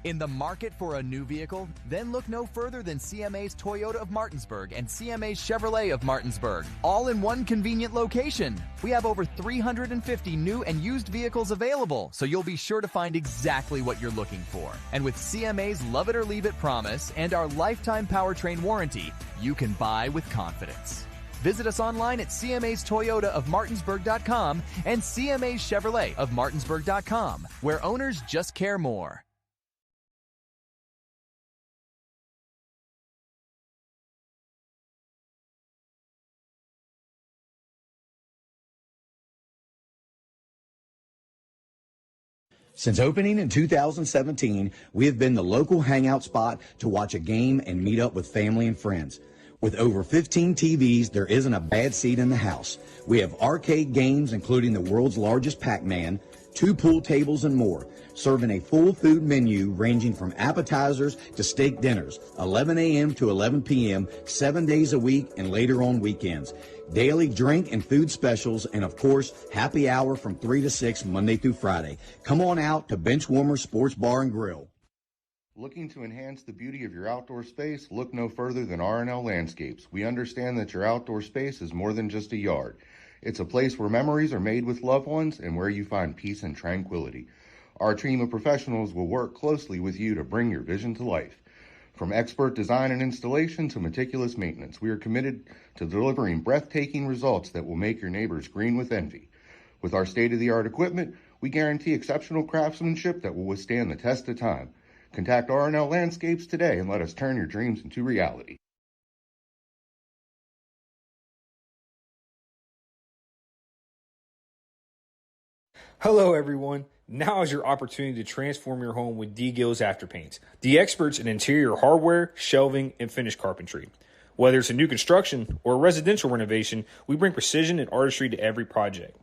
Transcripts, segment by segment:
In the market for a new vehicle? Then look no further than CMA's Toyota of Martinsburg and CMA's Chevrolet of Martinsburg, all in one convenient location. We have over 350 new and used vehicles available, so you'll be sure to find exactly what you're looking for. And with CMA's Love It or Leave It promise and our lifetime powertrain warranty, you can buy with confidence. Visit us online at CMA's Toyota of Martinsburg.com and CMA's Chevrolet of Martinsburg.com, where owners just care more. Since opening in 2017, we have been the local hangout spot to watch a game and meet up with family and friends. With over 15 TVs, there isn't a bad seat in the house. We have arcade games, including the world's largest Pac-Man, 2 pool tables, and more, serving a full food menu ranging from appetizers to steak dinners, 11 a.m. to 11 p.m., 7 days a week, and later on weekends. Daily drink and food specials, and of course, happy hour from 3 to 6 Monday through Friday. Come on out to Benchwarmer Sports Bar and Grill. Looking to enhance the beauty of your outdoor space? Look no further than RNL Landscapes. We understand that your outdoor space is more than just a yard. It's a place where memories are made with loved ones and where you find peace and tranquility. Our team of professionals will work closely with you to bring your vision to life. From expert design and installation to meticulous maintenance, we are committed to delivering breathtaking results that will make your neighbors green with envy. With our state-of-the-art equipment, we guarantee exceptional craftsmanship that will withstand the test of time. Contact RNL Landscapes today and let us turn your dreams into reality. Hello everyone. Now is your opportunity to transform your home with D-Gill's Afterpaints, the experts in interior hardware, shelving, and finish carpentry. Whether it's a new construction or a residential renovation, we bring precision and artistry to every project.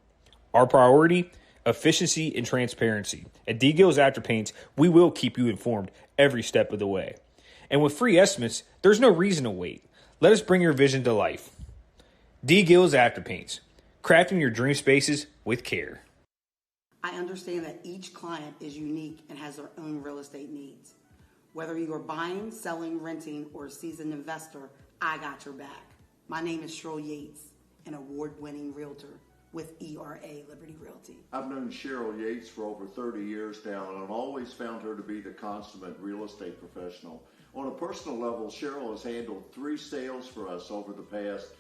Our priority? Efficiency and transparency. At D-Gill's Afterpaints, we will keep you informed every step of the way. And with free estimates, there's no reason to wait. Let us bring your vision to life. D-Gill's Afterpaints, crafting your dream spaces with care. I understand that each client is unique and has their own real estate needs. Whether you are buying, selling, renting, or a seasoned investor, I got your back. My name is Cheryl Yates, an award-winning realtor with ERA Liberty Realty. I've known Cheryl Yates for over 30 years now, and I've always found her to be the consummate real estate professional. On a personal level, Cheryl has handled 3 sales for us over the past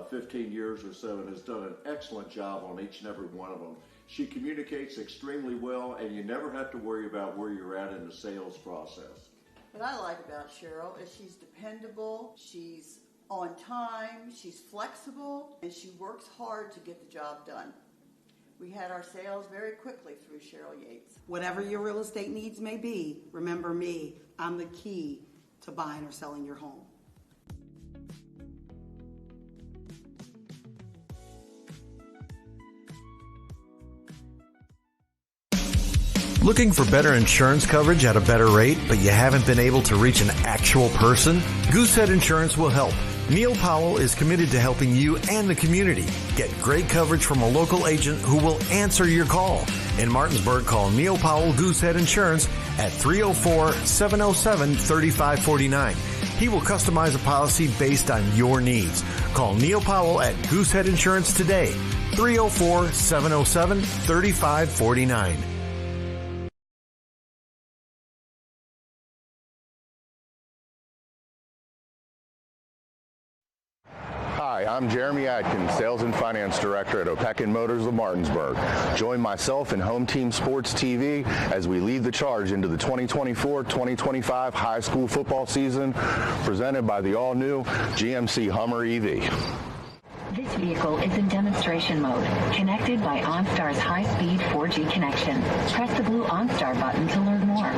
15 years or so and has done an excellent job on each and every one of them. She communicates extremely well, and you never have to worry about where you're at in the sales process. What I like about Cheryl is she's dependable, she's on time, she's flexible, and she works hard to get the job done. We had our sales very quickly through Cheryl Yates. Whatever your real estate needs may be, remember me. I'm the key to buying or selling your home. Looking for better insurance coverage at a better rate, but you haven't been able to reach an actual person? Goosehead Insurance will help. Neil Powell is committed to helping you and the community get great coverage from a local agent who will answer your call. In Martinsburg, call Neil Powell Goosehead Insurance at 304-707-3549. He will customize a policy based on your needs. Call Neil Powell at Goosehead Insurance today, 304-707-3549. Hi, I'm Jeremy Adkins, Sales and Finance Director at Opequon Motors of Martinsburg. Join myself and Home Team Sports TV as we lead the charge into the 2024-2025 high school football season, presented by the all-new GMC Hummer EV. This vehicle is in demonstration mode, connected by OnStar's high-speed 4G connection. Press the blue OnStar button to learn more.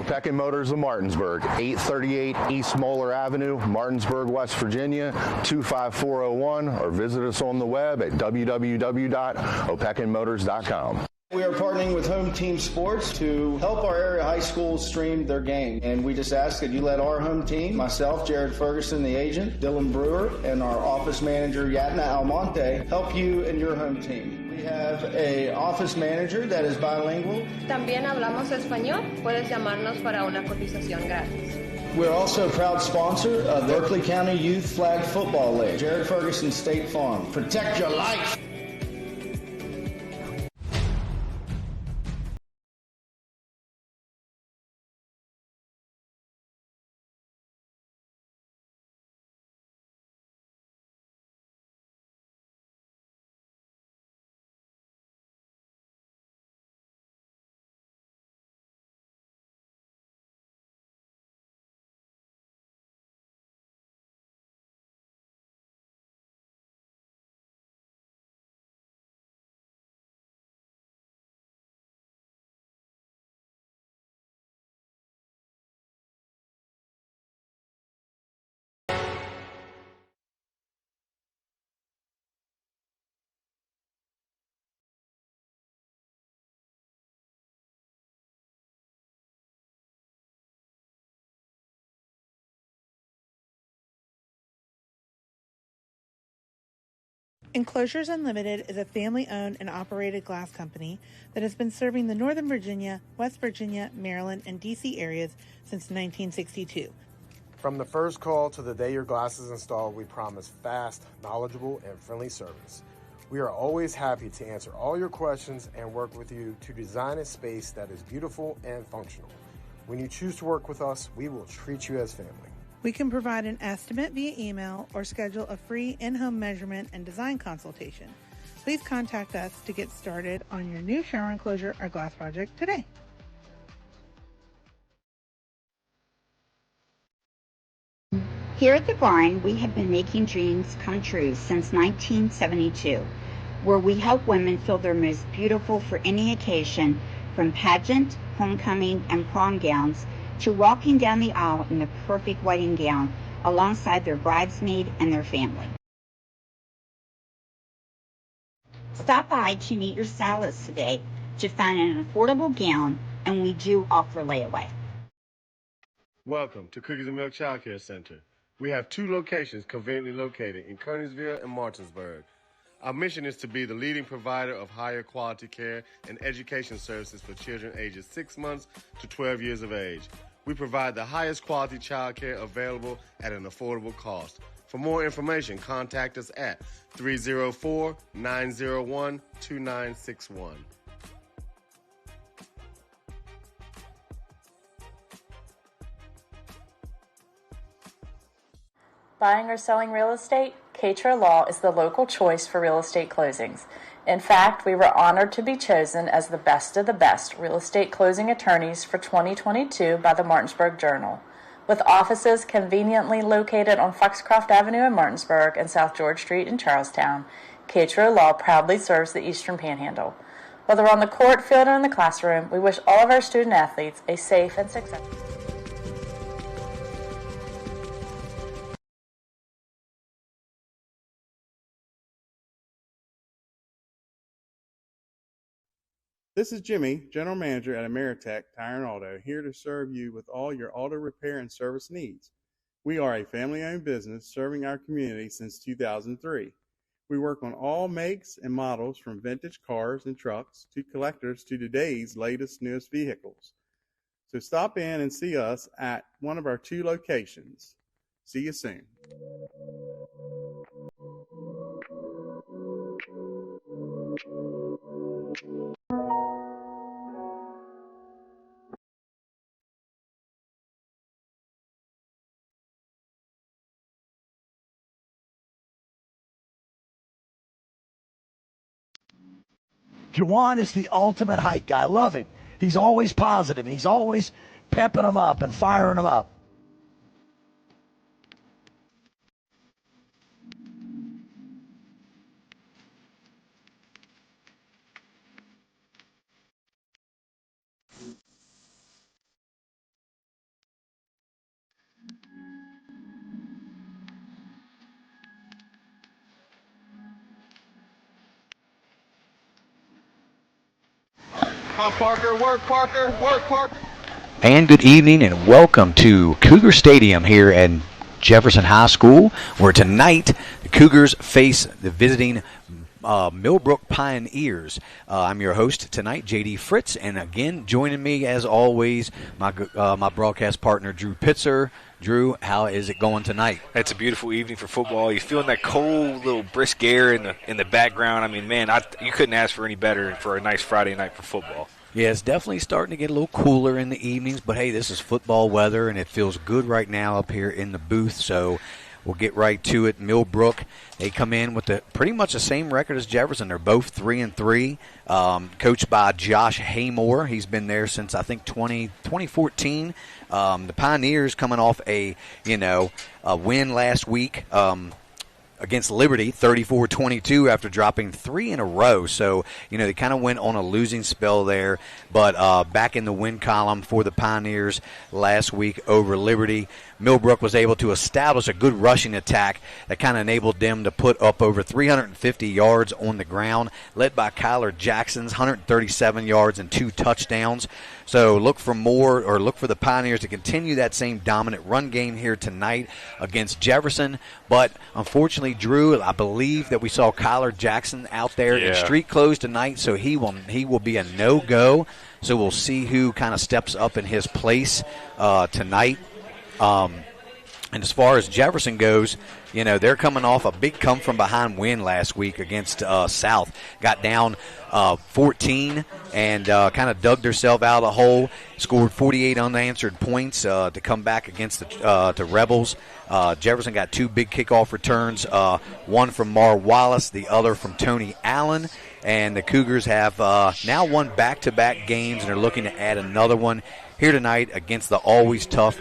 Opequon Motors of Martinsburg, 838 East Moeller Avenue, Martinsburg, West Virginia, 25401, or visit us on the web at www.opequonmotors.com. We are partnering with Home Team Sports to help our area high schools stream their game. And we just ask that you let our home team, myself, Jared Ferguson, the agent, Dylan Brewer, and our office manager, Yatna Almonte, help you and your home team. We have an office manager that is bilingual. También hablamos español. Puedes llamarnos para una cotización gratis. We're also a proud sponsor of Berkeley County Youth Flag Football League. Jared Ferguson State Farm. Protect your life. Enclosures Unlimited is a family-owned and operated glass company that has been serving the Northern Virginia, West Virginia, Maryland, and D.C. areas since 1962. From the first call to the day your glass is installed, we promise fast, knowledgeable, and friendly service. We are always happy to answer all your questions and work with you to design a space that is beautiful and functional. When you choose to work with us, we will treat you as family. We can provide an estimate via email or schedule a free in-home measurement and design consultation. Please contact us to get started on your new shower enclosure or glass project today. Here at the barn, we have been making dreams come true since 1972, where we help women feel their most beautiful for any occasion, from pageant, homecoming, and prom gowns to walking down the aisle in the perfect wedding gown alongside their bridesmaid and their family. Stop by to meet your stylist today to find an affordable gown, and we do offer layaway. Welcome to Cookies and Milk Childcare Center. We have 2 locations conveniently located in Kearneysville and Martinsburg. Our mission is to be the leading provider of higher quality care and education services for children ages 6 months to 12 years of age. We provide the highest quality child care available at an affordable cost. For more information, contact us at 304-901-2961. Buying or selling real estate? Catrow Law is the local choice for real estate closings. In fact, we were honored to be chosen as the best of the best real estate closing attorneys for 2022 by the Martinsburg Journal. With offices conveniently located on Foxcroft Avenue in Martinsburg and South George Street in Charlestown, Catrow Law proudly serves the Eastern Panhandle. Whether on the court, field, or in the classroom, we wish all of our student athletes a safe and successful. This is Jimmy, General Manager at Ameritech Tire and Auto, here to serve you with all your auto repair and service needs. We are a family-owned business serving our community since 2003. We work on all makes and models from vintage cars and trucks to collectors to today's latest, newest vehicles. So stop in and see us at one of our 2 locations. See you soon. Juwan is the ultimate hype guy. I love him. He's always positive. He's always pepping them up and firing them up. Come on, Parker, work, Parker, work, Parker. And good evening and welcome to Cougar Stadium here at Jefferson High School, where tonight the Cougars face the visiting Millbrook Pioneers. I'm your host tonight, J.D. Fritz, and again, joining me as always, my broadcast partner, Drew Pitzer. Drew, how is it going tonight? It's a beautiful evening for football. You're feeling that cold little brisk air in the background. I mean, man, you couldn't ask for any better for a nice Friday night for football. Yeah, it's definitely starting to get a little cooler in the evenings, but hey, this is football weather, and it feels good right now up here in the booth, so we'll get right to it. Millbrook, they come in with pretty much the same record as Jefferson. They're both 3-3, coached by Josh Haymore. He's been there since, I think, 2014. The Pioneers coming off a win last week against Liberty, 34-22, after dropping 3 in a row. So, they kind of went on a losing spell there, but back in the win column for the Pioneers last week over Liberty. Millbrook was able to establish a good rushing attack that kind of enabled them to put up over 350 yards on the ground, led by Kyler Jackson's 137 yards and 2 touchdowns. So look for the Pioneers to continue that same dominant run game here tonight against Jefferson. But unfortunately, Drew, I believe that we saw Kyler Jackson out there in street clothes tonight, so he will be a no-go. So we'll see who kind of steps up in his place tonight. And as far as Jefferson goes, they're coming off a big come-from-behind win last week against South. Got down 14 and kind of dug themselves out of the hole. Scored 48 unanswered points to come back against the Rebels. Jefferson got 2 big kickoff returns, one from Mar Wallace, the other from Tony Allen. And the Cougars have now won back-to-back games, and are looking to add another one here tonight against the always tough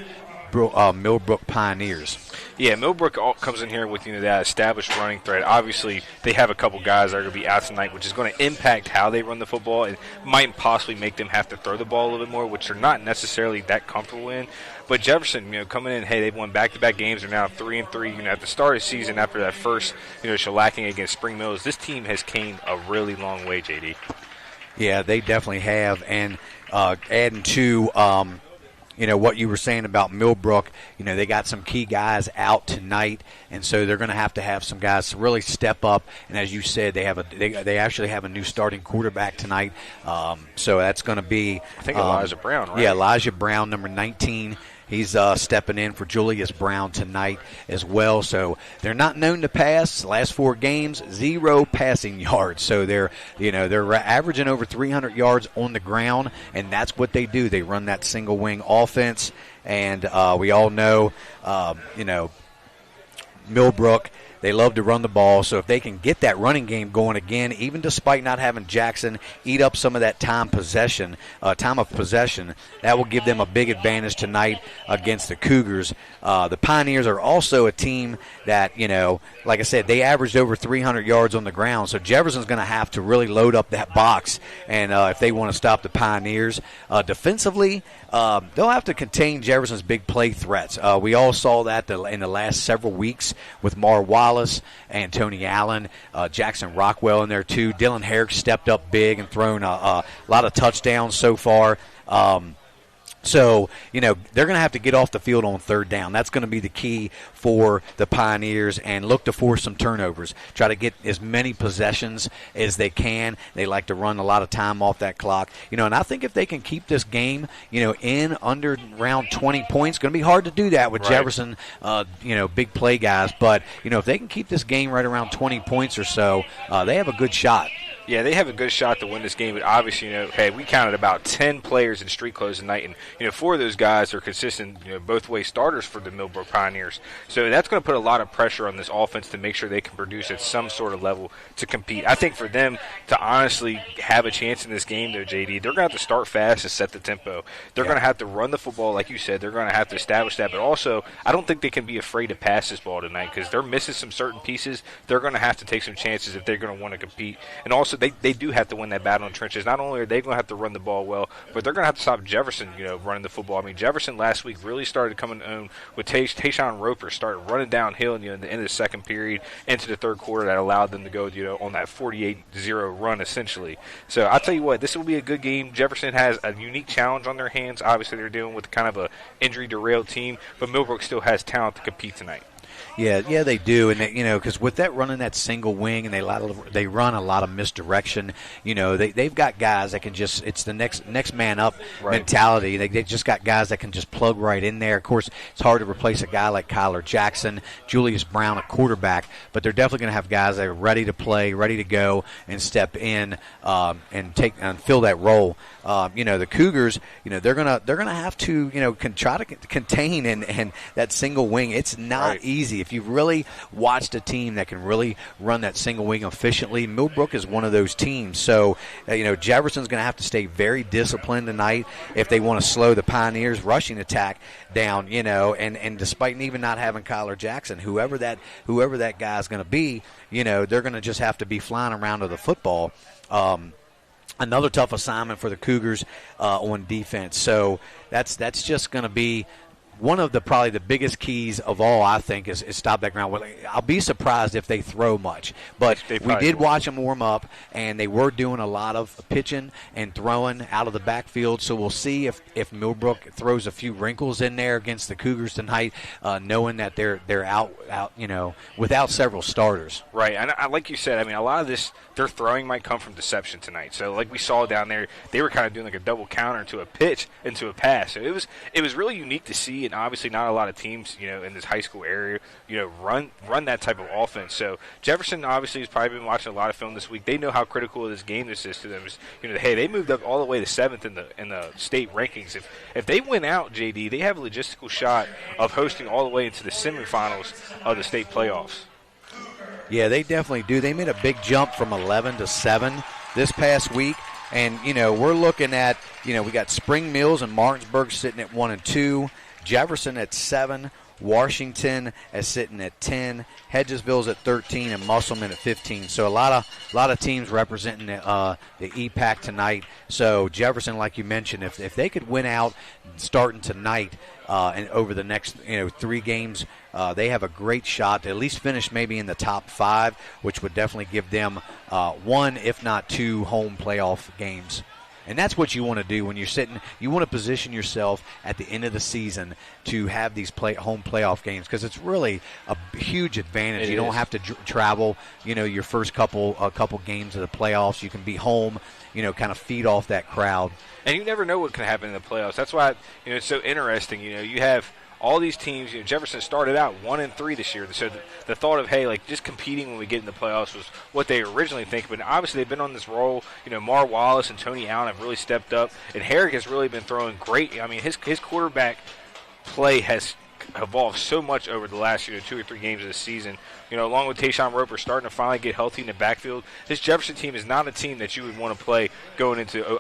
Millbrook Pioneers. Yeah, Millbrook comes in here with that established running threat. Obviously, they have a couple guys that are going to be out tonight, which is going to impact how they run the football. It might possibly make them have to throw the ball a little bit more, which they're not necessarily that comfortable in. But Jefferson, coming in, hey, they've won back-to-back games. They're now 3-3. At the start of the season, after that first, shellacking against Spring Mills, this team has came a really long way, JD. Yeah, they definitely have. And adding to what you were saying about Millbrook, they got some key guys out tonight, and so they're going to have some guys to really step up. And as you said, they actually have a new starting quarterback tonight. So that's going to be, I think, Elijah Brown, right? Yeah, Elijah Brown, number 19. He's stepping in for Julius Brown tonight as well. So they're not known to pass. Last 4 games, 0 passing yards. So they're averaging over 300 yards on the ground, and that's what they do. They run that single wing offense, and we all know, Millbrook, they love to run the ball, so if they can get that running game going again, even despite not having Jackson eat up some of that time of possession, that will give them a big advantage tonight against the Cougars. The Pioneers are also a team that, like I said, they averaged over 300 yards on the ground, so Jefferson's going to have to really load up that box, and if they want to stop the Pioneers. Defensively, they'll have to contain Jefferson's big play threats. We all saw that in the last several weeks with Mar Wallace and Tony Allen, Jackson Rockwell in there too. Dylan Herrick stepped up big and thrown a lot of touchdowns so far. So, they're going to have to get off the field on 3rd down. That's going to be the key for the Pioneers, and look to force some turnovers. Try to get as many possessions as they can. They like to run a lot of time off that clock. And I think if they can keep this game, in under around 20 points, it's going to be hard to do that with Jefferson, big play guys. But, if they can keep this game right around 20 points or so, they have a good shot. Yeah, they have a good shot to win this game, but obviously, hey, we counted about 10 players in street clothes tonight, and 4 of those guys are consistent, both-way starters for the Millbrook Pioneers. So that's going to put a lot of pressure on this offense to make sure they can produce at some sort of level to compete. I think for them to honestly have a chance in this game, though, JD, they're going to have to start fast and set the tempo. They're going to have to run the football, like you said. They're going to have to establish that, but also I don't think they can be afraid to pass this ball tonight because they're missing some certain pieces. They're going to have to take some chances if they're going to want to compete. And also, they do have to win that battle in trenches. Not only are they going to have to run the ball well, but they're going to have to stop Jefferson, running the football. I mean, Jefferson last week really started coming on with Tayshawn Roper started running downhill in the end of the second period into the 3rd quarter that allowed them to go, on that 48-0 run essentially. So I'll tell you what, this will be a good game. Jefferson has a unique challenge on their hands. Obviously, they're dealing with kind of a injury-derailed team, but Millbrook still has talent to compete tonight. Yeah, they do, and because with that running that single wing, and they run a lot of misdirection. They've got guys that can it's the next man up mentality. They just got guys that can just plug right in there. Of course, it's hard to replace a guy like Kyler Jackson, Julius Brown, a quarterback, but they're definitely going to have guys that are ready to play, ready to go, and step in and fill that role. The Cougars, they're gonna have to try to contain and that single wing. It's not easy. If you've really watched a team that can really run that single wing efficiently, Millbrook is one of those teams. So, Jefferson's going to have to stay very disciplined tonight if they want to slow the Pioneers' rushing attack down, and despite even not having Kyler Jackson, whoever that guy's going to be, they're going to just have to be flying around to the football. Another tough assignment for the Cougars on defense. So that's just going to be one of probably the biggest keys of all, I think, is stop that ground. I'll be surprised if they throw much. But we did watch them warm up, and they were doing a lot of pitching and throwing out of the backfield. So we'll see if Millbrook throws a few wrinkles in there against the Cougars tonight, knowing that they're out without several starters. Right, and like you said, a lot of this, their throwing might come from deception tonight. So like we saw down there, they were kind of doing like a double counter into a pitch, into a pass. So it was really unique to see. And obviously not a lot of teams, in this high school area, run that type of offense. So Jefferson obviously has probably been watching a lot of film this week. They know how critical of this game this is to them. Hey, they moved up all the way to 7th in the state rankings. If they win out, JD, they have a logistical shot of hosting all the way into the semifinals of the state playoffs. Yeah, they definitely do. They made a big jump from 11 to 7 this past week. And, we're looking at, we got Spring Mills and Martinsburg sitting at 1 and 2. Jefferson at 7, Washington is sitting at 10, Hedgesville's at 13, and Musselman at 15. So a lot of teams representing the EPAC tonight. So Jefferson, like you mentioned, if they could win out starting tonight and over the next 3 games, they have a great shot to at least finish maybe in the top 5, which would definitely give them 1, if not 2, home playoff games. And that's what you want to do when you're sitting. You want to position yourself at the end of the season to have these home playoff games, because it's really a huge advantage. You don't have to travel, your first couple games of the playoffs. You can be home, kind of feed off that crowd. And you never know what can happen in the playoffs. That's why, it's so interesting. You have all these teams. Jefferson started out 1 and 3 this year. So the thought of, hey, just competing when we get in the playoffs was what they originally think. But obviously they've been on this roll. Mar Wallace and Tony Allen have really stepped up, and Herrick has really been throwing great. His quarterback play has evolved so much over the last 2 or 3 games of the season. Along with Tayshawn Roper starting to finally get healthy in the backfield. This Jefferson team is not a team that you would want to play going into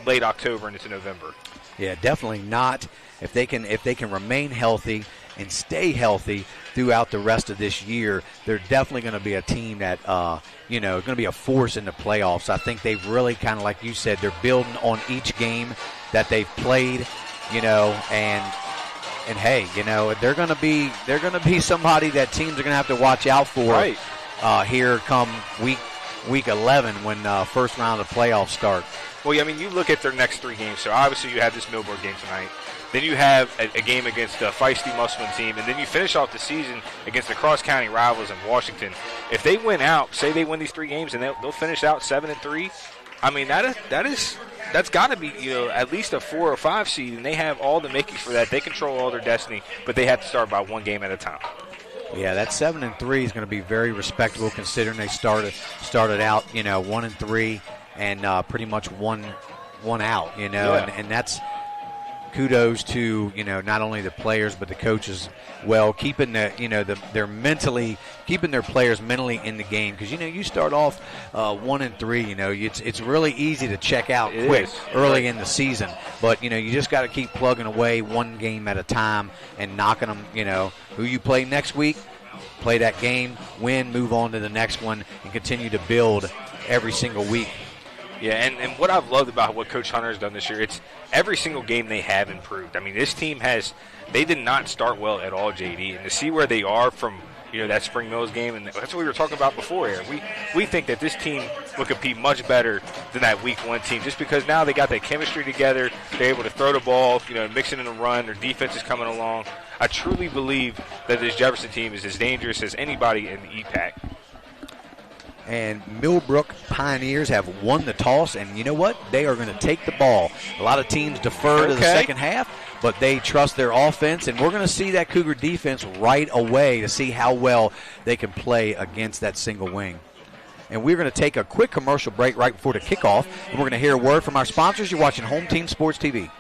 late October and into November. Yeah, definitely not. If they can remain healthy and stay healthy throughout the rest of this year, they're definitely going to be a team that going to be a force in the playoffs. I think they've really kind of, like you said, they're building on each game that they've played, and hey, they're going to be somebody that teams are going to have to watch out for here come week 11 when first round of playoffs start. Well, you look at their next 3 games. So obviously you have this Millbrook game tonight. Then you have a game against a feisty Musselman team, and then you finish off the season against the cross-county rivals in Washington. If they win out, say they win these 3 games, and they'll finish out 7-3. That's got to be at least a 4 or 5 seed, and they have all the makings for that. They control all their destiny, but they have to start by 1 game at a time. Yeah, that 7-3 is going to be very respectable considering they started out 1-3 and pretty much one out, and that's kudos to not only the players but the coaches, keeping keeping their players mentally in the game, because you start off 1-3, it's really easy to check out quick early in the season, but you just got to keep plugging away 1 game at a time and knocking them. Who you play next week, play that game, win, move on to the next one, and continue to build every single week. Yeah, and what I've loved about what Coach Hunter has done this year, it's every single game they have improved. This team they did not start well at all, JD, and to see where they are from that Spring Mills game, and that's what we were talking about before here. We think that this team will compete much better than that Week 1 team, just because now they got that chemistry together. They're able to throw the ball, mix it in a run. Their defense is coming along. I truly believe that this Jefferson team is as dangerous as anybody in the EPAC. And Millbrook Pioneers have won the toss, and you know what? They are going to take the ball. A lot of teams defer to the second half, but they trust their offense, and we're going to see that Cougar defense right away to see how well they can play against that single wing. And we're going to take a quick commercial break right before the kickoff, and we're going to hear a word from our sponsors. You're watching Home Team Sports TV.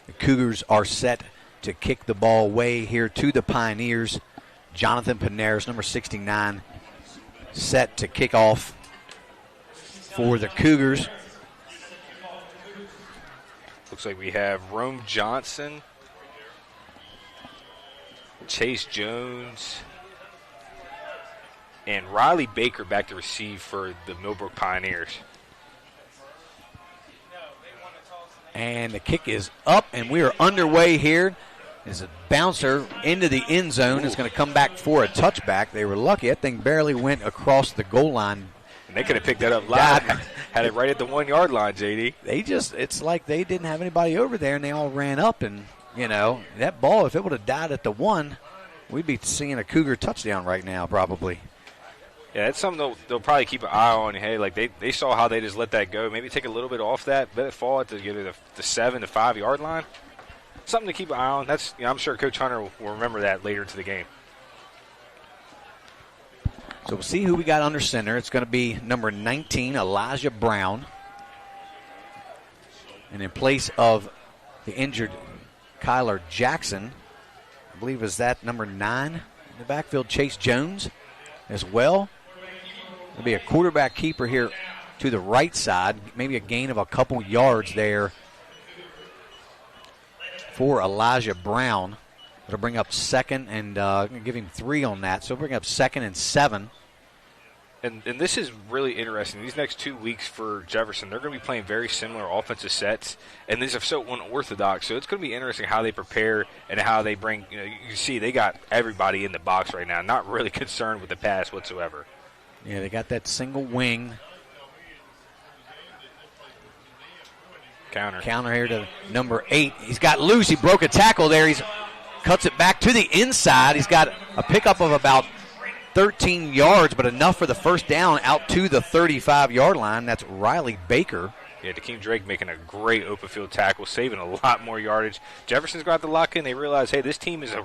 The Cougars are set to kick the ball away here to the Pioneers. Jonathan Panaris, number 69, set to kick off for the Cougars. Looks like we have Rome Johnson, Chase Jones, and Riley Baker back to receive for the Millbrook Pioneers. And the kick is up, and we are underway here. There's a bouncer into the end zone. It's going to come back for a touchback. They were lucky. That thing barely went across the goal line. And they could have picked that up live. Had it right at the 1 yard line, JD. It's like they didn't have anybody over there, and they all ran up. And, that ball, if it would have died at the 1, we'd be seeing a Cougar touchdown right now probably. Yeah, that's something they'll probably keep an eye on. Hey, like they saw how they just let that go. Maybe take a little bit off that, let it fall at the 7 to 5 yard line. Something to keep an eye on. I'm sure Coach Hunter will remember that later into the game. So we'll see who we got under center. It's going to be number 19, Elijah Brown. And in place of the injured Kyler Jackson, I believe is that number 9 in the backfield, Chase Jones as well. There'll be a quarterback keeper here to the right side, maybe a gain of a couple yards there for Elijah Brown. It'll bring up second, and give him 3 on that. So bring up 2nd and 7. And this is really interesting. These next 2 weeks for Jefferson, they're going to be playing very similar offensive sets, and these are so unorthodox. So it's going to be interesting how they prepare and how they bring. You see, they got everybody in the box right now, not really concerned with the pass whatsoever. Yeah, they got that single wing. Counter here to number 8. He's got loose. He broke a tackle there. He's cuts it back to the inside. He's got a pickup of about 13 yards, but enough for the first down out to the 35-yard line. That's Riley Baker. Yeah, Dakeem Drake making a great open field tackle, saving a lot more yardage. Jefferson's got the lock in. They realize, hey, this team is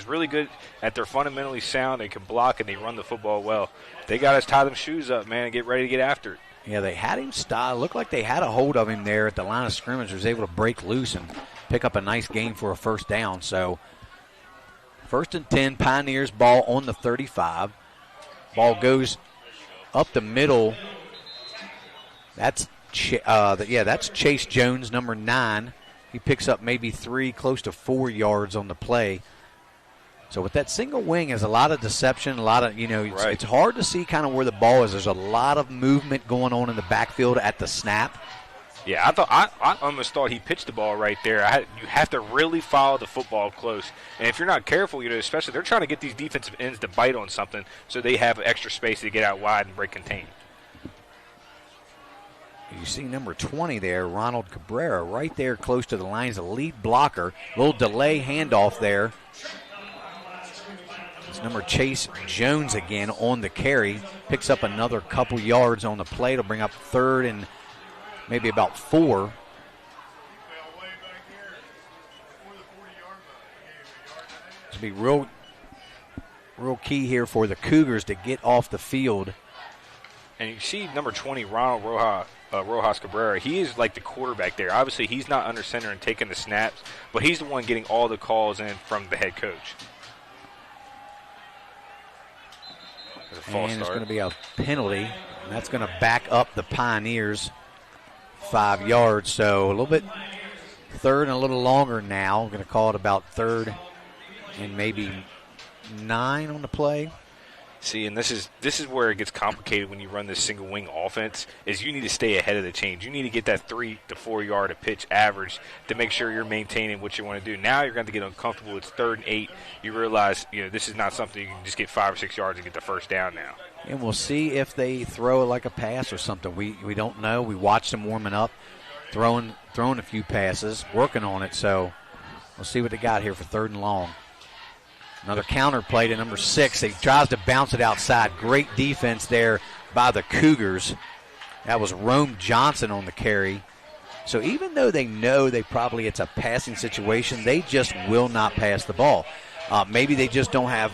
really good at their fundamentally sound. They can block and they run the football well. They got us tie them shoes up, man, and get ready to get after it. Yeah, they had him style. Looked like they had a hold of him there at the line of scrimmage. Was able to break loose and pick up a nice gain for a first down. So 1st and 10, Pioneers ball on the 35. Ball goes up the middle. That's Chase Jones, number 9. He picks up maybe 3, close to 4 yards on the play. So with that single wing, there's a lot of deception, a lot of, it's hard to see kind of where the ball is. There's a lot of movement going on in the backfield at the snap. Yeah, I almost thought he pitched the ball right there. You have to really follow the football close. And if you're not careful, especially they're trying to get these defensive ends to bite on something so they have extra space to get out wide and break contain. You see number 20 there, Ronald Cabrera, right there close to the lines, the lead blocker. A little delay handoff there. It's number Chase Jones again on the carry. Picks up another couple yards on the play to bring up 3rd and maybe about 4. It'll be real key here for the Cougars to get off the field. And you see number 20, Ronald Rojas, Rojas Cabrera, he is like the quarterback there. Obviously, he's not under center and taking the snaps, but he's the one getting all the calls in from the head coach. And it's going to be a penalty, and that's going to back up the Pioneers 5 yards. So a little bit third and a little longer now. We're going to call it about third and maybe 9 on the play. See, and this is where it gets complicated when you run this single wing offense, is you need to stay ahead of the chains. You need to get that 3 to 4 yard a pitch average to make sure you're maintaining what you want to do. Now you're going to get uncomfortable. It's 3rd and 8. You realize, this is not something you can just get 5 or 6 yards and get the first down now. And we'll see if they throw it like a pass or something. We don't know. We watched them warming up, throwing a few passes, working on it. So we'll see what they got here for 3rd and long. Another counter play to number 6. He tries to bounce it outside. Great defense there by the Cougars. That was Rome Johnson on the carry. So even though they know it's a passing situation, they just will not pass the ball. Maybe they just don't have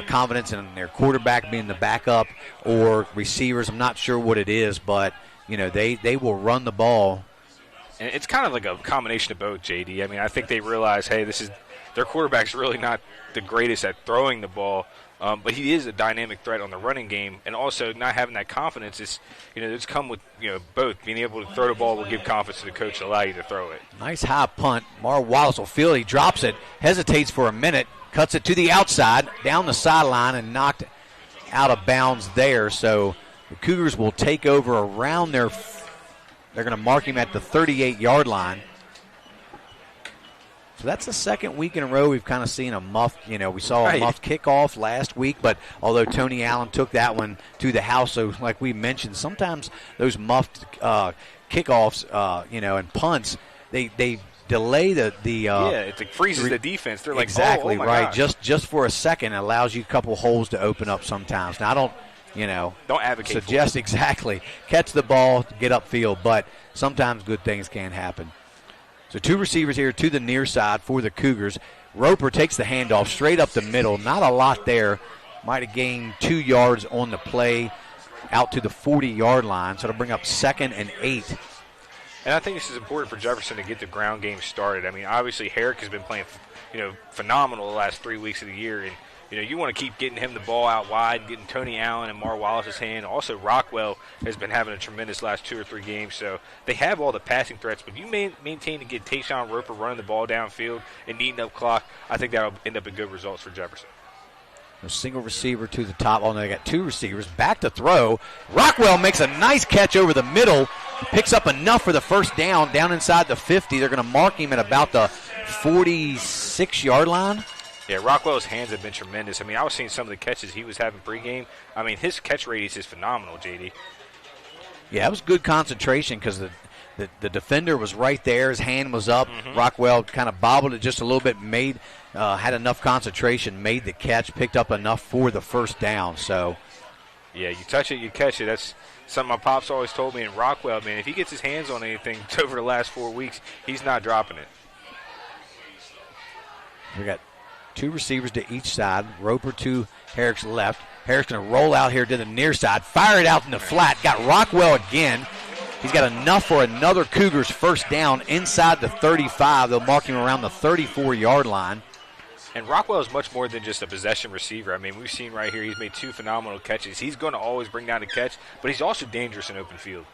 confidence in their quarterback being the backup or receivers. I'm not sure what it is, but they will run the ball. And it's kind of like a combination of both, JD. I mean, I think they realize, hey, their quarterback's really not the greatest at throwing the ball, but he is a dynamic threat on the running game, and also not having that confidence is, it's come with both. Being able to throw the ball will give confidence to the coach to allow you to throw it. Nice high punt. Mar Wallace will field. He drops it, hesitates for a minute, cuts it to the outside, down the sideline, and knocked out of bounds there. So the Cougars will take over around they're going to mark him at the 38-yard line. So that's the second week in a row we've kind of seen a muffed, we saw a muffed kickoff last week, but although Tony Allen took that one to the house, so like we mentioned, sometimes those muffed kickoffs, and punts, they delay the it freezes the defense. They're like, exactly, oh my right, gosh. just for a second, allows you a couple holes to open up sometimes. Now, I don't advocate suggest exactly catch the ball, get upfield, but sometimes good things can happen. So 2 receivers here to the near side for the Cougars. Roper takes the handoff straight up the middle. Not a lot there. Might have gained 2 yards on the play out to the 40-yard line. So it'll bring up 2nd and 8. And I think this is important for Jefferson to get the ground game started. I mean, obviously Herrick has been playing, phenomenal the last 3 weeks of the year, and you want to keep getting him the ball out wide, getting Tony Allen and Mar Wallace's hand. Also, Rockwell has been having a tremendous last 2 or 3 games. So they have all the passing threats, but you maintain to get Tayshawn Roper running the ball downfield and eating up clock. I think that'll end up in good results for Jefferson. A single receiver to the top. Oh, no, they got 2 receivers. Back to throw. Rockwell makes a nice catch over the middle. Picks up enough for the first down inside the 50. They're going to mark him at about the 46-yard line. Yeah, Rockwell's hands have been tremendous. I mean, I was seeing some of the catches he was having pregame. I mean, his catch radius is phenomenal, JD. Yeah, it was good concentration because the defender was right there. His hand was up. Mm-hmm. Rockwell kind of bobbled it just a little bit, had enough concentration, made the catch, picked up enough for the first down. So, yeah, you touch it, you catch it. That's something my pops always told me. And Rockwell, man, if he gets his hands on anything over the last 4 weeks, he's not dropping it. We got 2 receivers to each side. Roper to Herrick's left. Herrick's going to roll out here to the near side. Fire it out in the flat. Got Rockwell again. He's got enough for another Cougars first down inside the 35. They'll mark him around the 34-yard line. And Rockwell is much more than just a possession receiver. I mean, we've seen right here he's made 2 phenomenal catches. He's going to always bring down the catch, but he's also dangerous in open field.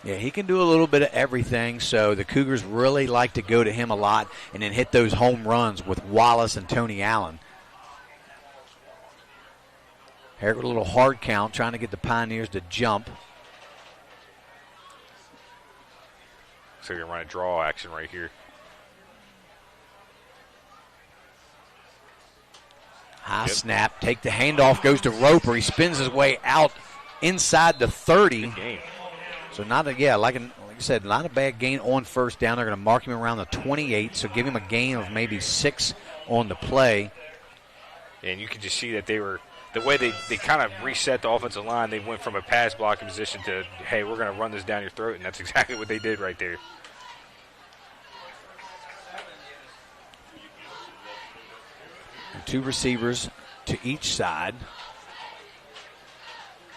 Yeah, he can do a little bit of everything, so the Cougars really like to go to him a lot and then hit those home runs with Wallace and Tony Allen. Herrick with a little hard count, trying to get the Pioneers to jump. So you're going to run a draw action right here. High snap, take the handoff, goes to Roper. He spins his way out inside the 30. Good game. So like I said, not a bad gain on first down. They're going to mark him around the 28, so give him a gain of maybe 6 on the play. And you can just see that the way they kind of reset the offensive line, they went from a pass blocking position to, hey, we're going to run this down your throat, and that's exactly what they did right there. And 2 receivers to each side.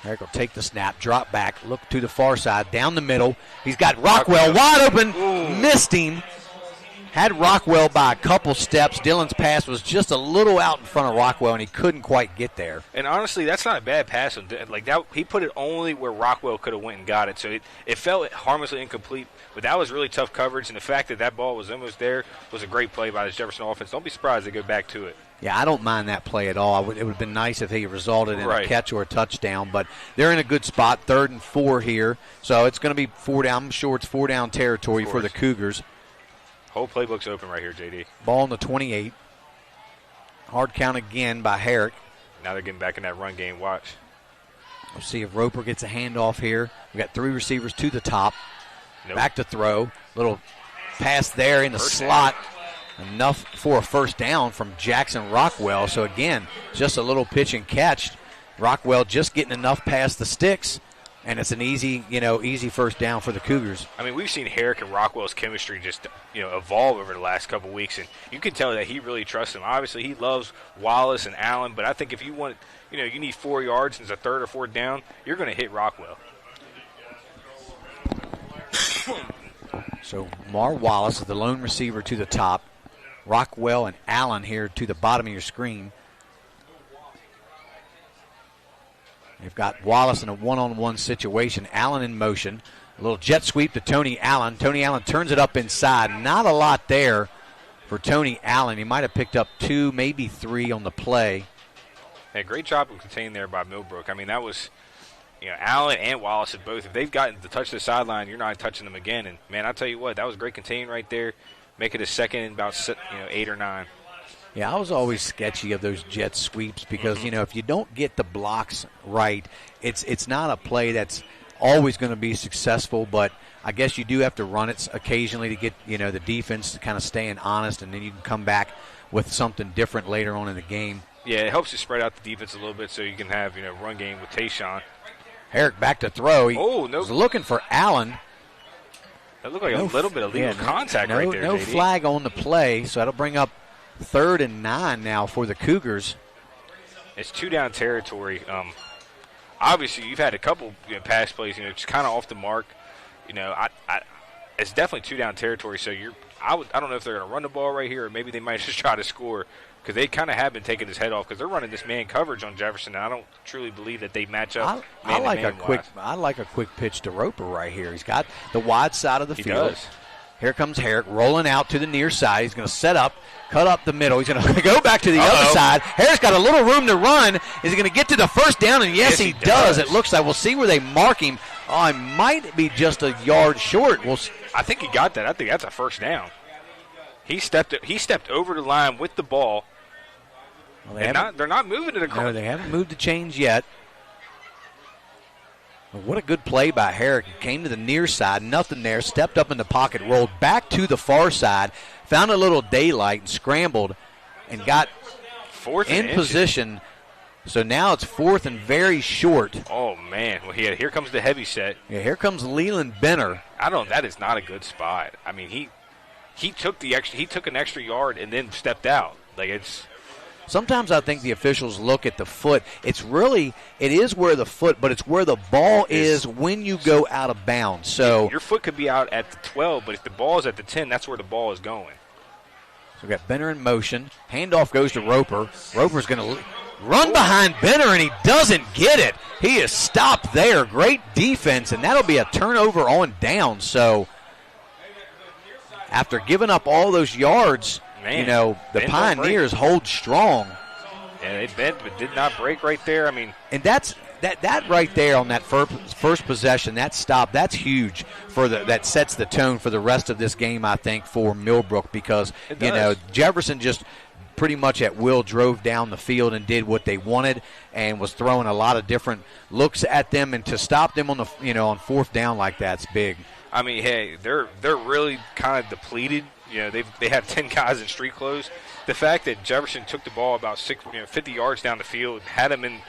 Herrick will take the snap, drop back, look to the far side, down the middle. He's got Rockwell wide open, missed him. Had Rockwell by a couple steps. Dillon's pass was just a little out in front of Rockwell, and he couldn't quite get there. And honestly, that's not a bad pass. Like that, he put it only where Rockwell could have went and got it. So it felt harmlessly incomplete, but that was really tough coverage. And the fact that ball was almost there was a great play by the Jefferson offense. Don't be surprised they go back to it. Yeah, I don't mind that play at all. It would have been nice if he resulted in a catch or a touchdown, but they're in a good spot, 3rd and 4 here. So it's going to be 4 down. I'm sure it's 4 down territory for the Cougars. Whole playbook's open right here, JD. Ball on the 28. Hard count again by Herrick. Now they're getting back in that run game. Watch. We'll see if Roper gets a handoff here. We got 3 receivers to the top. Nope. Back to throw. Little pass there in the slot. Enough for a first down from Jackson Rockwell. So, again, just a little pitch and catch. Rockwell just getting enough past the sticks, and it's an easy first down for the Cougars. I mean, we've seen Herrick and Rockwell's chemistry just, evolve over the last couple weeks, and you can tell that he really trusts him. Obviously, he loves Wallace and Allen, but I think if you want, you need 4 yards and it's a 3rd or 4th down, you're going to hit Rockwell. So, Mar Wallace is the lone receiver to the top. Rockwell and Allen here to the bottom of your screen. They've got Wallace in a one-on-one situation. Allen in motion. A little jet sweep to Tony Allen. Tony Allen turns it up inside. Not a lot there for Tony Allen. He might have picked up 2, maybe 3 on the play. Hey, great job of containing there by Millbrook. I mean, that was, Allen and Wallace have both. If they've gotten to touch the sideline, you're not touching them again. And, man, I'll tell you what, that was great containing right there. Make it a second and about 8 or 9. Yeah, I was always sketchy of those jet sweeps because, if you don't get the blocks right, it's not a play that's always going to be successful, but I guess you do have to run it occasionally to get, the defense to kind of staying honest, and then you can come back with something different later on in the game. Yeah, it helps you spread out the defense a little bit so you can have, run game with Tayshawn. Herrick back to throw. He was looking for Allen. That looked like a little bit of legal contact right there, No JD. flag on the play, so that'll bring up 3rd and 9 now for the Cougars. It's 2 down territory. Obviously, you've had a couple pass plays, just kind of off the mark. It's definitely 2 down territory. So I don't know if they're going to run the ball right here, or maybe they might just try to score because they kind of have been taking his head off because they're running this man coverage on Jefferson. And I don't truly believe that they match up. I like a quick pitch to Roper right here. He's got the wide side of the field. Does. Here comes Herrick rolling out to the near side. He's going to set up, cut up the middle. He's going to go back to the other side. Herrick's got a little room to run. Is he going to get to the first down? And yes, he does. It looks like. We'll see where they mark him. Oh, it might be just a yard short. I think he got that. I think that's a first down. He stepped over the line with the ball. Well, they're not moving it across. No, they haven't moved the chains yet. But what a good play by Herrick. He came to the near side, nothing there, stepped up in the pocket, rolled back to the far side, found a little daylight and scrambled and got in position. So now it's 4th and very short. Oh, man. Well, here comes the heavy set. Yeah, here comes Leland Benner. That is not a good spot. I mean, he took an extra yard and then stepped out. Sometimes I think the officials look at the foot. It is where the foot, but it's where the ball is when you go out of bounds. So your foot could be out at the 12, but if the ball is at the 10, that's where the ball is going. So we got Benner in motion. Handoff goes to Roper. Roper's going to run behind Benner, and he doesn't get it. He is stopped there. Great defense, and that'll be a turnover on down. So after giving up all those yards, the Pioneers hold strong. Yeah, they bent but did not break right there. I mean, and that right there on that first possession, that stop, that's huge that sets the tone for the rest of this game, I think, for Millbrook because Jefferson just pretty much at will drove down the field and did what they wanted and was throwing a lot of different looks at them, and to stop them on the on 4th down like that's big. I mean, hey, they're really kind of depleted. They have 10 guys in street clothes. The fact that Jefferson took the ball about 50 yards down the field, had them in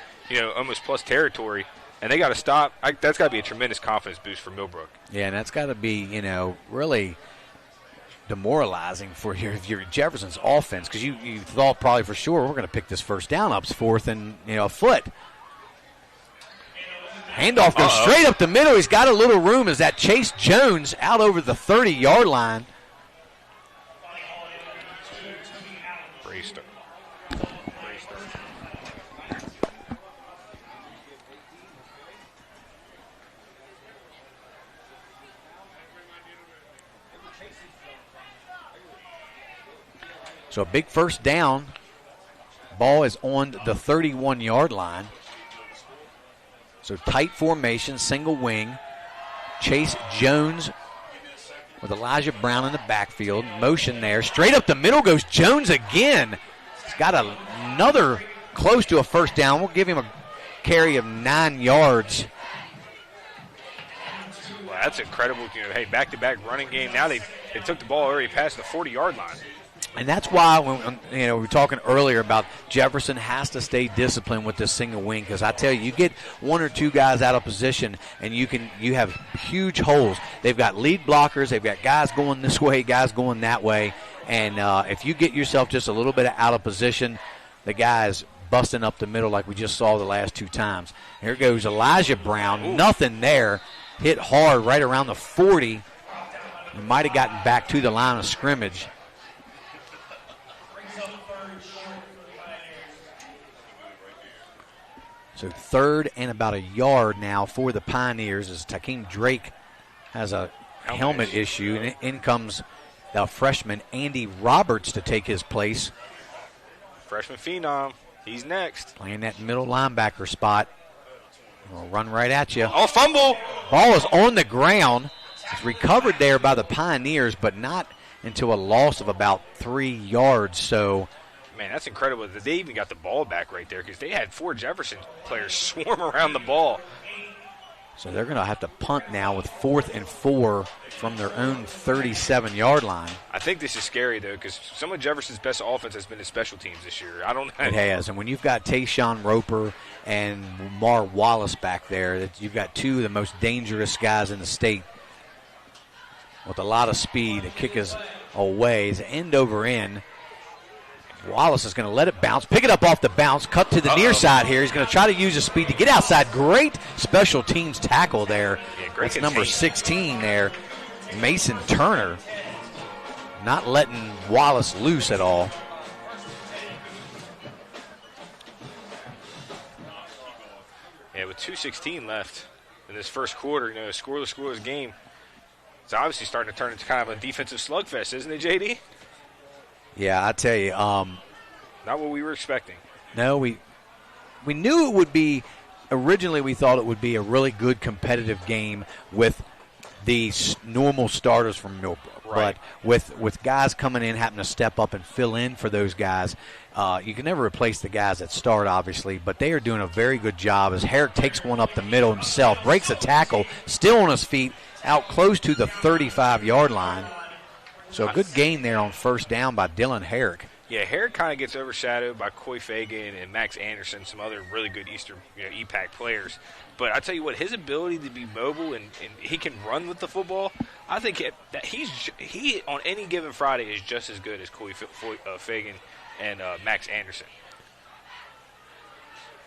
almost plus territory, and they got to stop. That's got to be a tremendous confidence boost for Millbrook. Yeah, and that's got to be really demoralizing for your Jefferson's offense because you thought probably for sure we're going to pick this first down up. It's 4th and a foot. Handoff goes straight up the middle. He's got a little room. Is that Chase Jones out over the 30-yard line? So a big first down. Ball is on the 31-yard line. So tight formation, single wing. Chase Jones with Elijah Brown in the backfield. Motion there. Straight up the middle goes Jones again. He's got another close to a first down. We'll give him a carry of 9 yards. Well, that's incredible. Hey, back-to-back running game. Now they took the ball already past the 40-yard line. And that's why when we were talking earlier about Jefferson has to stay disciplined with this single wing, because I tell you get one or two guys out of position and you have huge holes. They've got lead blockers, they've got guys going this way, guys going that way, and if you get yourself just a little bit out of position, the guy's busting up the middle like we just saw the last 2 times. Here goes Elijah Brown, nothing there, hit hard right around the 40. He might have gotten back to the line of scrimmage. So 3rd and about a yard now for the Pioneers as Takeem Drake has a helmet issue. And in comes the freshman Andy Roberts to take his place. Freshman phenom. He's next. Playing that middle linebacker spot. We'll run right at you. Oh, fumble. Ball is on the ground. It's recovered there by the Pioneers, but not into a loss of about 3 yards. So, man, that's incredible that they even got the ball back right there, because they had 4 Jefferson players swarm around the ball. So they're going to have to punt now with 4th and 4 from their own 37-yard line. I think this is scary, though, because some of Jefferson's best offense has been his special teams this year. It has, and when you've got Tayshawn Roper and Mar Wallace back there, you've got 2 of the most dangerous guys in the state with a lot of speed. The kick is away. It's end over end. Wallace is going to let it bounce, pick it up off the bounce, cut to the near side here. He's going to try to use his speed to get outside. Great special teams tackle there. Yeah, great. That's number 16 there, Mason Turner. Not letting Wallace loose at all. Yeah, with 2:16 left in this first quarter, a scoreless game. It's obviously starting to turn into kind of a defensive slugfest, isn't it, JD? Yeah, I tell you. Not what we were expecting. No, we knew it would be. Originally, we thought it would be a really good competitive game with the normal starters from Millbrook. Right. But with guys coming in, having to step up and fill in for those guys, you can never replace the guys that start, obviously. But they are doing a very good job as Herrick takes one up the middle himself, breaks a tackle, still on his feet, out close to the 35-yard line. So a good gain there on first down by Dylan Herrick. Yeah, Herrick kind of gets overshadowed by Coy Fagan and Max Anderson, some other really good Eastern EPAC players. But I tell you what, his ability to be mobile and he can run with the football, I think that he on any given Friday is just as good as Coy Fagan and Max Anderson.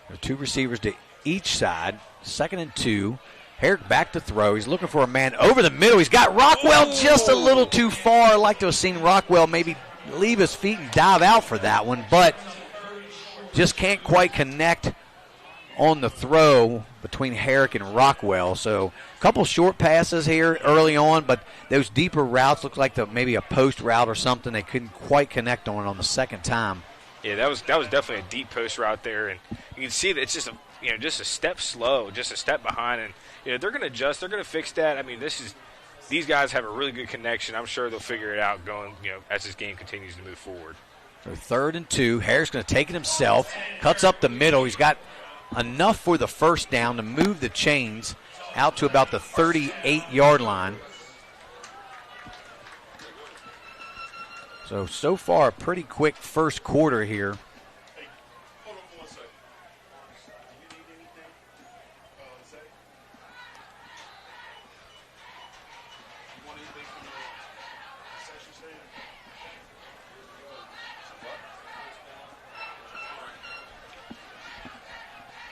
There are 2 receivers to each side, 2nd and 2. Herrick back to throw. He's looking for a man over the middle. He's got Rockwell just a little too far. I'd like to have seen Rockwell maybe leave his feet and dive out for that one, but just can't quite connect on the throw between Herrick and Rockwell. So a couple short passes here early on, but those deeper routes look like maybe a post route or something. They couldn't quite connect on the second time. Yeah, that was definitely a deep post route there, and you can see that it's just a step slow, just a step behind, and they're going to adjust, they're going to fix that. I mean, these guys have a really good connection. I'm sure they'll figure it out going, as this game continues to move forward. So 3rd and 2. Harris going to take it himself, cuts up the middle. He's got enough for the first down to move the chains out to about the 38-yard line. So far, a pretty quick first quarter here.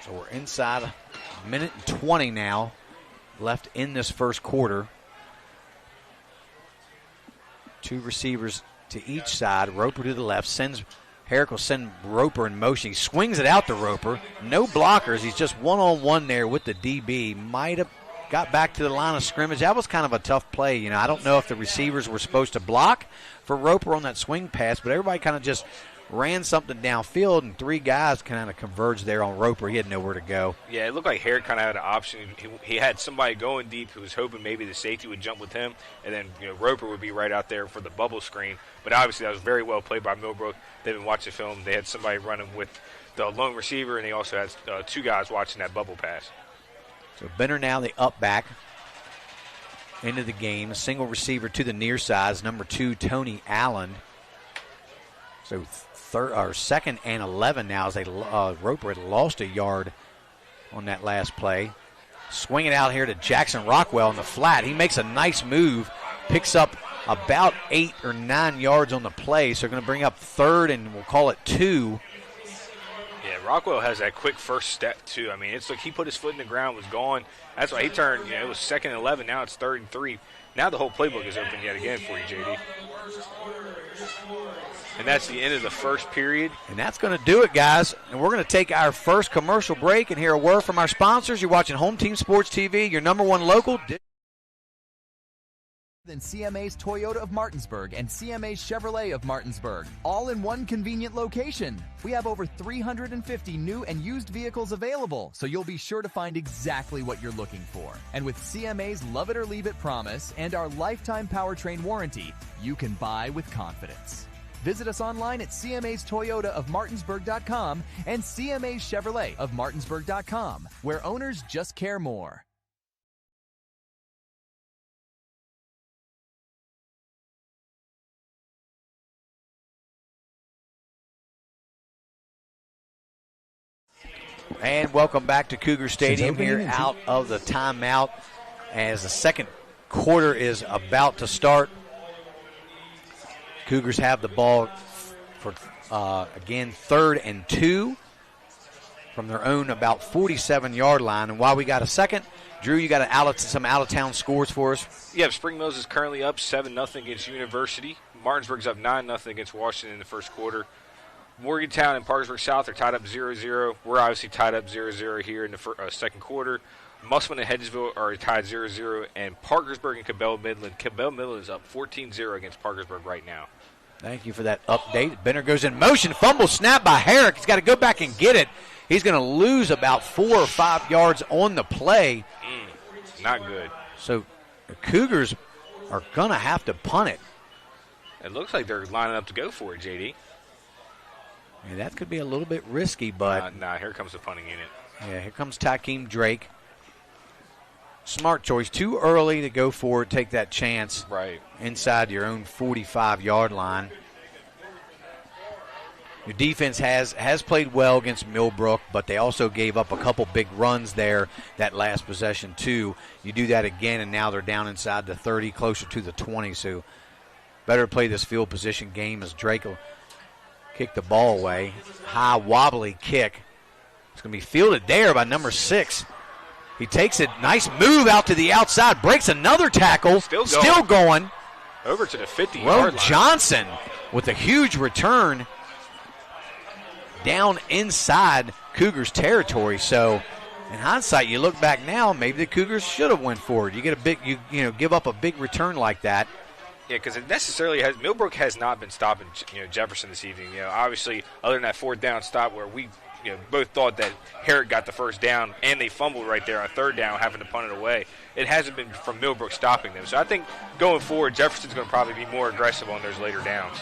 So we're inside Minute and 20 now left in this first quarter. 2 receivers to each side. Roper to the left. Herrick will send Roper in motion. He swings it out to Roper. No blockers. He's just one-on-one there with the DB. Might have got back to the line of scrimmage. That was kind of a tough play. I don't know if the receivers were supposed to block for Roper on that swing pass, but everybody kind of just ran something downfield, and 3 guys kind of converged there on Roper. He had nowhere to go. Yeah, it looked like Herrick kind of had an option. He had somebody going deep who was hoping maybe the safety would jump with him, and then Roper would be right out there for the bubble screen. But obviously that was very well played by Millbrook. They've been watching the film. They had somebody running with the lone receiver, and they also had 2 guys watching that bubble pass. So Benner now the up back into the game. A single receiver to the near side, number 2, Tony Allen. So second and 11 now as Roper had lost a yard on that last play. Swing it out here to Jackson Rockwell in the flat. He makes a nice move, picks up about 8 or 9 yards on the play. So they're going to bring up 3rd and we'll call it 2. Yeah, Rockwell has that quick first step, too. I mean, it's like he put his foot in the ground, was gone. That's why he turned, it was 2nd and 11. Now it's 3rd and 3. Now the whole playbook is open yet again for you, JD. And that's the end of the first period. And that's going to do it, guys. And we're going to take our first commercial break and hear a word from our sponsors. You're watching Home Team Sports TV, your number 1 local. Than CMA's Toyota of Martinsburg and CMA's Chevrolet of Martinsburg, all in one convenient location. We have over 350 new and used vehicles available, so you'll be sure to find exactly what you're looking for. And with CMA's Love It or Leave It promise and our lifetime powertrain warranty, you can buy with confidence. Visit us online at CMA's Toyota of Martinsburg.com and CMA's Chevrolet of Martinsburg.com, where owners just care more. And welcome back to Cougar Stadium here out of the timeout as the second quarter is about to start. Cougars have the ball for, again, 3rd and 2 from their own about 47-yard line. And while we got a second, Drew, you got some out-of-town scores for us? Yeah, Spring Mills is currently up 7-0 against University. Martinsburg's up 9-0 against Washington in the first quarter. Morgantown and Parkersburg South are tied up 0-0. We're obviously tied up 0-0 here in the second quarter. Musselman and Hedgesville are tied 0-0, and Parkersburg and Cabell Midland. Cabell Midland is up 14-0 against Parkersburg right now. Thank you for that update. Benner goes in motion. Fumble snap by Herrick. He's got to go back and get it. He's going to lose about 4 or 5 yards on the play. Not good. So the Cougars are going to have to punt it. It looks like they're lining up to go for it, JD. And that could be a little bit risky, but... Here comes the punting unit. Yeah, here comes Takeem Drake. Smart choice. Too early to go for it, take that chance. Right. Inside your own 45-yard line. Your defense has played well against Millbrook, but they also gave up a couple big runs there that last possession, too. You do that again, and now they're down inside the 30, closer to the 20, so better play this field position game as Drake will kick the ball away. High, wobbly kick. It's going to be fielded there by number 6. He takes it. Nice move out to the outside. Breaks another tackle. Still going. Over to the 50-yard line. line. Johnson with a huge return down inside Cougars territory. So, in hindsight, you look back now, maybe the Cougars should have went for it. You get a big, you give up a big return like that. Yeah, because it necessarily has. Millbrook has not been stopping, Jefferson this evening. Obviously, other than that 4th down stop where we, both thought that Herrick got the first down and they fumbled right there on 3rd down, having to punt it away. It hasn't been from Millbrook stopping them. So I think going forward, Jefferson's going to probably be more aggressive on those later downs.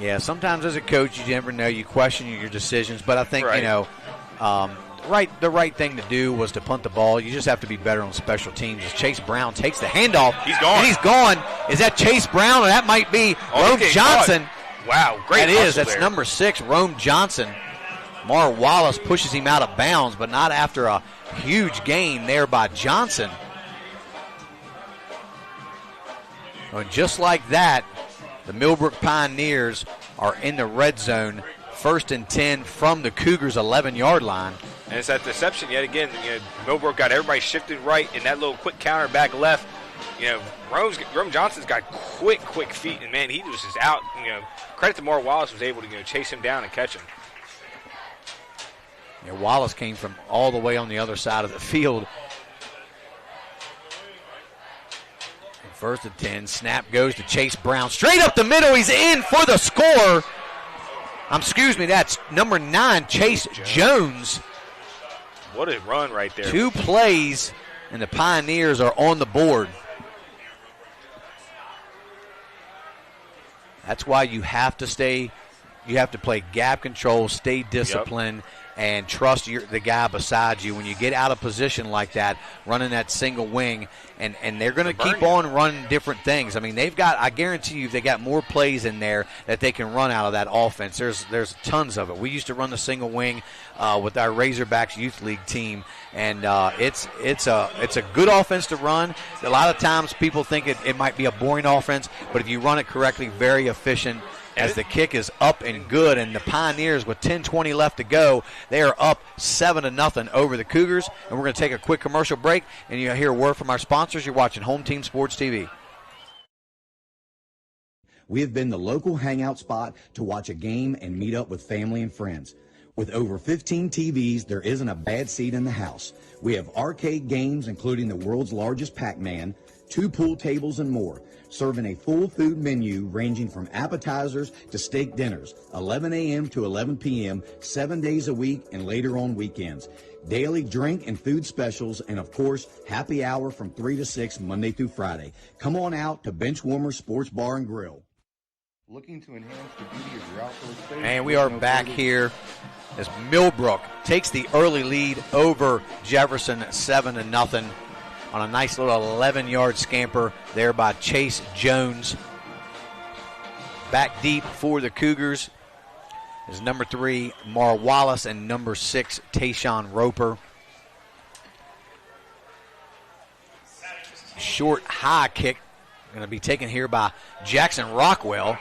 Yeah, sometimes as a coach, you never know. You question your decisions, but I think the right thing to do was to punt the ball. You just have to be better on special teams. As Chase Brown takes the handoff. He's gone. And he's gone. Is that Chase Brown, or that might be Rome Johnson? Wow, great. That is. That's number 6, Rome Johnson. Mar Wallace pushes him out of bounds, but not after a huge gain there by Johnson. And just like that, the Millbrook Pioneers are in the red zone 1st and 10 from the Cougars' 11-yard line. And it's that deception yet again. Millbrook got everybody shifted right, and that little quick counter back left. Rome Johnson's got quick feet, and man, he was just out. Credit to Mar Wallace was able to chase him down and catch him. Yeah, Wallace came from all the way on the other side of the field. 1st and 10, snap goes to Chase Brown. Straight up the middle, he's in for the score. That's number 9, Chase Jones. What a run right there. 2 plays, and the Pioneers are on the board. That's why you have to play gap control, stay disciplined, and trust the guy beside you. When you get out of position like that, running that single wing, and they're going to keep on running different things. I mean, I guarantee you, they got more plays in there that they can run out of that offense. There's tons of it. We used to run the single wing with our Razorbacks Youth League team, and it's a good offense to run. A lot of times people think it might be a boring offense, but if you run it correctly, very efficient. As the kick is up and good, and the Pioneers with 10:20 left to go, they are up 7-0 over the Cougars. And we're going to take a quick commercial break, and you'll hear a word from our sponsors. You're watching Home Team Sports TV. We have been the local hangout spot to watch a game and meet up with family and friends. With over 15 TVs, there isn't a bad seat in the house. We have arcade games, including the world's largest Pac-Man, 2 pool tables, and more. Serving a full food menu ranging from appetizers to steak dinners, 11 a.m. to 11 p.m., 7 days a week and later on weekends. Daily drink and food specials, and of course, happy hour from 3 to 6 Monday through Friday. Come on out to Benchwarmer Sports Bar and Grill. Looking to enhance the beauty of your outdoor space. And we are back here as Millbrook takes the early lead over Jefferson 7-0. On a nice little 11-yard scamper there by Chase Jones. Back deep for the Cougars is number 3, Mar Wallace, and number 6, Tayshawn Roper. Short high kick going to be taken here by Jackson Rockwell.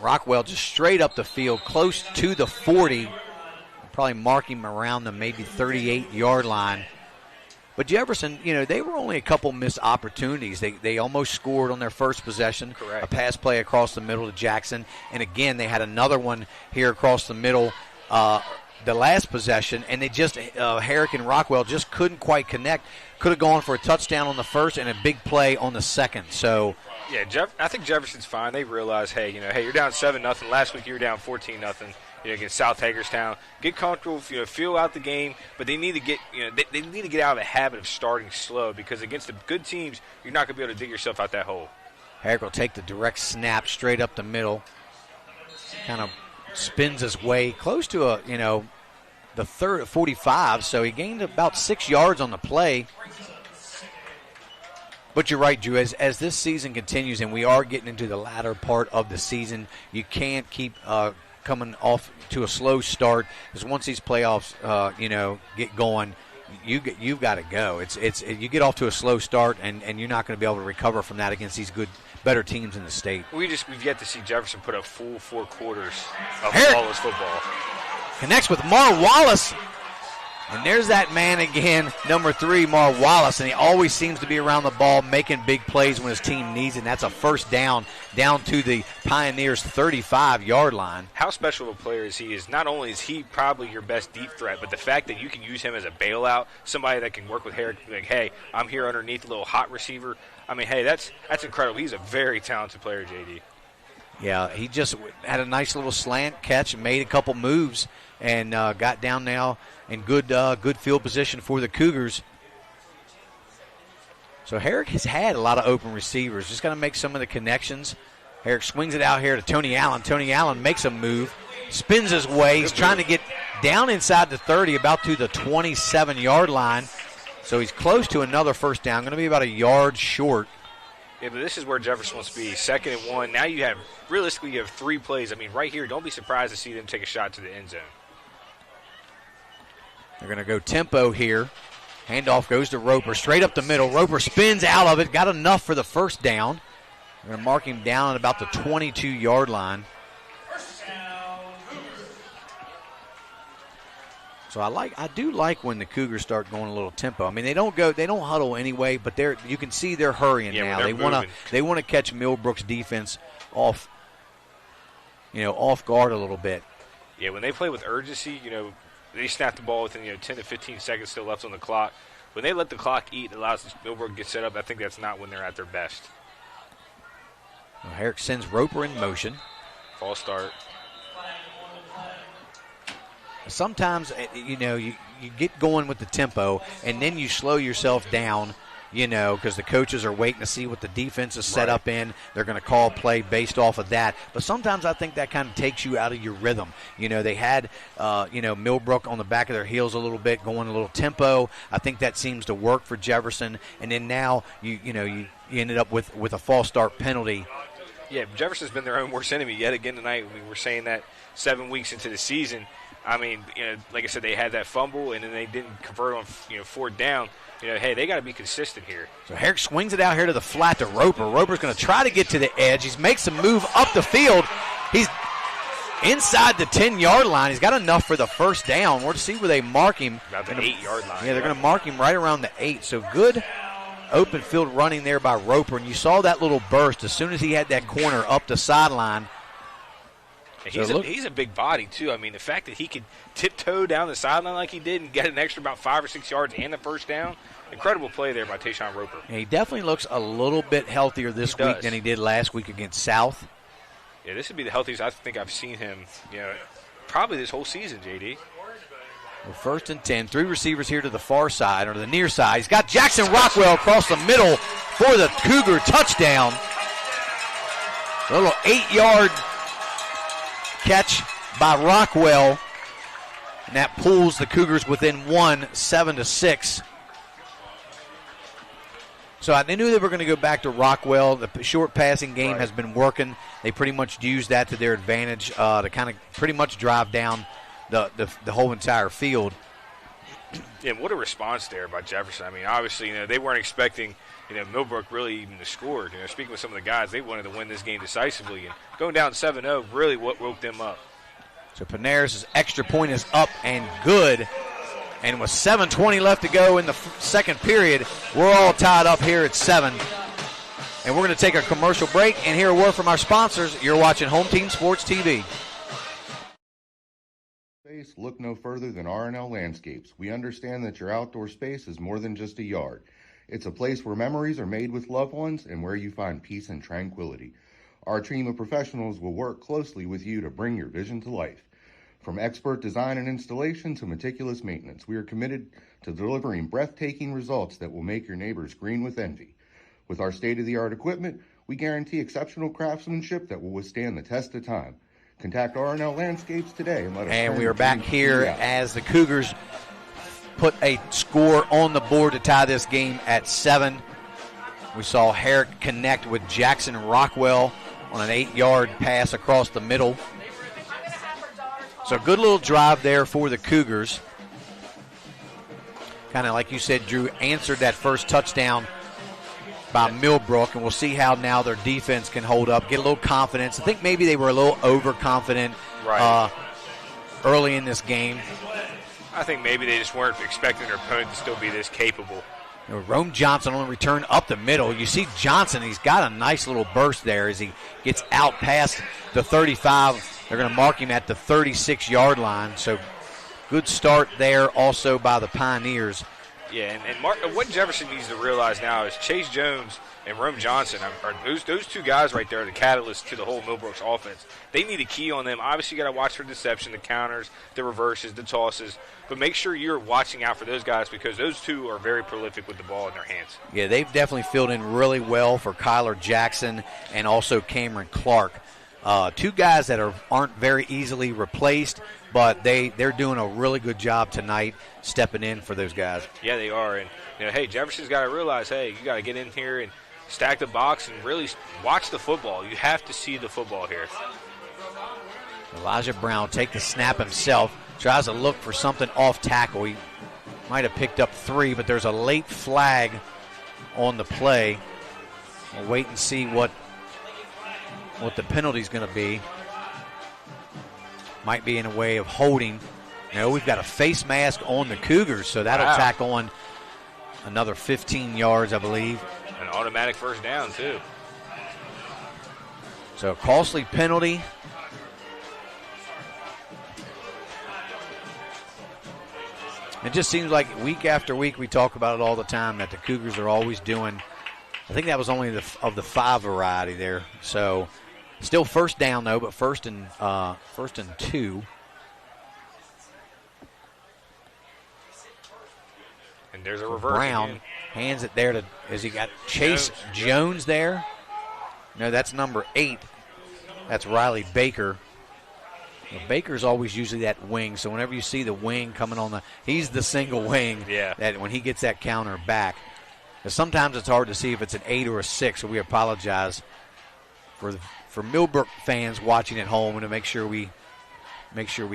Rockwell just straight up the field, close to the 40. Probably mark him around the maybe 38-yard line. But Jefferson, they were only a couple missed opportunities. They almost scored on their first possession. Correct. A pass play across the middle to Jackson. And again, they had another one here across the middle the last possession. And they just, Herrick and Rockwell just couldn't quite connect. Could have gone for a touchdown on the first and a big play on the second. So, yeah, I think Jefferson's fine. They realize, hey, you're down 7-0. Last week you were down 14-0. Against South Hagerstown, get comfortable, feel out the game, but they need to get, they need to get out of the habit of starting slow, because against the good teams, you're not going to be able to dig yourself out that hole. Herrick will take the direct snap straight up the middle, kind of spins his way close to the 45, so he gained about 6 yards on the play. But you're right, Drew. As this season continues, and we are getting into the latter part of the season, you can't keep coming off to a slow start, because once these playoffs, get going, you've got to go. You get off to a slow start, and you're not going to be able to recover from that against these better teams in the state. We've yet to see Jefferson put up full 4 quarters of flawless football. Connects with Mar Wallace. And there's that man again, number 3, Mar Wallace, and he always seems to be around the ball making big plays when his team needs it, and that's a first down to the Pioneers' 35-yard line. How special of a player is he? Not only is he probably your best deep threat, but the fact that you can use him as a bailout, somebody that can work with Herrick, like, hey, I'm here underneath a little hot receiver. I mean, hey, that's incredible. He's a very talented player, JD. Yeah, he just had a nice little slant catch and made a couple moves and got down now in good field position for the Cougars. So Herrick has had a lot of open receivers. Just got to make some of the connections. Herrick swings it out here to Tony Allen. Tony Allen makes a move, spins his way. He's trying to get down inside the 30, about to the 27-yard line. So he's close to another first down. Going to be about a yard short. Yeah, but this is where Jefferson wants to be. 2nd and 1. Now you have 3 plays. I mean, right here, don't be surprised to see them take a shot to the end zone. They're going to go tempo here. Handoff goes to Roper, straight up the middle. Roper spins out of it, got enough for the first down. They're going to mark him down at about the 22-yard line. So I do like when the Cougars start going a little tempo. I mean, they don't huddle anyway, but you can see they're hurrying now. They want to catch Millbrook's defense off guard a little bit. Yeah, when they play with urgency, they snap the ball within 10 to 15 seconds still left on the clock. When they let the clock eat, it allows Millbrook to get set up. I think that's not when they're at their best. Well, Herrick sends Roper in motion. False start. Sometimes, you get going with the tempo, and then you slow yourself down, because the coaches are waiting to see what the defense is set up in. They're going to call play based off of that. But sometimes I think that kind of takes you out of your rhythm. They had, Millbrook on the back of their heels a little bit, going a little tempo. I think that seems to work for Jefferson. And then now, you ended up with a false start penalty. Yeah, Jefferson's been their own worst enemy yet again tonight. We were saying that 7 weeks into the season. I mean, like I said, they had that fumble, and then they didn't convert on, 4th down. Hey, they got to be consistent here. So Herrick swings it out here to the flat to Roper. Roper's going to try to get to the edge. He makes a move up the field. He's inside the 10-yard line. He's got enough for the first down. We'll see where they mark him. About the 8-yard line. Yeah, they're going to mark him right around the 8. So good open field running there by Roper. And you saw that little burst as soon as he had that corner up the sideline. He's a big body, too. I mean, the fact that he could tiptoe down the sideline like he did and get an extra about 5 or 6 yards and the first down, incredible play there by Tayshawn Roper. And he definitely looks a little bit healthier this week than he did last week against South. Yeah, this would be the healthiest I think I've seen him, probably this whole season, JD. Well, 1st and 10. 3 receivers here to the far side, or the near side. He's got Jackson Rockwell across the middle for the Cougar touchdown. A little 8-yard catch by Rockwell, and that pulls the Cougars within 1, 7-6. So they knew they were going to go back to Rockwell. The short passing game has been working. They pretty much used that to their advantage to kind of pretty much drive down the whole entire field. And what a response there by Jefferson. I mean, obviously, they weren't expecting Millbrook really even to score. Speaking with some of the guys, they wanted to win this game decisively. And going down 7-0 really what woke them up. So Panaris' extra point is up and good. And with 7:20 left to go in the second period, we're all tied up here at 7. And we're going to take a commercial break and hear a word from our sponsors. You're watching Home Team Sports TV. Look no further than RNL Landscapes. We understand that your outdoor space is more than just a yard. It's a place where memories are made with loved ones and where you find peace and tranquility. Our team of professionals will work closely with you to bring your vision to life. From expert design and installation to meticulous maintenance, we are committed to delivering breathtaking results that will make your neighbors green with envy. With our state-of-the-art equipment, we guarantee exceptional craftsmanship that will withstand the test of time. Contact RNL Landscapes today and let us. And we are back here as the Cougars put a score on the board to tie this game at 7. We saw Herrick connect with Jackson Rockwell on an 8-yard pass across the middle. So good little drive there for the Cougars. Kind of like you said, Drew, answered that first touchdown by Millbrook, and we'll see how now their defense can hold up, get a little confidence. I think maybe they were a little overconfident early in this game. I think maybe they just weren't expecting their opponent to still be this capable. Rome Johnson on the return up the middle. You see Johnson, he's got a nice little burst there as he gets out past the 35. They're going to mark him at the 36-yard line. So good start there also by the Pioneers. Yeah, and what Jefferson needs to realize now is Chase Jones and Rome Johnson are those two guys right there are the catalyst to the whole Millbrook's offense. They need a key on them. Obviously, you got to watch for deception, the counters, the reverses, the tosses. But make sure you're watching out for those guys because those two are very prolific with the ball in their hands. Yeah, they've definitely filled in really well for Kyler Jackson and also Cameron Clark. Two guys that aren't very easily replaced, but they're doing a really good job tonight stepping in for those guys. Yeah, they are. And, hey, Jefferson's got to realize, hey, you got to get in here and stack the box and really watch the football. You have to see the football here. Elijah Brown take the snap himself, tries to look for something off tackle. He might have picked up 3, but there's a late flag on the play. We'll wait and see what the penalty is going to be. Might be in a way of holding No, we've got a face mask on the Cougars, so that'll tack on another 15 yards, I believe. An automatic first down, too. So a costly penalty. It just seems like week after week we talk about it all the time that the Cougars are always doing. I think that was only of the 5 variety there. So still first down though, but first and 2. And there's a reverse. Brown again. hands it there to, as he got Chase Jones there. No, that's number 8. That's Riley Baker. Well, Baker's always usually that wing, so whenever you see the wing coming on he's the single wing. Yeah. That when he gets that counter back. Sometimes it's hard to see if it's an 8 or a 6, so we apologize for Millbrook fans watching at home and to make sure we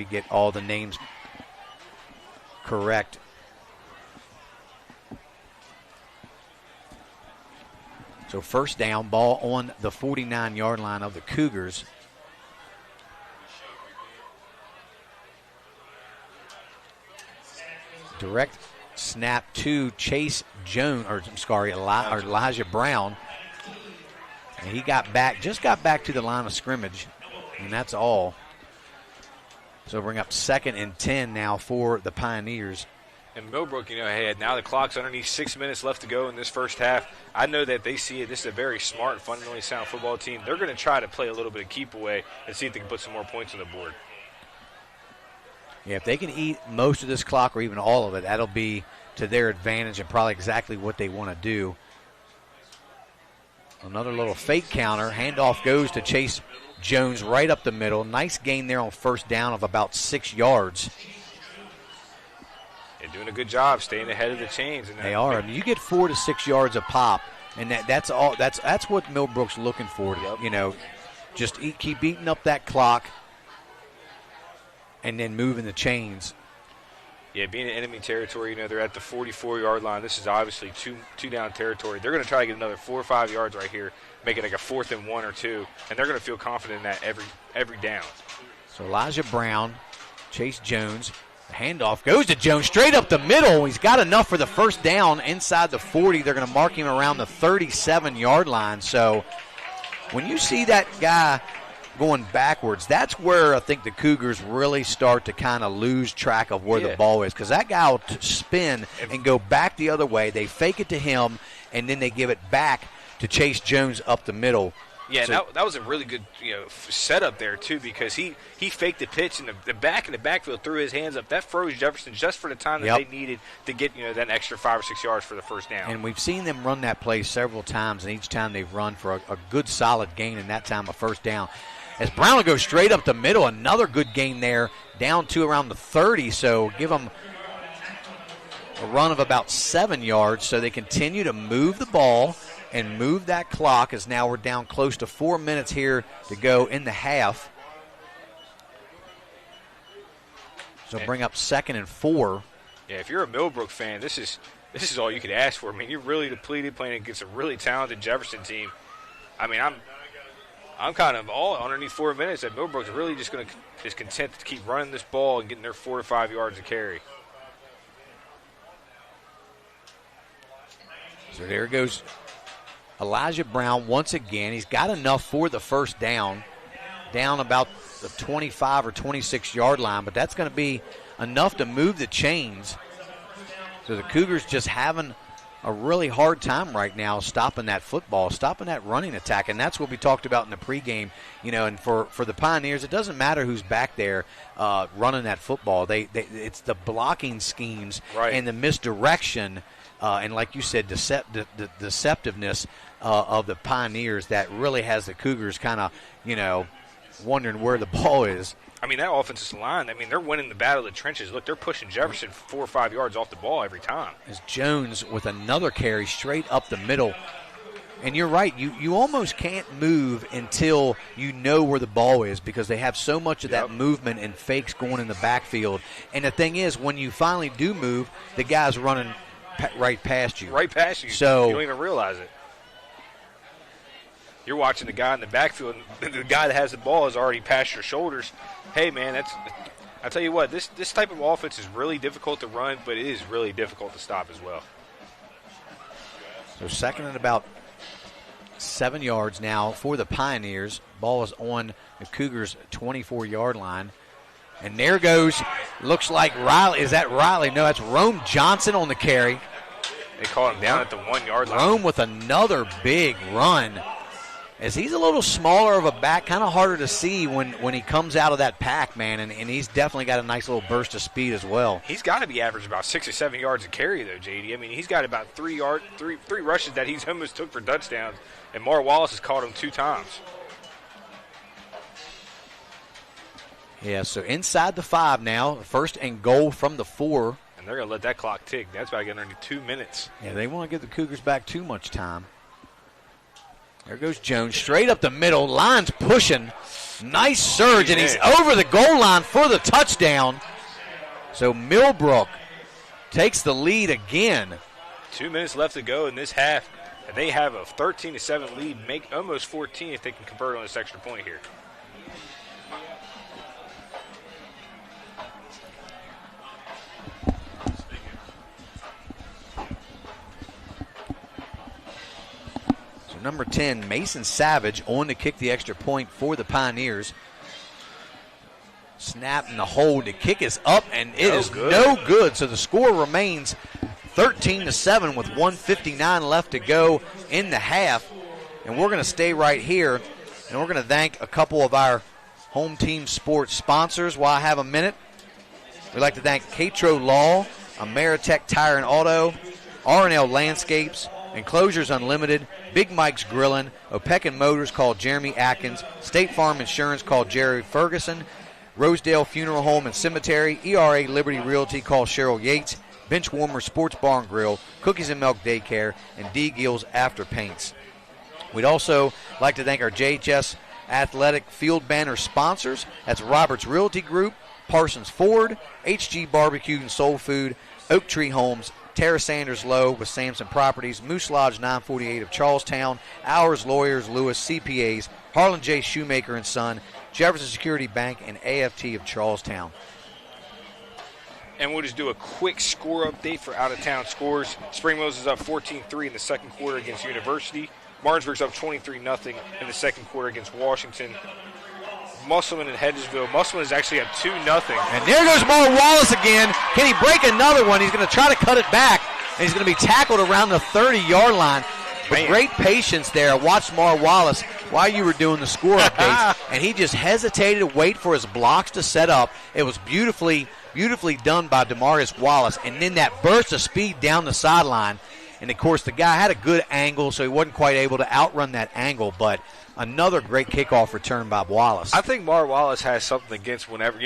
get all the names correct. So first down, ball on the 49-yard line of the Cougars. Direct snap to Chase Jones, Elijah Brown. And he got back to the line of scrimmage, and that's all. So bring up 2nd and 10 now for the Pioneers. And Millbrook, hey, now the clock's underneath 6 minutes left to go in this first half. I know that they see it. This is a very smart and fundamentally sound football team. They're going to try to play a little bit of keep away and see if they can put some more points on the board. Yeah, if they can eat most of this clock or even all of it, that'll be to their advantage and probably exactly what they want to do. Another little fake counter. Handoff goes to Chase Jones right up the middle. Nice gain there on first down of about 6 yards. They're doing a good job staying ahead of the chains. They are. I mean, you get 4 to 6 yards a pop, and that's all. That's what Millbrook's looking for. Just keep eating up that clock. And then moving the chains. Yeah, being in enemy territory, they're at the 44-yard line. This is obviously two down territory. They're going to try to get another 4 or 5 yards right here, make it like a 4th and 1 or 2, and they're going to feel confident in that every down. So Elijah Brown, Chase Jones, the handoff goes to Jones straight up the middle. He's got enough for the first down inside the 40. They're going to mark him around the 37-yard line. So when you see that guy going backwards, that's where I think the Cougars really start to kind of lose track of where the ball is, because that guy will spin and go back the other way. They fake it to him, and then they give it back to Chase Jones up the middle. Yeah, so, that was a really good setup there, too, because he faked the pitch, and the back in the backfield threw his hands up. That froze Jefferson just for the time that they needed to get that extra 5 or 6 yards for the first down. And we've seen them run that play several times, and each time they've run for a good solid gain, and that time a first down. As Brown will go straight up the middle, another good gain there, down to around the 30, so give them a run of about 7 yards, so they continue to move the ball and move that clock, as now we're down close to 4 minutes here to go in the half. So bring up 2nd and 4. Yeah, if you're a Millbrook fan, this is all you could ask for. I mean, you're really depleted playing against a really talented Jefferson team. I mean, I'm kind of all underneath 4 minutes that Millbrook's really just is content to keep running this ball and getting their 4 to 5 yards to carry. So there goes Elijah Brown once again. He's got enough for the first down about the 25 or 26-yard line, but that's going to be enough to move the chains. So the Cougars just having a really hard time right now stopping that football, stopping that running attack, and that's what we talked about in the pregame. And for the Pioneers, it doesn't matter who's back there running that football. It's the blocking schemes and the misdirection, and like you said, the deceptiveness of the Pioneers that really has the Cougars kind of, wondering where the ball is. I mean, that offensive line, they're winning the battle of the trenches. Look, they're pushing Jefferson 4 or 5 yards off the ball every time. As Jones with another carry straight up the middle. And you're right, you almost can't move until you know where the ball is, because they have so much of that movement and fakes going in the backfield. And the thing is, when you finally do move, the guy's running right past you. Right past you. So you don't even realize it. You're watching the guy in the backfield, and the guy that has the ball is already past your shoulders. Hey, man, I tell you what, this type of offense is really difficult to run, but it is really difficult to stop as well. So second and about 7 yards now for the Pioneers. Ball is on the Cougars' 24-yard line. And there goes, looks like Riley. Is that Riley? No, that's Rome Johnson on the carry. They call him down at the 1 yard line. Rome with another big run. As he's a little smaller of a back, kind of harder to see when he comes out of that pack, man. And he's definitely got a nice little burst of speed as well. He's got to be average about 6 or 7 yards a carry, though, JD. I mean, he's got about three rushes that he's almost took for touchdowns. And Mar Wallace has caught him 2 times. Yeah, so inside the 5 now. First and goal from the 4. And they're going to let that clock tick. That's about to get under 2 minutes. Yeah, they want to give the Cougars back too much time. There goes Jones, straight up the middle. Line's pushing. Nice surge, and he's over the goal line for the touchdown. So Millbrook takes the lead again. 2 minutes left to go in this half. And they have a 13-7 lead, make almost 14 if they can convert on this extra point here. Number 10, Mason Savage, on to kick the extra point for the Pioneers. Snap and the hold. The kick is up, and it is no good. So the score remains 13-7 with 1:59 left to go in the half. And we're going to stay right here, and we're going to thank a couple of our home team sports sponsors while I have a minute. We'd like to thank Catrow Law, Ameritech Tire and Auto, RNL Landscapes, Enclosures Unlimited, Big Mike's Grillin', Opequon Motors, called Jeremy Atkins, State Farm Insurance, called Jerry Ferguson, Rosedale Funeral Home and Cemetery, ERA Liberty Realty, called Cheryl Yates, Benchwarmer Sports Bar and Grill, Cookies and Milk Daycare, and D. Gill's After Paints. We'd also like to thank our JHS Athletic Field Banner sponsors. That's Roberts Realty Group, Parsons Ford, HG Barbecue and Soul Food, Oak Tree Homes, Tara Sanders Lowe with Sampson Properties, Moose Lodge 948 of Charlestown, Ours Lawyers, Lewis CPAs, Harlan J. Shoemaker and Son, Jefferson Security Bank, and AFT of Charlestown. And we'll just do a quick score update for out-of-town scores. Springmills is up 14-3 in the second quarter against University. Martinsburg's up 23-0 in the second quarter against Washington. Musselman and Hedgesville. Musselman is actually up 2-0. And there goes Mar Wallace again. Can he break another one? He's going to try to cut it back, and he's going to be tackled around the 30-yard line. With great patience there. I watched Mar Wallace while you were doing the score updates, and he just hesitated to wait for his blocks to set up. It was beautifully done by Demarius Wallace, and then that burst of speed down the sideline. And, of course, the guy had a good angle, so he wasn't quite able to outrun that angle, but another great kickoff return by Wallace. I think Mar Wallace has something against whenever,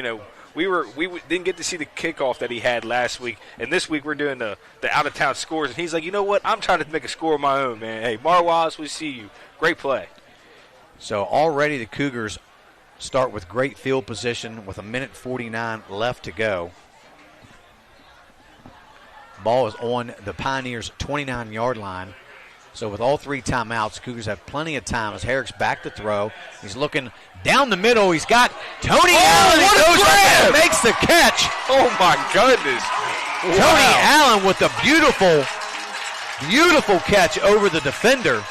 we didn't get to see the kickoff that he had last week, and this week we're doing the out-of-town scores, and he's like, you know what, I'm trying to make a score of my own, man. Hey, Mar Wallace, we see you. Great play. So already the Cougars start with great field position with 1:49 left to go. Ball is on the Pioneers' 29-yard line. So with all 3 timeouts, Cougars have plenty of time as Herrick's back to throw. He's looking down the middle. He's got Tony Allen. What a grab! Makes the catch. Oh, my goodness. Tony Allen with a beautiful catch over the defender.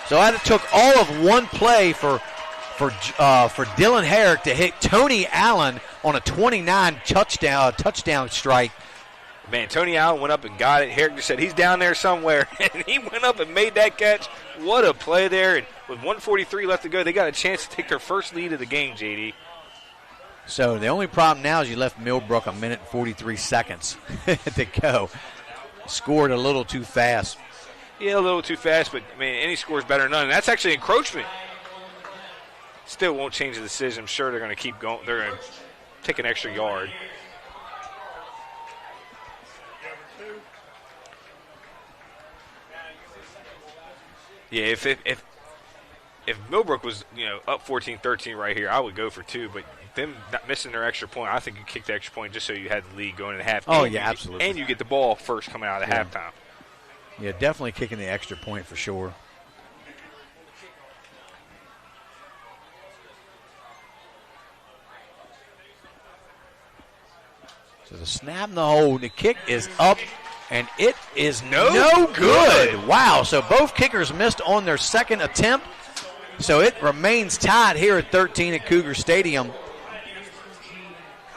So that took all of one play for Dylan Herrick to hit Tony Allen on a 29 touchdown strike. Man, Tony Allen went up and got it. Herrick just said he's down there somewhere, and he went up and made that catch. What a play there. And with 1:43 left to go, they got a chance to take their first lead of the game, JD. So the only problem now is you left Millbrook 1:43 to go. Scored a little too fast. Yeah, a little too fast, but, man, any score is better than none. And that's actually encroachment. Still won't change the decision. I'm sure they're going to keep going. They're going to take an extra yard. Yeah, if Millbrook was, up 14-13 right here, I would go for 2. But them not missing their extra point, I think you kick the extra point just so you had the lead going into half. Oh, yeah, absolutely. And you get the ball first coming out of halftime. Yeah, definitely kicking the extra point for sure. So the snap in the hole, the kick is up, and it is no good. Wow, so both kickers missed on their second attempt. So it remains tied here at 13 at Cougar Stadium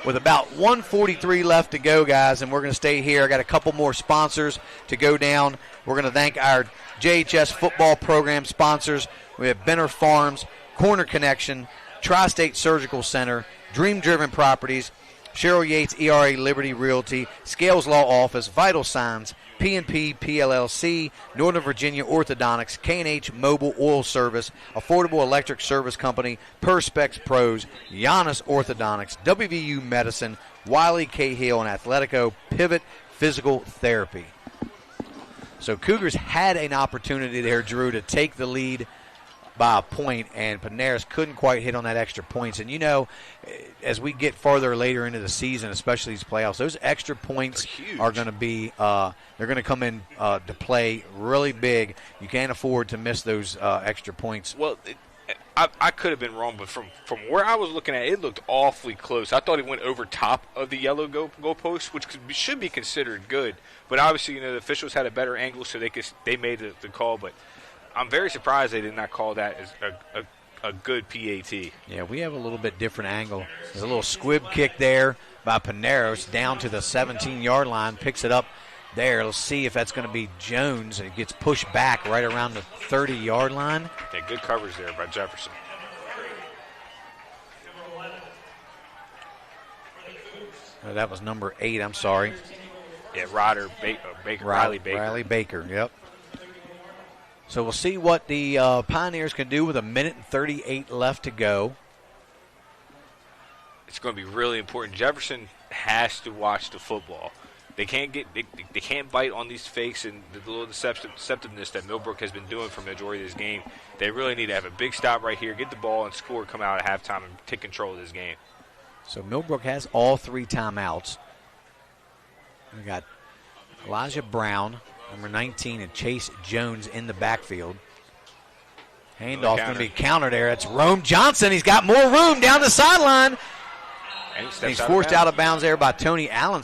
with about 1:43 left to go, guys, and we're going to stay here. I got a couple more sponsors to go down. We're going to thank our JHS football program sponsors. We have Benner Farms, Corner Connection, Tri-State Surgical Center, Dream Driven Properties, Cheryl Yates, ERA Liberty Realty, Scales Law Office, Vital Signs, P&P PLLC, Northern Virginia Orthodontics, K&H Mobile Oil Service, Affordable Electric Service Company, Perspex Pros, Giannis Orthodontics, WVU Medicine, Wiley Cahill, and Athletico Pivot Physical Therapy. So Cougars had an opportunity there, Drew, to take the lead by a point, and Panaris couldn't quite hit on that extra points. And, you know, as we get farther later into the season, especially these playoffs, those extra points are going to be they're going to come in to play really big. You can't afford to miss those extra points. Well, I could have been wrong, but from where I was looking at it, looked awfully close. I thought it went over top of the yellow goalpost, which should be considered good. But obviously, you know, the officials had a better angle, so they made the call. But I'm very surprised they did not call that as a good PAT. Yeah, we have a little bit different angle. There's a little squib kick there by Paneros down to the 17-yard line, picks it up there. Let's see if that's going to be Jones. It gets pushed back right around the 30-yard line. Yeah, good coverage there by Jefferson. Oh, that was number 8, I'm sorry. Yeah, Riley Baker. Riley Baker, yep. So we'll see what the Pioneers can do with 1:38 left to go. It's going to be really important. Jefferson has to watch the football. They can't they can't bite on these fakes and the little deceptiveness that Millbrook has been doing for the majority of this game. They really need to have a big stop right here, get the ball and score, come out at halftime and take control of this game. So Millbrook has all 3 timeouts. We got Elijah Brown, number 19, and Chase Jones in the backfield. Handoff going to be countered there. It's Rome Johnson. He's got more room down the sideline. And he's forced out of bounds there by Tony Allen.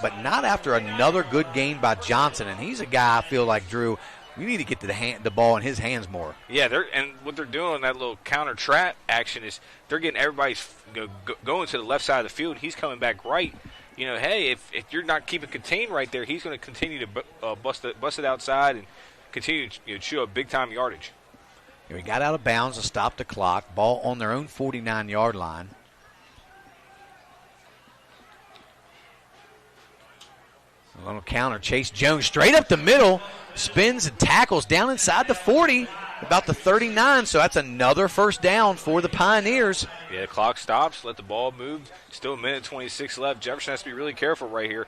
But not after another good game by Johnson. And he's a guy I feel like, Drew, we need to get to the ball in his hands more. Yeah, and what they're doing, that little counter trap action, is they're getting everybody going to the left side of the field. He's coming back right. You know, hey, if you're not keeping contained right there, he's going to continue to bust it outside and continue to chew up big-time yardage. We got out of bounds to stop the clock. Ball on their own 49-yard line. A little counter. Chase Jones straight up the middle. Spins and tackles down inside the 40, about the 39. So that's another first down for the Pioneers. Yeah, the clock stops. Let the ball move. Still 1:26 left. Jefferson has to be really careful right here.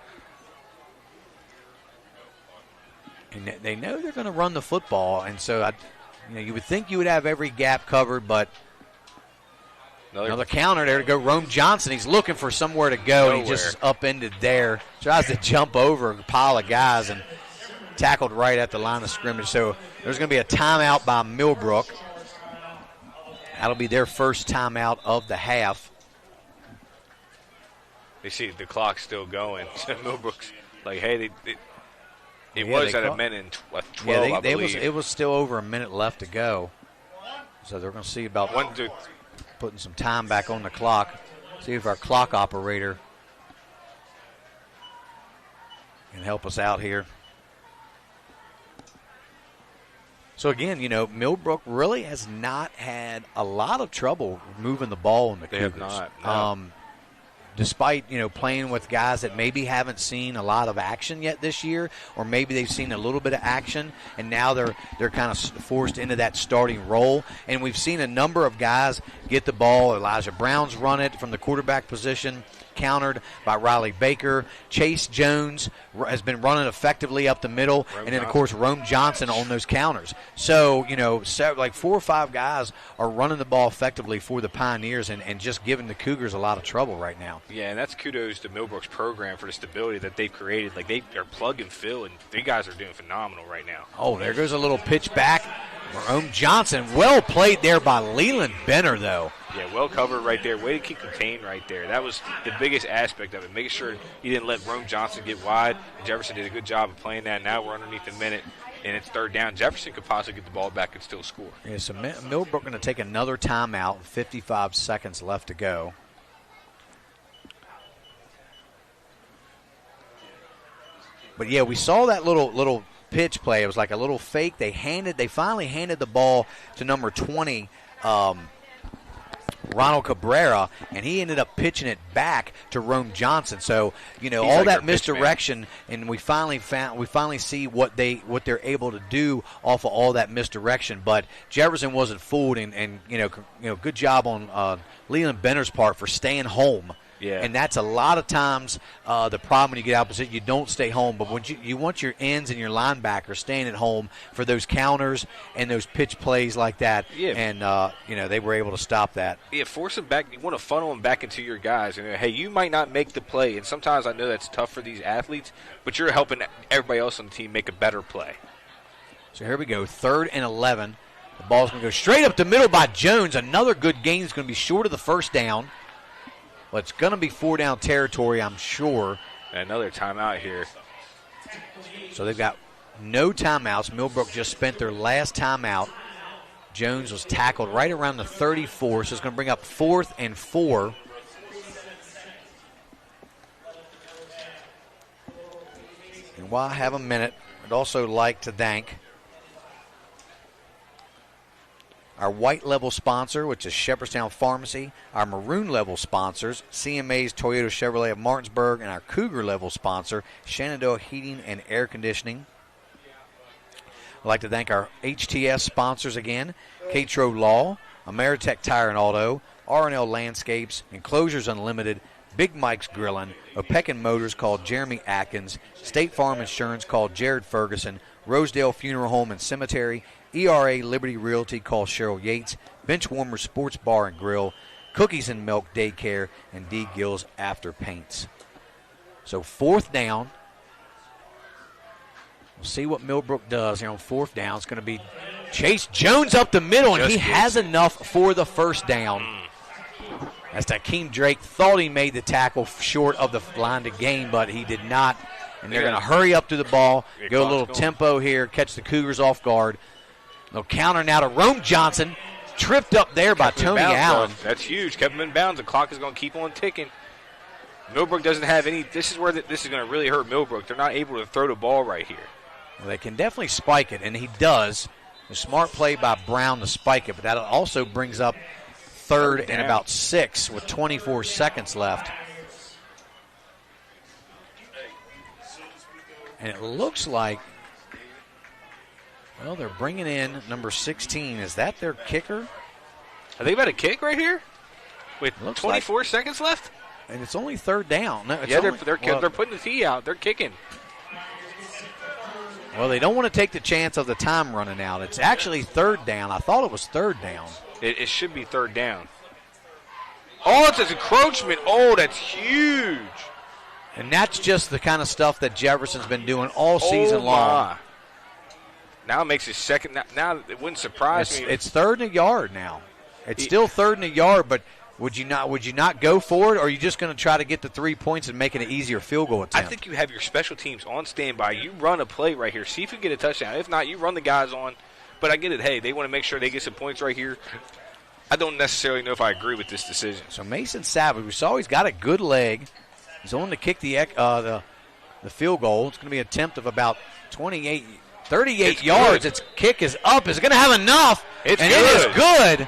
And they know they're going to run the football. And so, you would think you would have every gap covered, but another counter there to go. Rome Johnson, he's looking for somewhere to go. He just upended there. Tries to jump over a pile of guys and tackled right at the line of scrimmage. So there's going to be a timeout by Millbrook. That'll be their first timeout of the half. They see the clock's still going. Millbrook's like, hey, it was at 1:12, I believe. It was still over a minute left to go. So they're going to see about putting some time back on the clock. See if our clock operator can help us out here. So, again, Millbrook really has not had a lot of trouble moving the ball in the Cougars. They have not, no. Despite, playing with guys that maybe haven't seen a lot of action yet this year, or maybe they've seen a little bit of action, and now they're kind of forced into that starting role. And we've seen a number of guys get the ball. Elijah Brown's run it from the quarterback position, countered by Riley Baker. Chase Jones has been running effectively up the middle, and then, of course, Rome Johnson on those counters. So, like 4 or 5 guys are running the ball effectively for the Pioneers and just giving the Cougars a lot of trouble right now. Yeah, and that's kudos to Millbrook's program for the stability that they've created. Like, they are plug and fill, and you guys are doing phenomenal right now. Oh, there goes a little pitch back. Jerome Johnson, well played there by Leland Benner, though. Yeah, well covered right there. Way to keep contained right there. That was the biggest aspect of it, making sure he didn't let Rome Johnson get wide. And Jefferson did a good job of playing that. Now we're underneath a minute, and it's third down. Jefferson could possibly get the ball back and still score. Yeah, so Millbrook going to take another timeout, 55 seconds left to go. But, yeah, we saw that little pitch play. It was like a little fake. They finally handed the ball to number 20, Ronald Cabrera, and he ended up pitching it back to Rome Johnson. So, He's all like that misdirection, and we finally see what they're able to do off of all that misdirection. But Jefferson wasn't fooled, and good job on Leland Benner's part for staying home. Yeah. And that's a lot of times the problem when you get out of position. You don't stay home, but when you want your ends and your linebackers staying at home for those counters and those pitch plays like that. Yeah. And they were able to stop that. Yeah, force them back. You want to funnel them back into your guys. And hey, you might not make the play, and sometimes I know that's tough for these athletes, but you're helping everybody else on the team make a better play. So here we go, 3rd and 11. The ball's going to go straight up the middle by Jones. Another good gain is going to be short of the first down. Well, it's going to be 4-down territory, I'm sure. Another timeout here. So they've got no timeouts. Millbrook just spent their last timeout. Jones was tackled right around the 34, so it's going to bring up 4th and 4. And while I have a minute, I'd also like to thank our white level sponsor, which is Shepherdstown Pharmacy, our maroon level sponsors, CMA's Toyota Chevrolet of Martinsburg, and our cougar level sponsor, Shenandoah Heating and Air Conditioning. I'd like to thank our HTS sponsors again, Catrow Law, Ameritech Tire and Auto, RNL Landscapes, Enclosures Unlimited, Big Mike's Grillin', Opequon Motors called Jeremy Atkins, State Farm Insurance called Jared Ferguson, Rosedale Funeral Home and Cemetery, ERA Liberty Realty called Cheryl Yates, Benchwarmer Sports Bar and Grill, Cookies and Milk Daycare, and D. Gill's After Paints. So 4th down. We'll see what Millbrook does here on 4th down. It's going to be Chase Jones up the middle, and he has enough for the first down. As Takeem Drake thought he made the tackle short of the line to gain, but he did not. And they're going to hurry up to the ball, go a little tempo here, catch the Cougars off guard. They'll counter now to Rome Johnson, tripped up there by Tony Allen. That's huge. Kept him in bounds. The clock is going to keep on ticking. Millbrook doesn't have any. This is where this is going to really hurt Millbrook. They're not able to throw the ball right here. Well, they can definitely spike it, and he does. A smart play by Brown to spike it, but that also brings up 3rd and about 6 with 24 seconds left. And it looks like, well, they're bringing in number 16. Is that their kicker? Are they about to kick right here? With 24 seconds left? And it's only 3rd down. No, yeah, they're putting the tee out. They're kicking. Well, they don't want to take the chance of the time running out. It's actually 3rd down. I thought it was 3rd down. It should be 3rd down. Oh, it's an encroachment. Oh, that's huge. And that's just the kind of stuff that Jefferson's been doing all season long. Now it makes it second. Now it wouldn't surprise me. It's 3rd and a yard now. It's still 3rd and a yard, but would you not go for it, or are you just going to try to get the 3 points and make it an easier field goal attempt? I think you have your special teams on standby. You run a play right here. See if you get a touchdown. If not, you run the guys on. But I get it. Hey, they want to make sure they get some points right here. I don't necessarily know if I agree with this decision. So Mason Savage, we saw he's got a good leg. He's on to kick the field goal. It's going to be an attempt of about 38 yards. Its kick is up. It's going to have enough. It is good.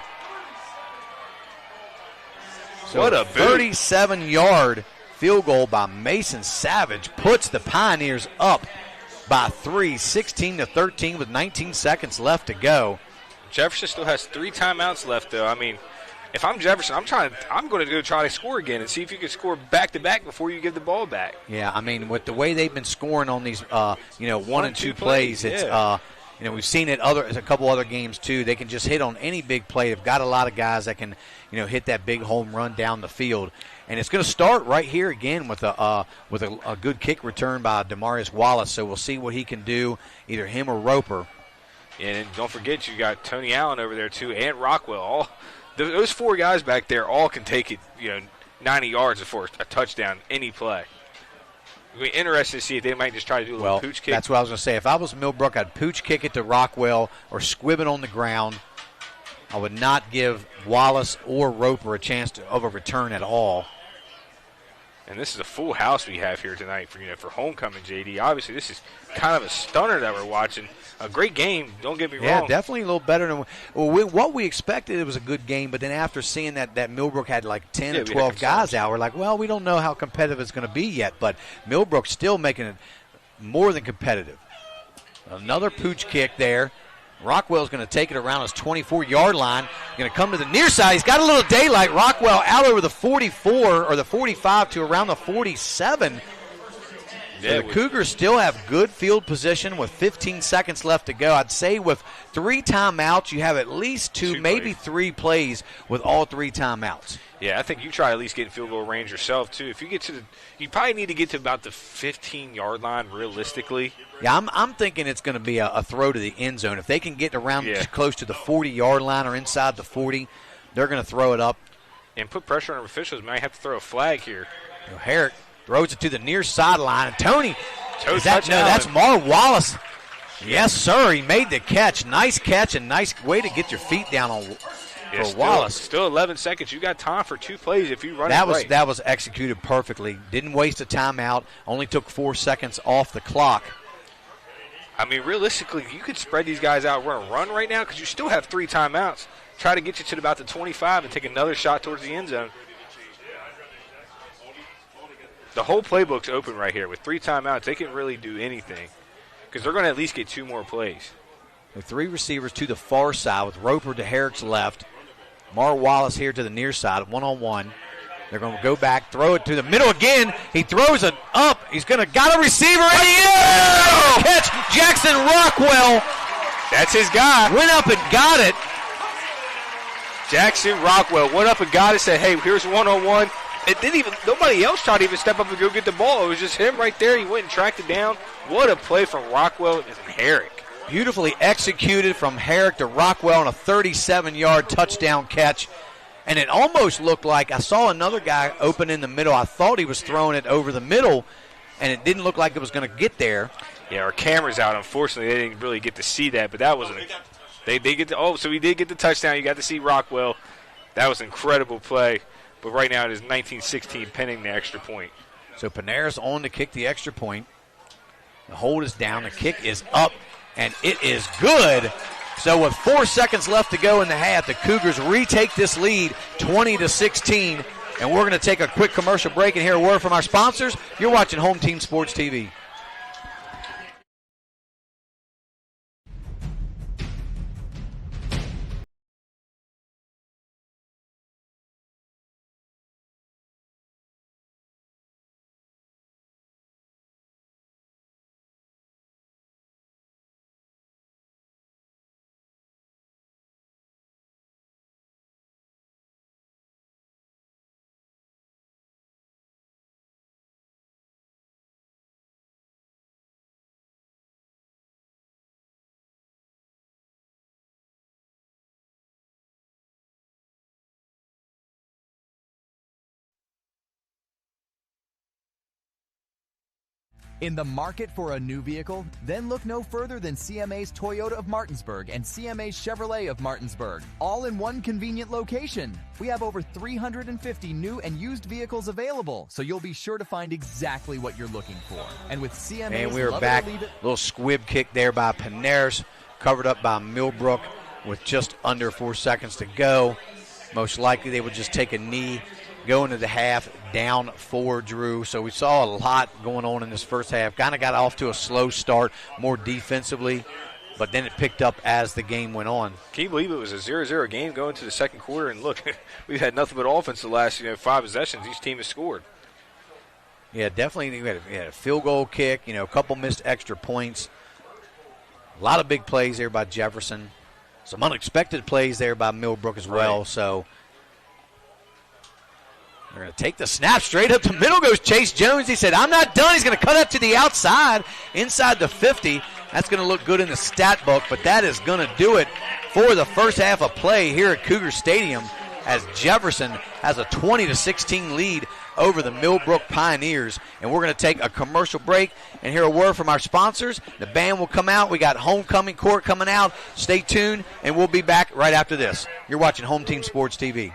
So what a 37-yard field goal by Mason Savage puts the Pioneers up by 3, 16-13 with 19 seconds left to go. Jefferson still has 3 timeouts left, though. I mean, if I'm Jefferson, I'm going to go try to score again and see if you can score back-to-back before you give the ball back. Yeah, I mean, with the way they've been scoring on these, 1 and 2 plays, it's, we've seen it a couple other games too. They can just hit on any big play. They've got a lot of guys that can, hit that big home run down the field. And it's going to start right here again with a good kick return by Demarius Wallace. So we'll see what he can do, either him or Roper. And don't forget, you got Tony Allen over there, too, and Rockwell. Those 4 guys back there all can take it, 90 yards for a touchdown, any play. We're interested to see if they might just try to do a little pooch kick. That's what I was going to say. If I was Millbrook, I'd pooch kick it to Rockwell or squib it on the ground. I would not give Wallace or Roper a chance of a return at all. And this is a full house we have here tonight for homecoming, JD. Obviously, this is kind of a stunner that we're watching. A great game, don't get me wrong. Yeah, definitely a little better than what we expected. It was a good game, but then after seeing that Millbrook had like 10 or 12 guys out, we're like, well, we don't know how competitive it's going to be yet, but Millbrook's still making it more than competitive. Another pooch kick there. Rockwell's going to take it around his 24-yard line. Going to come to the near side. He's got a little daylight. Rockwell out over the 44 or the 45 to around the 47. So the Cougars still have good field position with 15 seconds left to go. I'd say with 3 timeouts, you have at least 2 maybe 3 plays with all 3 timeouts. Yeah, I think you try at least get in field goal range yourself, too. If you get to you probably need to get to about the 15-yard line realistically. Yeah, I'm thinking it's going to be a throw to the end zone. If they can get around close to the 40-yard line or inside the 40, they're going to throw it up. And put pressure on officials. Might have to throw a flag here. Herrick throws it to the near sideline. And Tony, that's Mar Wallace. Yes, sir. He made the catch. Nice catch and nice way to get your feet down on for Wallace. Still 11 seconds. You got time for 2 plays if you run it right. That was executed perfectly. Didn't waste a timeout. Only took 4 seconds off the clock. I mean, realistically, you could spread these guys out, run right now because you still have 3 timeouts. Try to get you to about the 25 and take another shot towards the end zone. The whole playbook's open right here. With 3 timeouts, they can really do anything because they're going to at least get 2 more plays. The 3 receivers to the far side with Roper to Herrick's left. Mar Wallace here to the near side, one-on-one. They're going to go back, throw it to the middle again. He throws it up. He's going to got a receiver in the end. Catch Jackson Rockwell. That's his guy. Went up and got it. Jackson Rockwell went up and got it. Said, "Hey, here's one-on-one." It didn't even. Nobody else tried to even step up and go get the ball. It was just him right there. He went and tracked it down. What a play from Rockwell and Herrick. Beautifully executed from Herrick to Rockwell on a 37-yard touchdown catch. And it almost looked like I saw another guy open in the middle. I thought he was throwing it over the middle, and it didn't look like it was going to get there. Yeah, our camera's out. Unfortunately, they didn't really get to see that, but that wasn't. They get to. So he did get the touchdown. You got to see Rockwell. That was an incredible play. But right now it is 19-16 pending the extra point. So Panera's on to kick the extra point. The hold is down. The kick is up, and it is good. So with 4 seconds left to go in the half, the Cougars retake this lead 20-16. And we're going to take a quick commercial break and hear a word from our sponsors. You're watching Home Team Sports TV. In the market for a new vehicle? Then look no further than CMA's Toyota of Martinsburg and CMA's Chevrolet of Martinsburg, all in one convenient location. We have over 350 new and used vehicles available, so you'll be sure to find exactly what you're looking for. And with CMA's And we were back. Little squib kick there by Paneras, covered up by Millbrook with just under 4 seconds to go. Most likely they would just take a knee, go into the half, down 4, Drew. So we saw a lot going on in this first half. Kind of got off to a slow start, more defensively, but then it picked up as the game went on. Can you believe it was a 0-0 game going to the second quarter? And look, we've had nothing but offense the last 5 possessions. Each team has scored. Yeah, definitely. We had a field goal kick, a couple missed extra points. A lot of big plays there by Jefferson. Some unexpected plays there by Millbrook as well. Right. So they're going to take the snap straight up the middle. Goes Chase Jones. He said, "I'm not done." He's going to cut up to the outside, inside the 50. That's going to look good in the stat book, but that is going to do it for the first half of play here at Cougar Stadium as Jefferson has a 20-16 lead over the Millbrook Pioneers. And we're going to take a commercial break and hear a word from our sponsors. The band will come out. We got homecoming court coming out. Stay tuned, and we'll be back right after this. You're watching Home Team Sports TV.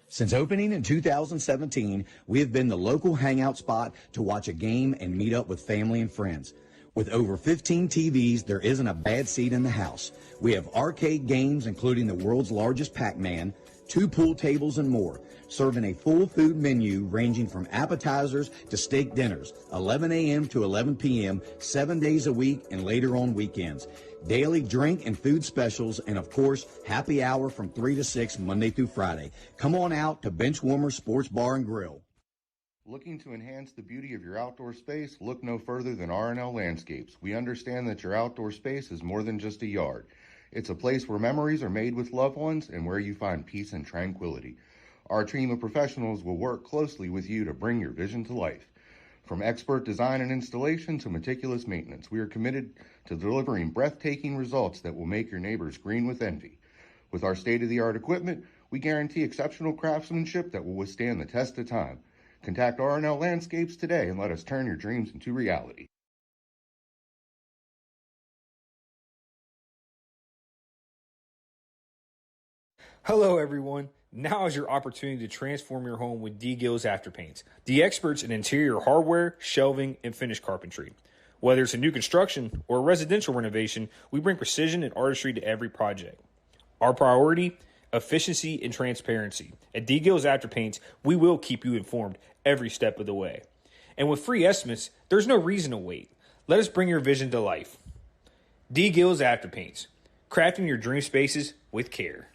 Since opening in 2017, we have been the local hangout spot to watch a game and meet up with family and friends. With over 15 TVs, there isn't a bad seat in the house. We have arcade games, including the world's largest Pac-Man, 2 pool tables, and more, serving a full food menu ranging from appetizers to steak dinners, 11 a.m. to 11 p.m., 7 days a week, and later on weekends. Daily drink and food specials, and of course, happy hour from 3 to 6 Monday through Friday. Come on out to Benchwarmer Sports Bar and Grill. Looking to enhance the beauty of your outdoor space? Look no further than RNL Landscapes. We understand that your outdoor space is more than just a yard. It's a place where memories are made with loved ones and where you find peace and tranquility. Our team of professionals will work closely with you to bring your vision to life. From expert design and installation to meticulous maintenance, we are committed to delivering breathtaking results that will make your neighbors green with envy. With our state-of-the-art equipment, we guarantee exceptional craftsmanship that will withstand the test of time. Contact RNL Landscapes today and let us turn your dreams into reality. Hello, everyone. Now is your opportunity to transform your home with D-Gill's Afterpaints, the experts in interior hardware, shelving, and finish carpentry. Whether it's a new construction or a residential renovation, we bring precision and artistry to every project. Our priority, efficiency and transparency. At D-Gill's Afterpaints, we will keep you informed every step of the way. And with free estimates, there's no reason to wait. Let us bring your vision to life. D-Gill's Afterpaints, crafting your dream spaces with care.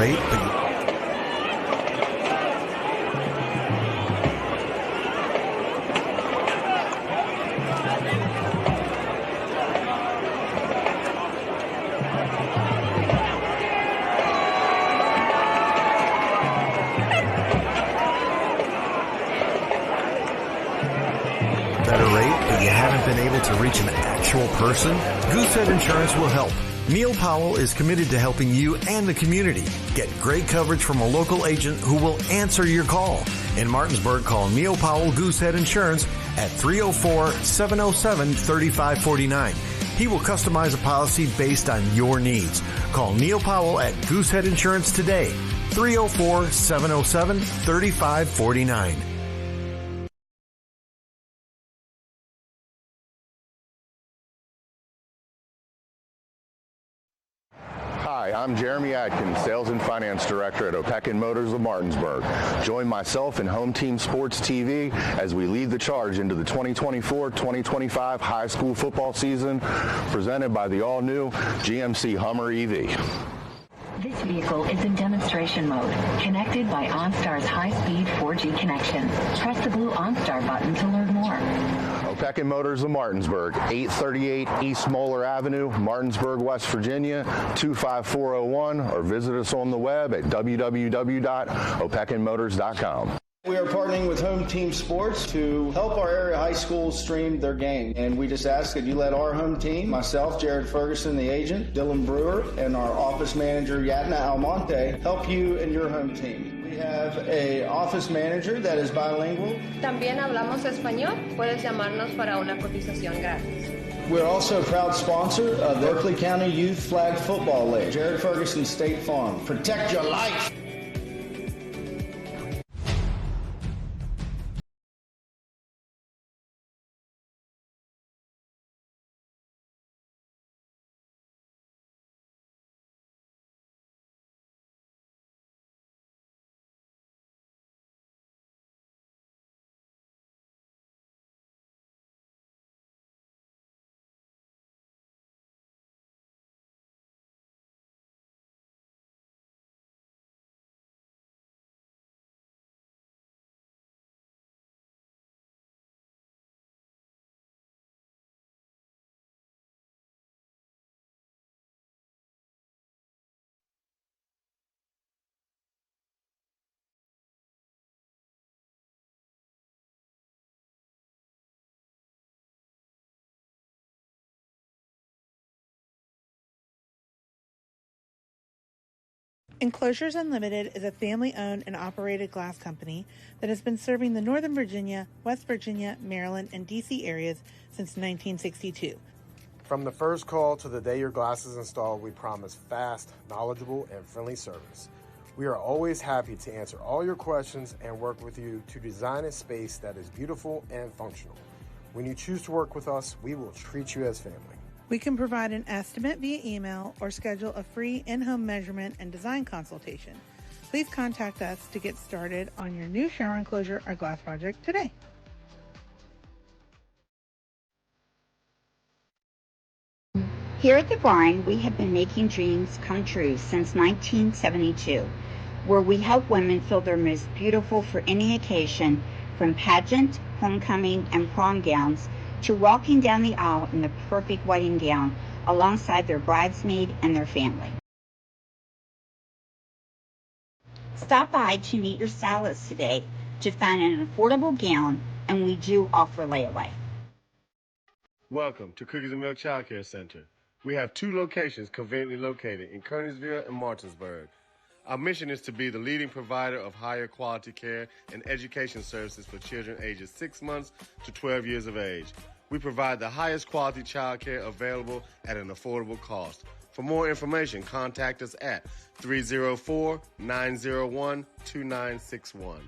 rate, but you haven't been able to reach an actual person? Goosehead Insurance will help. Neil Powell is committed to helping you and the community get great coverage from a local agent who will answer your call. In Martinsburg, call Neil Powell Goosehead Insurance at 304-707-3549. He will customize a policy based on your needs. Call Neil Powell at Goosehead Insurance today, 304-707-3549. Hi, I'm Jeremy Atkins, Sales and Finance Director at Opequon Motors of Martinsburg. Join myself and Home Team Sports TV as we lead the charge into the 2024-2025 high school football season, presented by the all-new GMC Hummer EV. This vehicle is in demonstration mode, connected by OnStar's high-speed 4G connection. Press the blue OnStar button to learn more. Opequon Motors of Martinsburg, 838 East Moeller Avenue, Martinsburg, West Virginia, 25401, or visit us on the web at www.opequonmotors.com. We are partnering with Home Team Sports to help our area high schools stream their game. And we just ask that you let our home team, myself, Jared Ferguson, the agent, Dylan Brewer, and our office manager, Yatna Almonte, help you and your home team. We have an office manager that is bilingual. También hablamos español. Puedes llamarnos para una cotización gratis. We're also a proud sponsor of the Berkeley County Youth Flag Football League. Jared Ferguson State Farm. Protect your life. Enclosures Unlimited is a family-owned and operated glass company that has been serving the Northern Virginia, West Virginia, Maryland, and D.C. areas since 1962. From the first call to the day your glass is installed, we promise fast, knowledgeable, and friendly service. We are always happy to answer all your questions and work with you to design a space that is beautiful and functional. When you choose to work with us, we will treat you as family. We can provide an estimate via email or schedule a free in-home measurement and design consultation. Please contact us to get started on your new shower enclosure or glass project today. Here at the barn, we have been making dreams come true since 1972, where we help women feel their most beautiful for any occasion, from pageant, homecoming, and prom gowns to walking down the aisle in the perfect wedding gown alongside their bridesmaid and their family. Stop by to meet your stylist today to find an affordable gown, and we do offer layaway. Welcome to Cookies and Milk Childcare Center. We have two locations conveniently located in Kernersville and Martinsburg. Our mission is to be the leading provider of higher quality care and education services for children ages 6 months to 12 years of age. We provide the highest quality child care available at an affordable cost. For more information, contact us at 304-901-2961.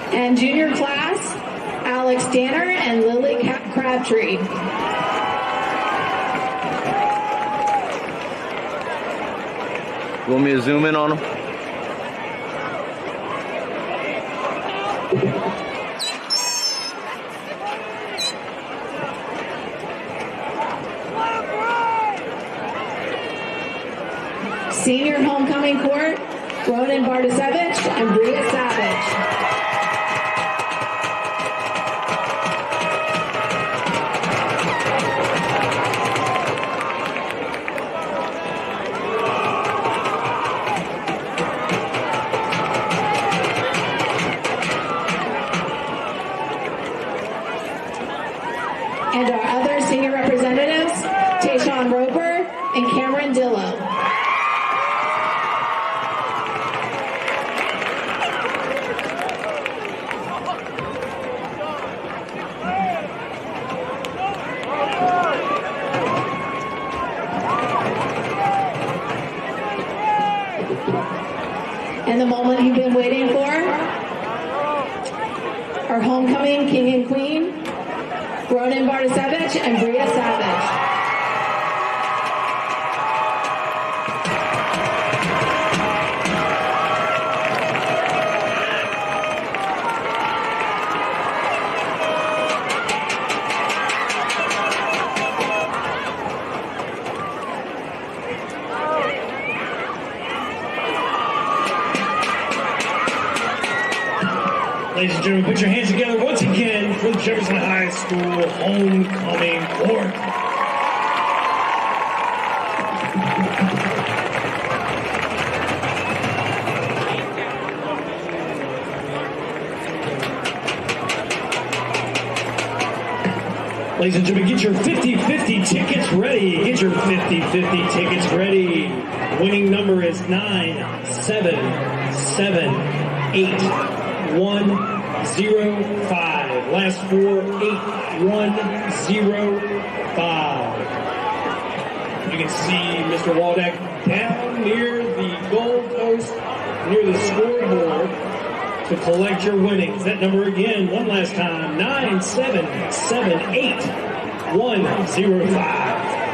And junior class, Alex Danner and Lily Crabtree. You want me to zoom in on them? Senior homecoming court, Ronan Bardasevich and Bria Savage. And our other senior representatives, Tayshawn Roper and Cameron Dillo. And the moment you've been waiting for, our homecoming king and queen, Ronan Bardasevich and Bria Savage. Ladies and gentlemen, put your hands together once again for the Jefferson High School homecoming court. Ladies and gentlemen, get your 50-50 tickets ready. Get your 50-50 tickets ready. Winning number is 9778105. Last four, 8105. You can see Mr. Waldeck down near the goal post, near the scoreboard to collect your winnings. That number again, one last time, 9778105.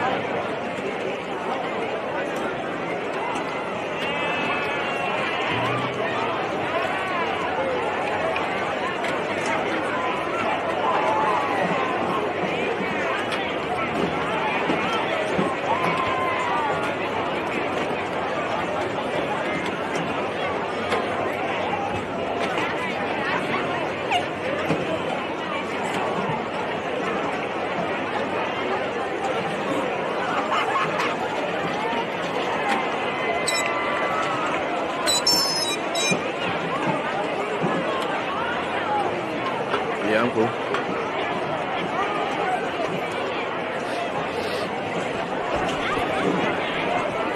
Yeah, I'm cool.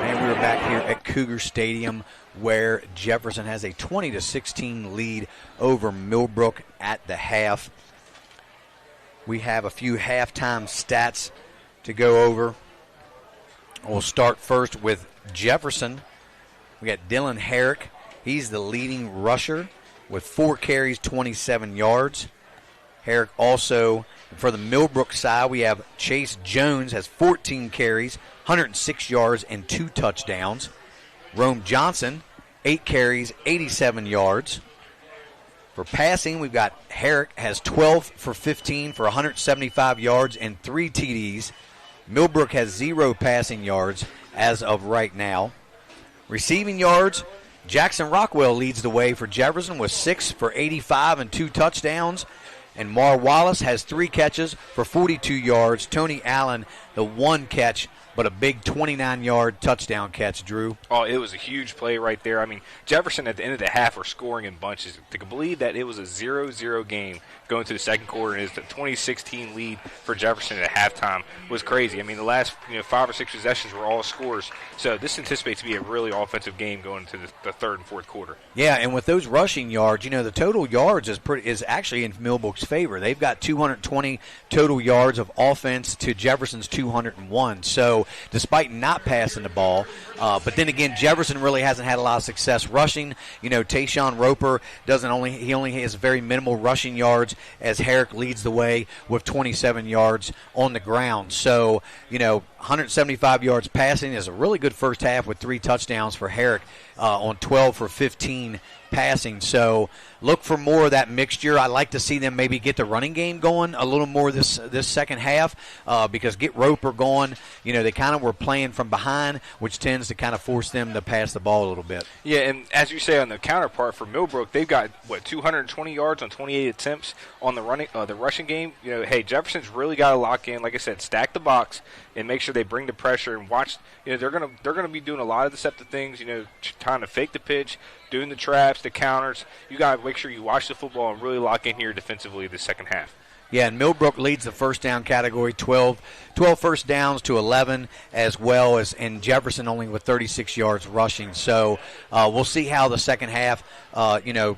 And we were back here at Cougar Stadium where Jefferson has a 20-16 lead over Millbrook at the half. We have a few halftime stats to go over. We'll start first with Jefferson. We got Dylan Herrick. He's the leading rusher with 4 carries, 27 yards. Herrick also, for the Millbrook side, we have Chase Jones has 14 carries, 106 yards, and 2 touchdowns. Rome Johnson, 8 carries, 87 yards. For passing, we've got Herrick has 12 for 15 for 175 yards and 3 TDs. Millbrook has 0 passing yards as of right now. Receiving yards, Jackson Rockwell leads the way for Jefferson with 6 for 85 and 2 touchdowns. And Mar Wallace has 3 catches for 42 yards. Tony Allen, the 1 catch, but a big 29-yard touchdown catch, Drew. Oh, it was a huge play right there. I mean, Jefferson at the end of the half were scoring in bunches. To believe that it was a 0-0 game going to the second quarter and it's the 2016 lead for Jefferson at halftime was crazy. I mean, the last 5 or 6 possessions were all scores. So this anticipates to be a really offensive game going into the third and fourth quarter. Yeah, and with those rushing yards, the total yards is actually in Millbrook's favor. They've got 220 total yards of offense to Jefferson's 201. So despite not passing the ball, but then again, Jefferson really hasn't had a lot of success rushing. Tayshawn Roper only has very minimal rushing yards as Herrick leads the way with 27 yards on the ground. So, 175 yards passing. Is a really good first half with 3 touchdowns for Herrick on 12 for 15 passing. So look for more of that mixture. I'd like to see them maybe get the running game going a little more this second half because get Roper going. You know, they kind of were playing from behind, which tends to kind of force them to pass the ball a little bit. Yeah, and as you say on the counterpart for Millbrook, they've got, 220 yards on 28 attempts on the rushing game. You know, hey, Jefferson's really got to lock in, like I said, stack the box and make sure they bring the pressure and watch. You know, they're gonna be doing a lot of deceptive things. You know, trying to fake the pitch, doing the traps, the counters. You got to make sure you watch the football and really lock in here defensively the second half. Yeah, and Millbrook leads the first down category, 12 first downs to 11, as well as, and Jefferson only with 36 yards rushing. So we'll see how the second half,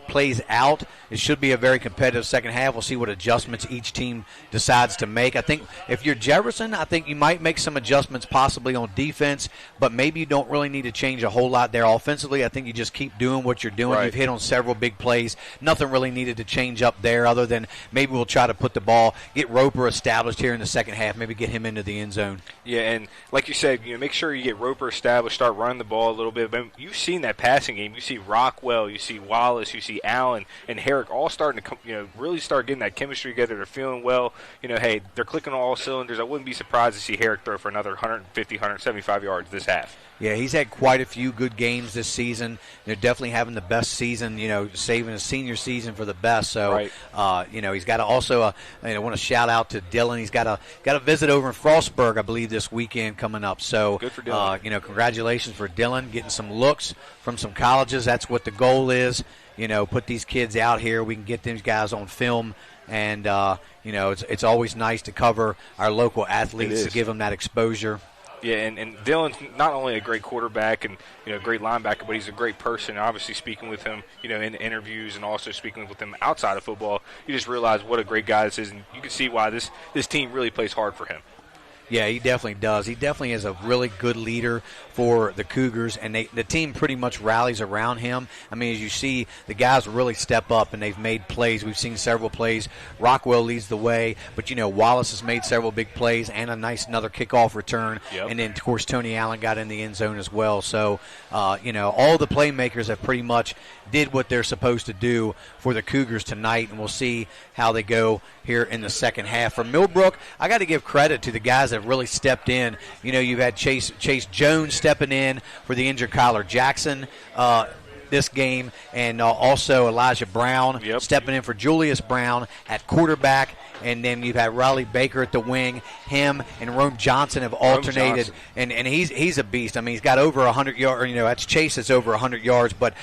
plays out. It should be a very competitive second half. We'll see what adjustments each team decides to make. I think if you're Jefferson, I think you might make some adjustments possibly on defense, but maybe you don't really need to change a whole lot there offensively. I think you just keep doing what you're doing. Right. You've hit on several big plays. Nothing really needed to change up there other than maybe we'll try to put the ball, get Roper established here in the second half, maybe get him into the end zone. Yeah, and like you said, make sure you get Roper established, start running the ball a little bit. But you've seen that passing game. You see Rockwell, you see Wallace, you see Allen, and Herrick all starting to really start getting that chemistry together. They're feeling well. Hey, they're clicking on all cylinders. I wouldn't be surprised to see Herrick throw for another 150, 175 yards this half. Yeah, he's had quite a few good games this season. They're definitely having the best season, saving his senior season for the best. So, right. He's got also I want to shout out to Dylan. He's got a visit over in Frostburg, I believe, this weekend coming up. So, good for Dylan. Congratulations for Dylan getting some looks from some colleges. That's what the goal is. Put these kids out here. We can get these guys on film. And, it's always nice to cover our local athletes to give them that exposure. Yeah, and Dylan's not only a great quarterback and a great linebacker, but he's a great person. Obviously, speaking with him, in interviews and also speaking with him outside of football, you just realize what a great guy this is, and you can see why this team really plays hard for him. Yeah, he definitely does. He definitely is a really good leader for the Cougars, and the team pretty much rallies around him. I mean, as you see, the guys really step up, and they've made plays. We've seen several plays. Rockwell leads the way, but, Wallace has made several big plays and another kickoff return. Yep. And then, of course, Tony Allen got in the end zone as well. So, all the playmakers have pretty much did what they're supposed to do for the Cougars tonight, and we'll see how they go here in the second half. For Millbrook, I got to give credit to the guys that have really stepped in. You've had Chase Jones stepping in for the injured Kyler Jackson this game, and also Elijah Brown stepping in for Julius Brown at quarterback. And then you've had Riley Baker at the wing. Him and Rome Johnson have alternated, and he's a beast. I mean, he's got over 100 yards. That's Chase that's over 100 yards, but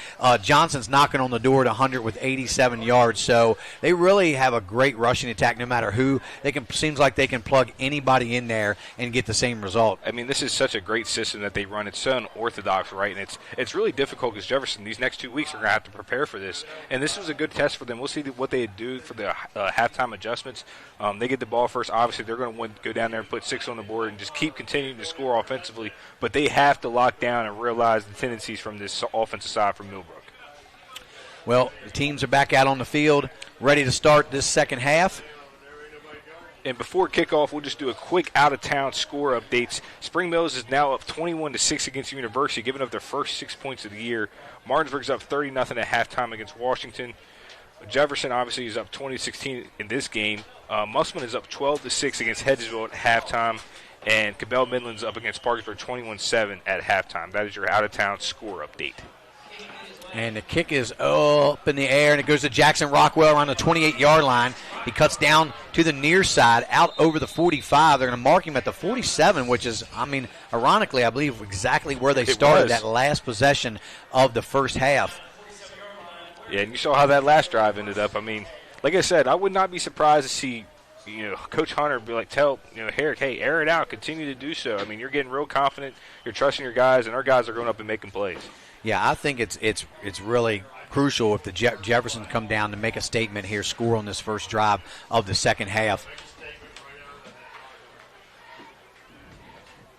Johnson's knocking on the door at 100 with 87 yards. So they really have a great rushing attack. No matter who seems like they can plug anybody in there and get the same result. I mean, this is such a great system that they run. It's so unorthodox, right? And it's really difficult because Jefferson these next 2 weeks are going to have to prepare for this, and this was a good test for them. We'll see what they do for the halftime adjustments. They get the ball first. Obviously, they're going to want to go down there and put 6 on the board and just keep continuing to score offensively. But they have to lock down and realize the tendencies from this offensive side from Millbrook. Well, the teams are back out on the field, ready to start this second half. And before kickoff, we'll just do a quick out-of-town score updates. Spring Mills is now up 21-6 against University, giving up their first 6 points of the year. Martinsburg's up 30-0 at halftime against Washington. Jefferson obviously is up 20-16 in this game. Musselman is up 12-6 against Hedgesville at halftime, and Cabell Midland's up against Parkersburg 21-7 at halftime. That is your out-of-town score update. And the kick is up in the air, and it goes to Jackson Rockwell around the 28-yard line. He cuts down to the near side, out over the 45. They're going to mark him at the 47, which is, ironically, I believe exactly where they started that last possession of the first half. Yeah, and you saw how that last drive ended up. I mean, like I said, I would not be surprised to see, Coach Hunter be like, tell, Herrick, hey, air it out, continue to do so. I mean, you're getting real confident, you're trusting your guys, and our guys are going up and making plays. Yeah, I think it's really crucial if the Jeffersons come down to make a statement here, score on this first drive of the second half.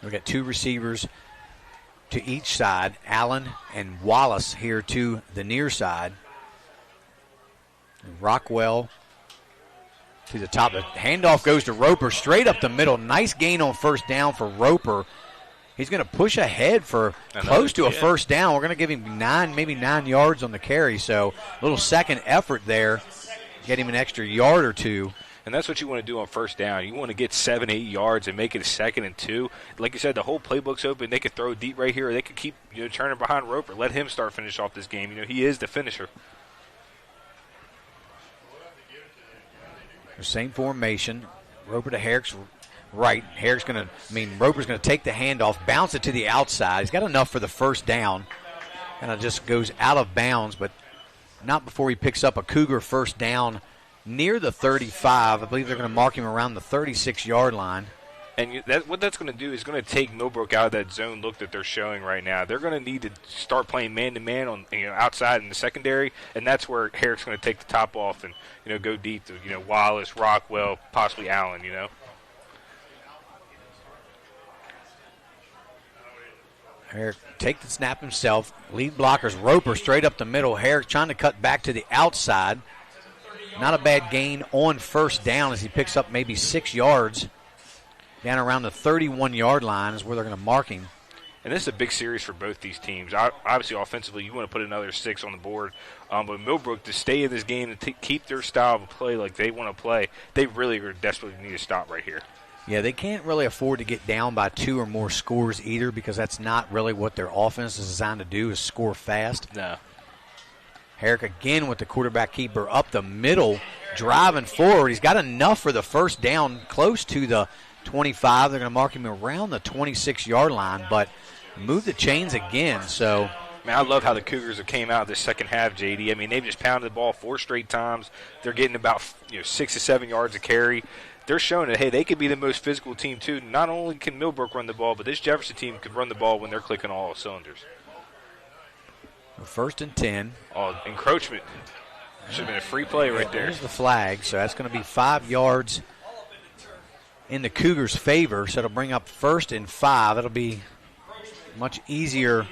We've got 2 receivers to each side, Allen and Wallace here to the near side. Rockwell to the top. The handoff goes to Roper straight up the middle. Nice gain on first down for Roper. He's going to push ahead for close to a first down. We're going to give him maybe 9 yards on the carry. So a little second effort there. Get him an extra yard or two. And that's what you want to do on first down. You want to get 7-8 yards and make it a 2nd and 2. Like you said, the whole playbook's open. They could throw deep right here, or they could keep turning behind Roper. Let him finish off this game. He is the finisher. Same formation. Roper to Herrick's right. Roper's going to take the handoff, bounce it to the outside. He's got enough for the first down. Kind of just goes out of bounds, but not before he picks up a Cougar first down near the 35. I believe they're going to mark him around the 36-yard line. And what that's going to do is going to take Millbrook out of that zone look that they're showing right now. They're going to need to start playing man-to-man on outside in the secondary, and that's where Herrick's going to take the top off and go deep to Wallace, Rockwell, possibly Allen. Herrick take the snap himself. Lead blockers Roper straight up the middle. Herrick trying to cut back to the outside. Not a bad gain on first down as he picks up maybe 6 yards. Down around the 31-yard line is where they're going to mark him. And this is a big series for both these teams. Obviously, offensively, you want to put another 6 on the board. But Millbrook, to stay in this game and keep their style of play like they want to play, they really desperately need to stop right here. Yeah, they can't really afford to get down by 2 or more scores either, because that's not really what their offense is designed to do, is score fast. No. Herrick again with the quarterback keeper up the middle, driving forward. He's got enough for the first down, close to the 25. They're going to mark him around the 26-yard line, but move the chains again. So, I love how the Cougars have came out this second half, JD. They've just pounded the ball 4 straight times. They're getting about 6 to 7 yards a carry. They're showing that, hey, they could be the most physical team, too. Not only can Millbrook run the ball, but this Jefferson team could run the ball when they're clicking all cylinders. 1st and 10. Oh, encroachment. Should have been a free play right there. There's the flag, so that's going to be 5 yards in the Cougars' favor. So it'll bring up 1st and 5. It'll be much easier,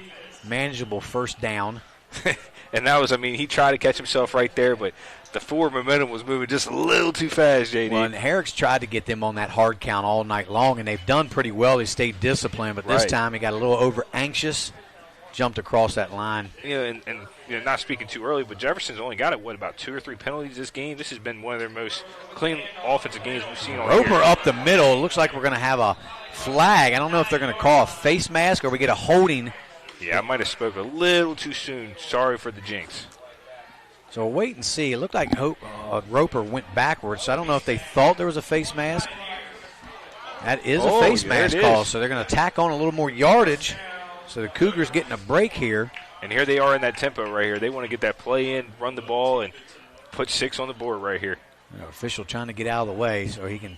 manageable first down. And that was, he tried to catch himself right there, but the forward momentum was moving just a little too fast, JD. Well, and Herrick's tried to get them on that hard count all night long, and they've done pretty well. They stayed disciplined, but this time he got a little over-anxious, jumped across that line. And not speaking too early, but Jefferson's only got about 2 or 3 penalties this game. This has been one of their most clean offensive games we've seen all year. Roper up the middle. It looks like we're going to have a flag. I don't know if they're going to call a face mask or we get a holding. Yeah, I might have spoke a little too soon. Sorry for the jinx. So we'll wait and see. It looked like Roper went backwards, so I don't know if they thought there was a face mask. That is a face mask call, so they're going to tack on a little more yardage. So the Cougars getting a break here. And here they are in that tempo right here. They want to get that play in, run the ball, and put 6 on the board right here. Official trying to get out of the way so he can.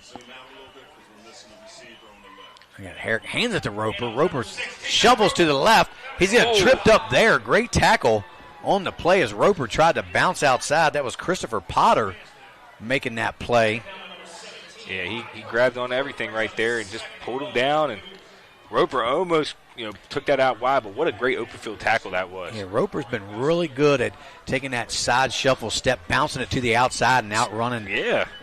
Herrick hands it to Roper. Roper shovels to the left. He's getting tripped up there. Great tackle on the play as Roper tried to bounce outside. That was Christopher Potter making that play. Yeah, he grabbed on everything right there and just pulled him down. And Roper almost took that out wide, but what a great open field tackle that was. Yeah, Roper's been really good at taking that side shuffle step, bouncing it to the outside and outrunning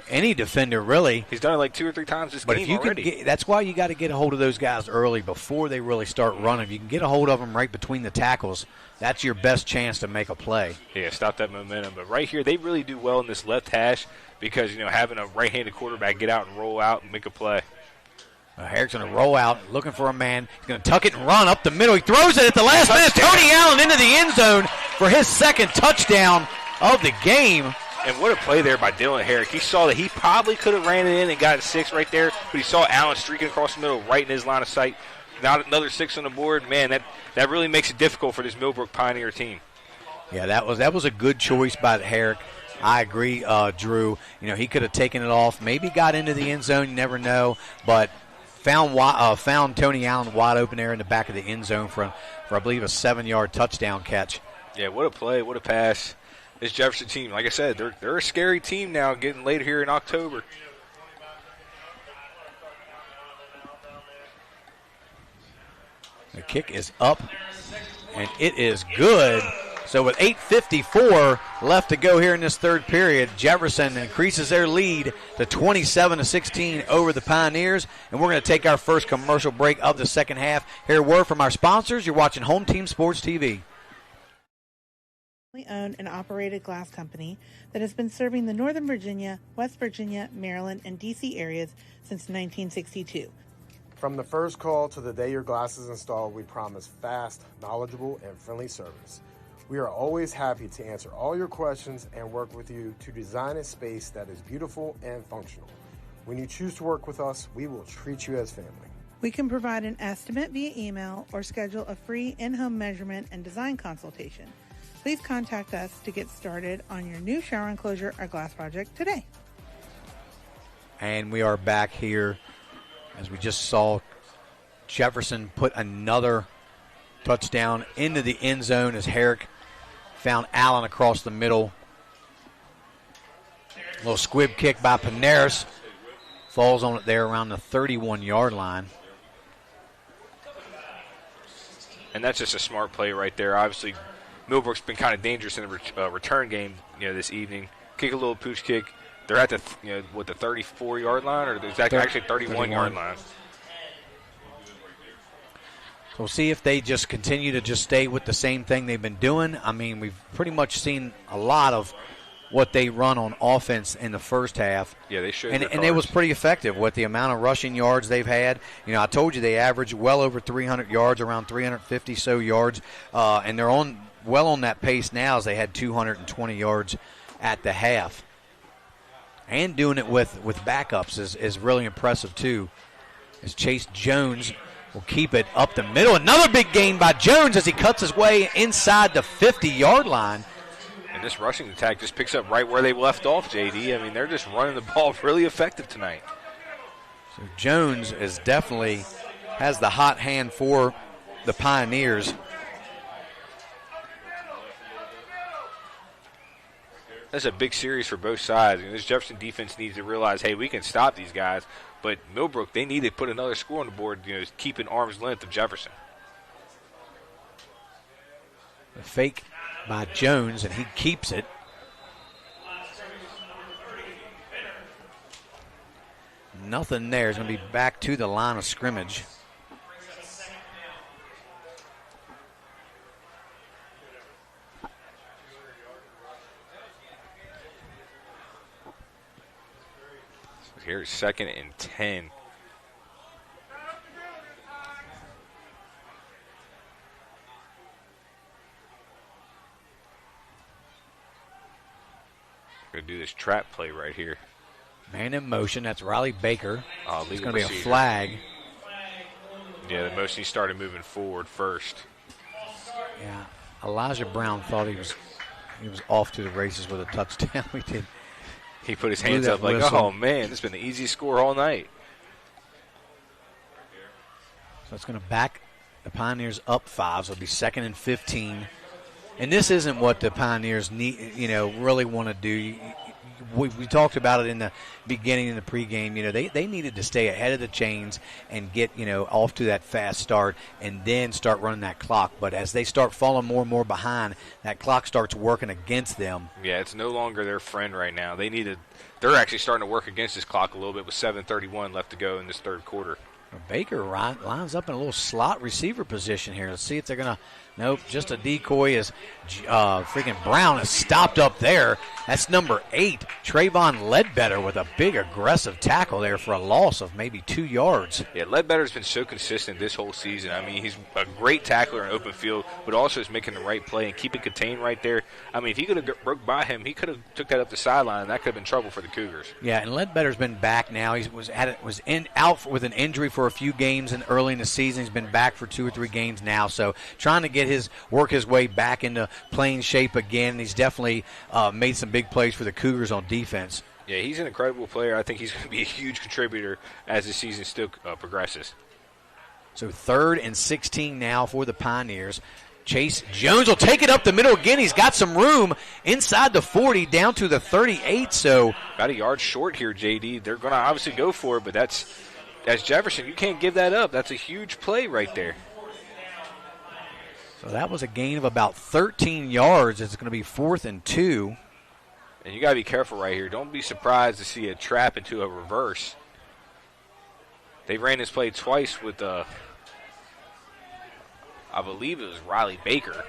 any defender, really. He's done it like 2 or 3 times this game already. That's why you got to get a hold of those guys early before they really start running. If you can get a hold of them right between the tackles, that's your best chance to make a play. Yeah, stop that momentum. But right here, they really do well in this left hash because, having a right-handed quarterback get out and roll out and make a play. Herrick's going to roll out, looking for a man. He's going to tuck it and run up the middle. He throws it at the last minute. Tony Allen into the end zone for his 2nd touchdown of the game. And what a play there by Dill and Herrick. He saw that he probably could have ran it in and got 6 right there, but he saw Allen streaking across the middle right in his line of sight. Not another 6 on the board. Man, that really makes it difficult for this Millbrook Pioneer team. Yeah, that was a good choice by Herrick. I agree, Drew. He could have taken it off, maybe got into the end zone, you never know, but found Tony Allen wide open there in the back of the end zone for I believe, a 7-yard touchdown catch. Yeah, what a play, what a pass. This Jefferson team, like I said, they're a scary team now getting later here in October. The kick is up, and it is good. So with 8:54 left to go here in this third period, Jefferson increases their lead to 27-16 over the Pioneers. And we're going to take our first commercial break of the second half. Hear a word from our sponsors. You're watching Home Team Sports TV. Owned and operated glass company that has been serving the Northern Virginia, West Virginia, Maryland, and D.C. areas since 1962. From the first call to the day your glass is installed, we promise fast, knowledgeable, and friendly service. We are always happy to answer all your questions and work with you to design a space that is beautiful and functional. When you choose to work with us, we will treat you as family. We can provide an estimate via email or schedule a free in-home measurement and design consultation. Please contact us to get started on your new shower enclosure or glass project today. And we are back here as we just saw Jefferson put another touchdown into the end zone as Herrick found Allen across the middle. A little squib kick by Paneris. Falls on it there around the 31-yard line. And that's just a smart play right there. Obviously, Millbrook's been kind of dangerous in the return game, this evening. Kick a little pooch kick. They're at the, the 34-yard line, or is that actually 31-yard line? So we'll see if they just continue to just stay with the same thing they've been doing. I mean, we've pretty much seen a lot of what they run on offense in the first half. Yeah, they showed and it was pretty effective with the amount of rushing yards they've had. I told you they average well over 300 yards, around 350 so yards, and they're on that pace now as they had 220 yards at the half. And doing it with backups is really impressive too. As Chase Jones will keep it up the middle. Another big gain by Jones as he cuts his way inside the 50-yard line. And this rushing attack just picks up right where they left off, JD. I mean, they're just running the ball really effective tonight. So Jones is definitely has the hot hand for the Pioneers. That's a big series for both sides. This Jefferson defense needs to realize, hey, we can stop these guys. But Millbrook, they need to put another score on the board, keep an arm's length of Jefferson. A fake by Jones, and he keeps it. Nothing there. It's going to be back to the line of scrimmage. Here's 2nd and 10. We're going to do this trap play right here. Man in motion. That's Riley Baker. It's going to be a procedure. flag. Yeah, the motion, he started moving forward first. Yeah, Elijah Brown thought he was off to the races with a touchdown. We did. He put his hands up like, oh, man, this has been the easiest score all night. So it's going to back the Pioneers up 5. So it'll be 2nd and 15. And this isn't what the Pioneers need, really want to do. We talked about it in the beginning, in the pregame. They needed to stay ahead of the chains and get, off to that fast start and then start running that clock. But as they start falling more and more behind, that clock starts working against them. Yeah, it's no longer their friend right now. They're actually starting to work against this clock a little bit with 7:31 left to go in this third quarter. Baker lines up in a little slot receiver position here. Let's see if they're going to. Nope, just a decoy as freaking Brown is stopped up there. That's number 8, Trayvon Ledbetter, with a big aggressive tackle there for a loss of maybe 2 yards. Yeah, Ledbetter's been so consistent this whole season. I mean, he's a great tackler in open field, but also is making the right play and keeping contained right there. I mean, if he could have broke by him, he could have took that up the sideline, and that could have been trouble for the Cougars. Yeah, and Ledbetter's been back now. He was out with an injury for a few games early in the season. He's been back for 2 or 3 games now, so trying to work his way back into playing shape again. He's definitely made some big plays for the Cougars on defense. Yeah, he's an incredible player. I think he's going to be a huge contributor as the season still progresses. So 3rd and 16 now for the Pioneers. Chase Jones will take it up the middle again. He's got some room inside the 40 down to the 38. So about a yard short here, JD. They're going to obviously go for it, but as Jefferson, you can't give that up. That's a huge play right there. So that was a gain of about 13 yards. It's going to be 4th and 2. And you got to be careful right here. Don't be surprised to see a trap into a reverse. They ran this play twice with, I believe it was Riley Baker.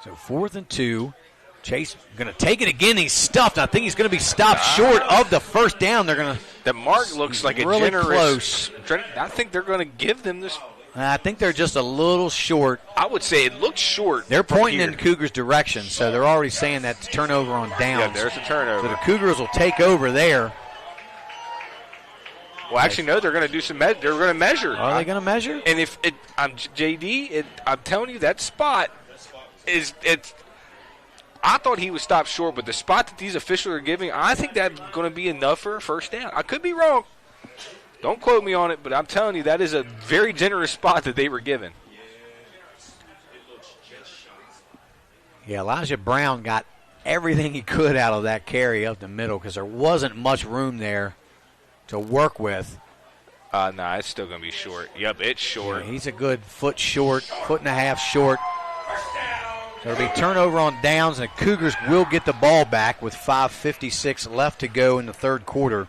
So 4th and 2. Chase going to take it again. He's stuffed. I think he's going to be stopped short of the first down. They're going to. The mark looks like really a generous. close. I think they're going to give them this. I think they're just a little short. I would say it looks short. They're pointing in Cougars' direction, so they're already saying that's turnover on downs. Yeah, there's a turnover. So the Cougars will take over there. Well, actually, no, they're going to do some. They're going to measure. Are they going to measure? And if it, I'm JD, I'm telling you that spot is it's. I thought he was stopped short, but the spot that these officials are giving, I think that's going to be enough for a first down. I could be wrong. Don't quote me on it, but I'm telling you that is a very generous spot that they were given. Yeah, Elijah Brown got everything he could out of that carry up the middle because there wasn't much room there to work with. No, it's still going to be short. Yep, it's short. Yeah, he's a good foot short, 1.5 short. So it'll be turnover on downs, and the Cougars will get the ball back with 5:56 left to go in the third quarter.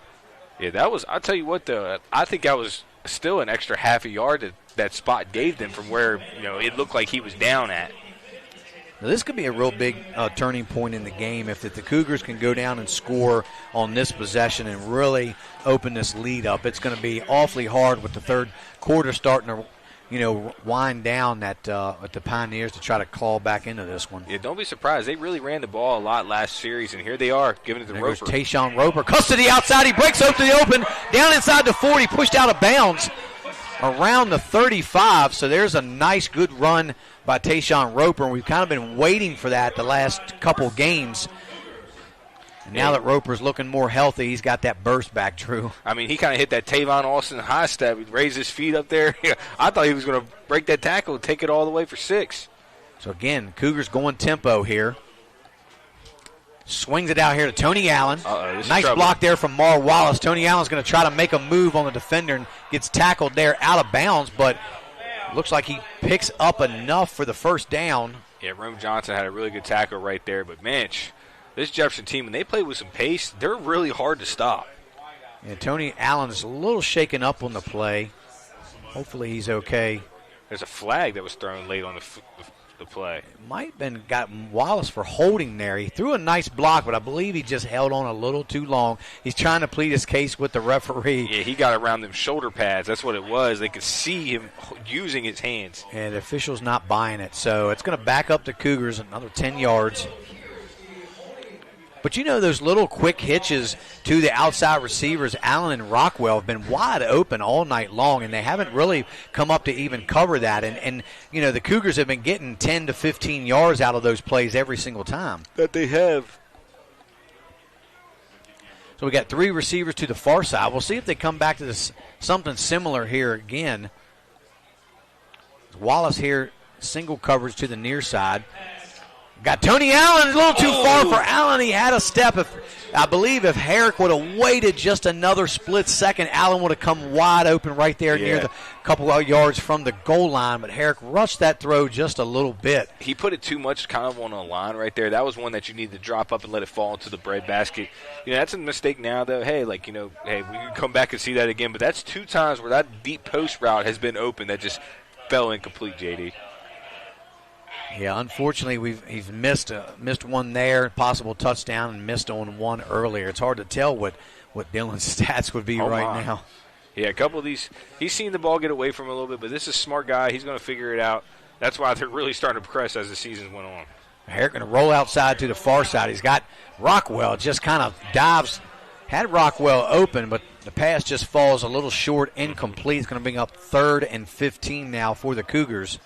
Yeah, that was, I'll tell you what, though, I think that was still an extra half a yard that spot gave them from where, it looked like he was down at. Now, this could be a real big turning point in the game if the Cougars can go down and score on this possession and really open this lead up. It's going to be awfully hard with the third quarter starting to wind down at the Pioneers to try to claw back into this one. Yeah, don't be surprised. They really ran the ball a lot last series, and here they are giving it to there Roper. Goes Tayshawn Roper. Cuts to the outside. He breaks open the open. Down inside the 40. Pushed out of bounds around the 35. So there's a nice, good run by Tayshawn Roper. And we've kind of been waiting for that the last couple games. And now that Roper's looking more healthy, he's got that burst back, Drew. I mean, he kind of hit that Tavon Austin high step. He raised his feet up there. I thought he was going to break that tackle and take it all the way for 6. So, again, Cougars going tempo here. Swings it out here to Tony Allen. Nice block there from Mar Wallace. Tony Allen's going to try to make a move on the defender and gets tackled there out of bounds, but looks like he picks up enough for the first down. Yeah, Rome Johnson had a really good tackle right there, but, man, this Jefferson team, when they play with some pace, they're really hard to stop. And Tony Allen is a little shaken up on the play. Hopefully he's okay. There's a flag that was thrown late on the play. It might have been got Wallace for holding there. He threw a nice block, but I believe he just held on a little too long. He's trying to plead his case with the referee. Yeah, he got around them shoulder pads. That's what it was. They could see him using his hands. And the official's not buying it. So it's going to back up the Cougars another 10 yards. But those little quick hitches to the outside receivers, Allen and Rockwell, have been wide open all night long, and they haven't really come up to even cover that. And the Cougars have been getting 10 to 15 yards out of those plays every single time. That they have. So we got 3 receivers to the far side. We'll see if they come back to this something similar here again. Wallace here, single coverage to the near side. Got Tony Allen, a little too far for Allen. He had a step. I believe if Herrick would have waited just another split second, Allen would have come wide open right there near the couple of yards from the goal line. But Herrick rushed that throw just a little bit. He put it too much kind of on a line right there. That was one that you need to drop up and let it fall into the breadbasket. That's a mistake now, though. Hey, we can come back and see that again. But that's 2 times where that deep post route has been open that just fell incomplete, JD. Yeah, unfortunately, he's missed one there, possible touchdown, and missed on one earlier. It's hard to tell what Dylan's stats would be now. Yeah, a couple of these, he's seen the ball get away from him a little bit, but this is a smart guy. He's going to figure it out. That's why they're really starting to press as the season went on. Herrick going to roll outside to the far side. He's got Rockwell, just kind of dives, had Rockwell open, but the pass just falls a little short, incomplete. It's going to bring up 3rd and 15 now for the Cougars.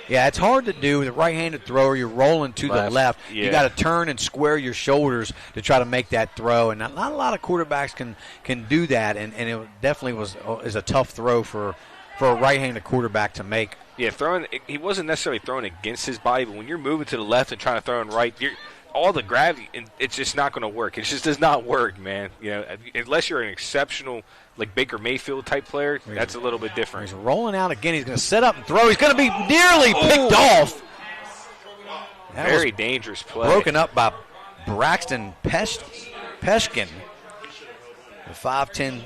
Yeah, it's hard to do with a right-handed thrower. You're rolling to the left. Yeah. You got to turn and square your shoulders to try to make that throw, and not a lot of quarterbacks can do that. And it definitely is a tough throw for a right-handed quarterback to make. Yeah, he wasn't necessarily throwing against his body, but when you're moving to the left and trying to throw in right, all the gravity, and it's just not going to work. It just does not work, man. Unless you're an exceptional, like Baker Mayfield type player, that's a little bit different. He's rolling out again. He's going to set up and throw. He's going to be nearly picked off. That Very dangerous play. Broken up by Braxton Peshkin, the 5'10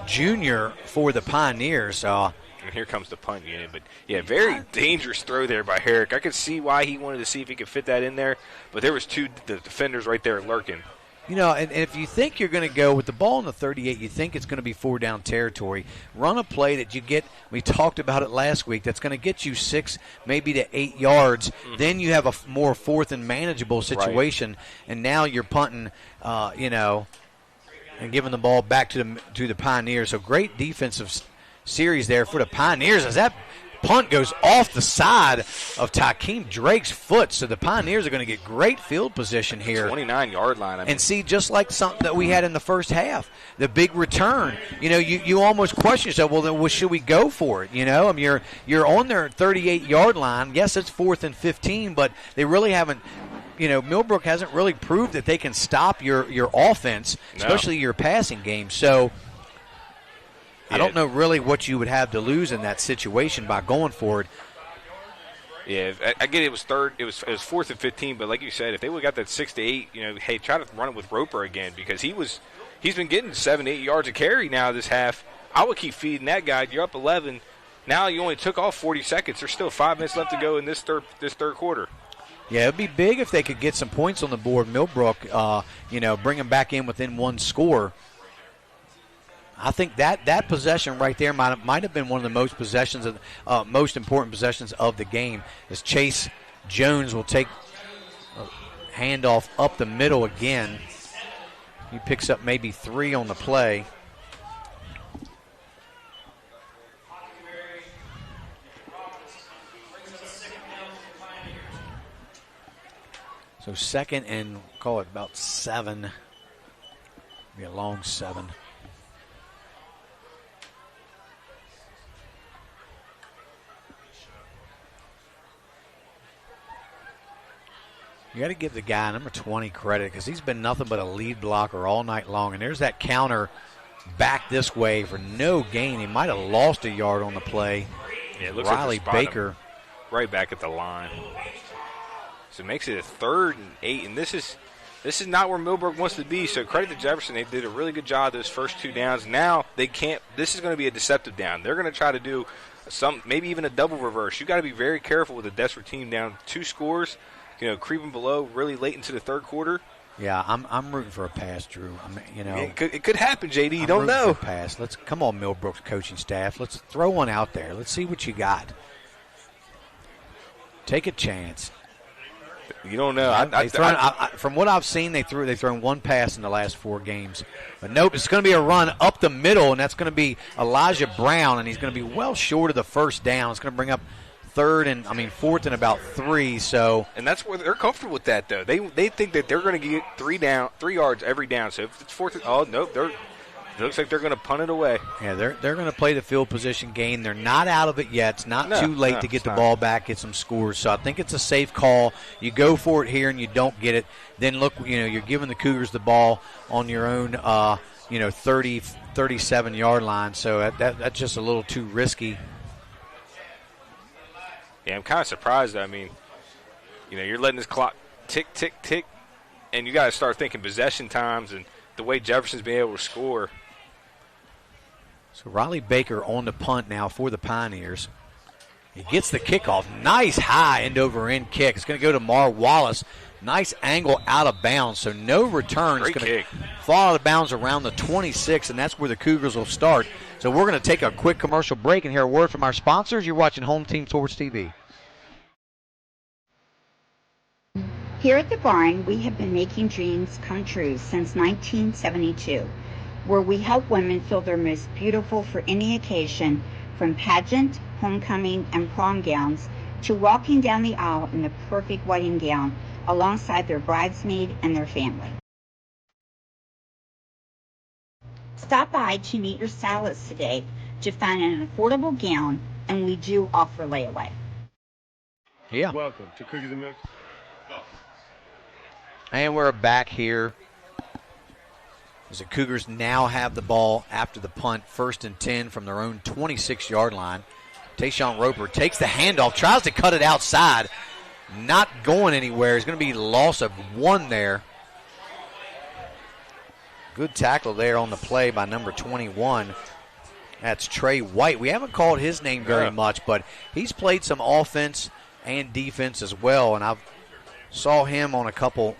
junior for the Pioneers. And here comes the punt unit. But, yeah, very dangerous throw there by Herrick. I could see why he wanted to see if he could fit that in there. But there was the defenders right there lurking. And if you think you're going to go with the ball in the 38, you think it's going to be 4-down territory, run a play that you get, we talked about it last week, that's going to get you 6, maybe to 8 yards. Mm-hmm. Then you have a more fourth and manageable situation, and now you're punting, and giving the ball back to the Pioneers. So great defensive series there for the Pioneers as that punt goes off the side of Takeem Drake's foot. So the Pioneers are going to get great field position here. 29-yard line. And see, just like something that we had in the first half, the big return. You almost question yourself, well, then should we go for it? You're on their 38-yard line. Yes, it's 4th and 15, but they really haven't. Millbrook hasn't really proved that they can stop your offense, especially your passing game. So I don't know really what you would have to lose in that situation by going for it. Yeah, I get it was third. It was 4th and 15, but like you said, if they would have got that 6 to 8, hey, try to run it with Roper again because he's been getting 7 to 8 yards a carry now this half. I would keep feeding that guy. You're up 11. Now you only took off 40 seconds. There's still 5 minutes left to go in this third quarter. Yeah, it'd be big if they could get some points on the board. Millbrook, bring them back in within one score. I think that possession right there might have been one of the most important possessions of the game. As Chase Jones will take a handoff up the middle again. He picks up maybe 3 on the play. So 2nd and call it about 7. Be a long 7. You got to give the guy number 20 credit because he's been nothing but a lead blocker all night long. And there's that counter back this way for no gain. He might have lost a yard on the play. Yeah, it looks Riley like Baker right back at the line. So it makes it a 3rd and 8, and this is not where Millbrook wants to be. So credit to Jefferson. They did a really good job those first 2 downs. Now they can't. This is going to be a deceptive down. They're going to try to do maybe even a double reverse. You got to be very careful with a desperate team down 2 scores. Creeping below really late into the third quarter. Yeah, I'm rooting for a pass, Drew. It could happen, JD. You don't know. For a pass. Come on, Millbrook's coaching staff. Let's throw one out there. Let's see what you got. Take a chance. You don't know. From what I've seen, they've thrown one pass in the last 4 games. But nope, it's going to be a run up the middle, and that's going to be Elijah Brown, and he's going to be well short of the first down. It's going to bring up 4th and about 3. So, and that's where they're comfortable with that, though. They think that they're going to get 3 yards every down. So if it's 4th, nope, it looks like they're going to punt it away. Yeah, they're going to play the field position game. They're not out of it yet. It's not too late to get the ball back, get some scores. So I think it's a safe call. You go for it here and you don't get it. Then look, you're giving the Cougars the ball on your own, 30, 37-yard line. So that's just a little too risky. Yeah, I'm kind of surprised. I mean, you're letting this clock tick, tick, tick, and you got to start thinking possession times and the way Jefferson's been able to score. So Riley Baker on the punt now for the Pioneers. He gets the kickoff. Nice high end-over-end kick. It's going to go to Mar Wallace. Nice angle out of bounds, so no return. It's going to fall out of bounds around the 26, and that's where the Cougars will start. So we're going to take a quick commercial break and hear a word from our sponsors. You're watching Home Team Sports TV. Here at the barn, we have been making dreams come true since 1972, where we help women feel their most beautiful for any occasion, from pageant, homecoming, and prom gowns to walking down the aisle in the perfect wedding gown alongside their bridesmaid and their family. Stop by to meet your stylist today to find an affordable gown, and we do offer layaway. Yeah. Welcome to Cookies and Milk. And we're back here as the Cougars now have the ball after the punt, 1st and 10 from their own 26-yard line. Tayshawn Roper takes the handoff, tries to cut it outside, not going anywhere. It's going to be loss of 1 there. Good tackle there on the play by number 21. That's Trey White. We haven't called his name very much, but he's played some offense and defense as well, and I saw him on a couple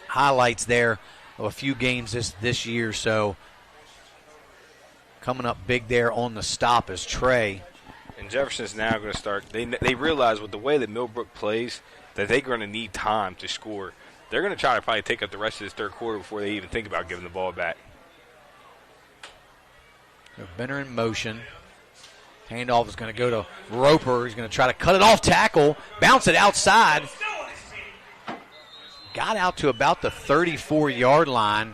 highlights there of a few games this year. So coming up big there on the stop is Trey. And Jefferson's now going to start. They realize with the way that Millbrook plays that they're going to need time to score. They're going to try to probably take up the rest of this third quarter before they even think about giving the ball back. Benner in motion. Handoff is going to go to Roper. He's going to try to cut it off tackle, bounce it outside. Got out to about the 34-yard line.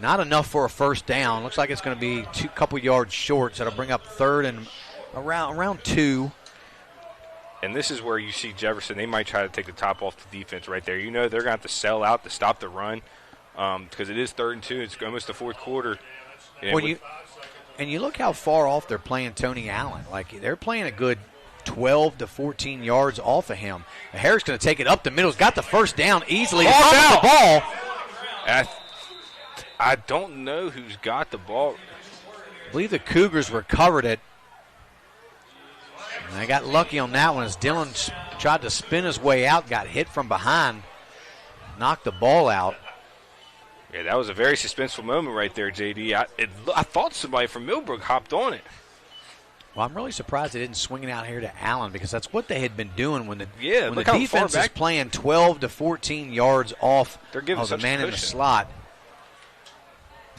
Not enough for a first down. Looks like it's going to be a couple yards short, so it'll bring up 3rd and around 2. And this is where you see Jefferson. They might try to take the top off the defense right there. You know they're going to have to sell out to stop the run because it is 3rd and 2. It's almost the fourth quarter. And you look how far off they're playing Tony Allen. Like, they're playing a good 12 to 14 yards off of him. Harris going to take it up the middle. He's got the first down easily. Out. The ball. I don't know who's got the ball. I believe the Cougars recovered it. And they got lucky on that one as Dillon tried to spin his way out, got hit from behind, knocked the ball out. Yeah, that was a very suspenseful moment right there, JD. I thought somebody from Millbrook hopped on it. Well, I'm really surprised they didn't swing it out here to Allen because that's what they had been doing when the the defense is playing 12 to 14 yards off of the man in the slot.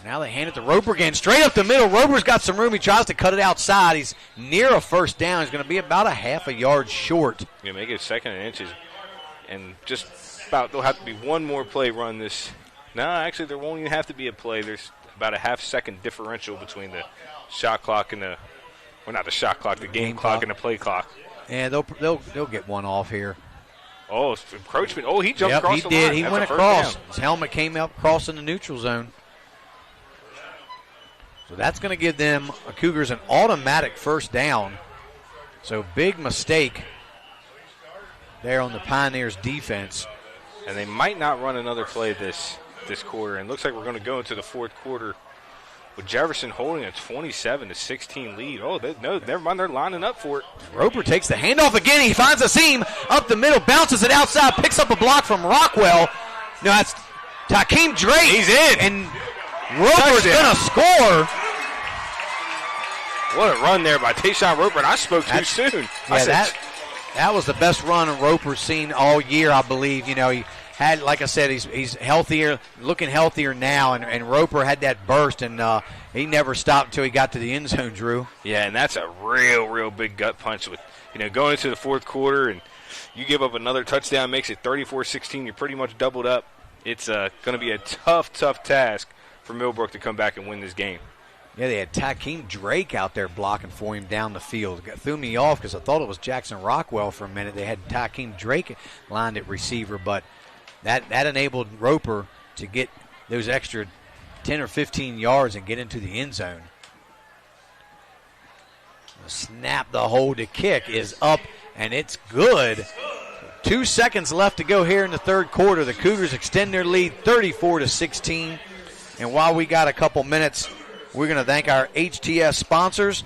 Now they hand it to Roper again, straight up the middle. Roper's got some room. He tries to cut it outside. He's near a first down. He's going to be about a half a yard short. Yeah, make it 2nd and inches. And just about, there'll have to be one more play run this. No, actually, there won't even have to be a play. There's about a half-second differential between the shot clock and not the shot clock, the game clock and the play clock. Yeah, they'll get one off here. Oh, encroachment. Oh, he jumped across the line. He did. He went across. His helmet came out crossing the neutral zone. So that's going to give them, Cougars, an automatic first down. So big mistake there on the Pioneers defense. And they might not run another play this quarter. And it looks like we're going to go into the fourth quarter with Jefferson holding a 27-16 lead. Oh, no, never mind. They're lining up for it. Roper takes the handoff again. He finds a seam up the middle, bounces it outside, picks up a block from Rockwell. No, that's Takeem Drake. He's in. And Roper's going to score. What a run there by Tayshawn Roper, and I spoke too soon. Yeah, that was the best run Roper's seen all year, I believe. You know, he had, like I said, he's healthier, looking healthier now, and Roper had that burst, and he never stopped until he got to the end zone, Drew. Yeah, and that's a real big gut punch with, going into the fourth quarter, and you give up another touchdown, makes it 34-16. You're pretty much doubled up. It's going to be a tough task for Millbrook to come back and win this game. Yeah, they had Takeem Drake out there blocking for him down the field. It threw me off because I thought it was Jackson Rockwell for a minute. They had Takeem Drake lined at receiver, but that enabled Roper to get those extra 10 or 15 yards and get into the end zone. The snap, the hold to kick is up, and it's good. 2 seconds left to go here in the third quarter. The Cougars extend their lead 34-16. And while we got a couple minutes, we're going to thank our HTS sponsors.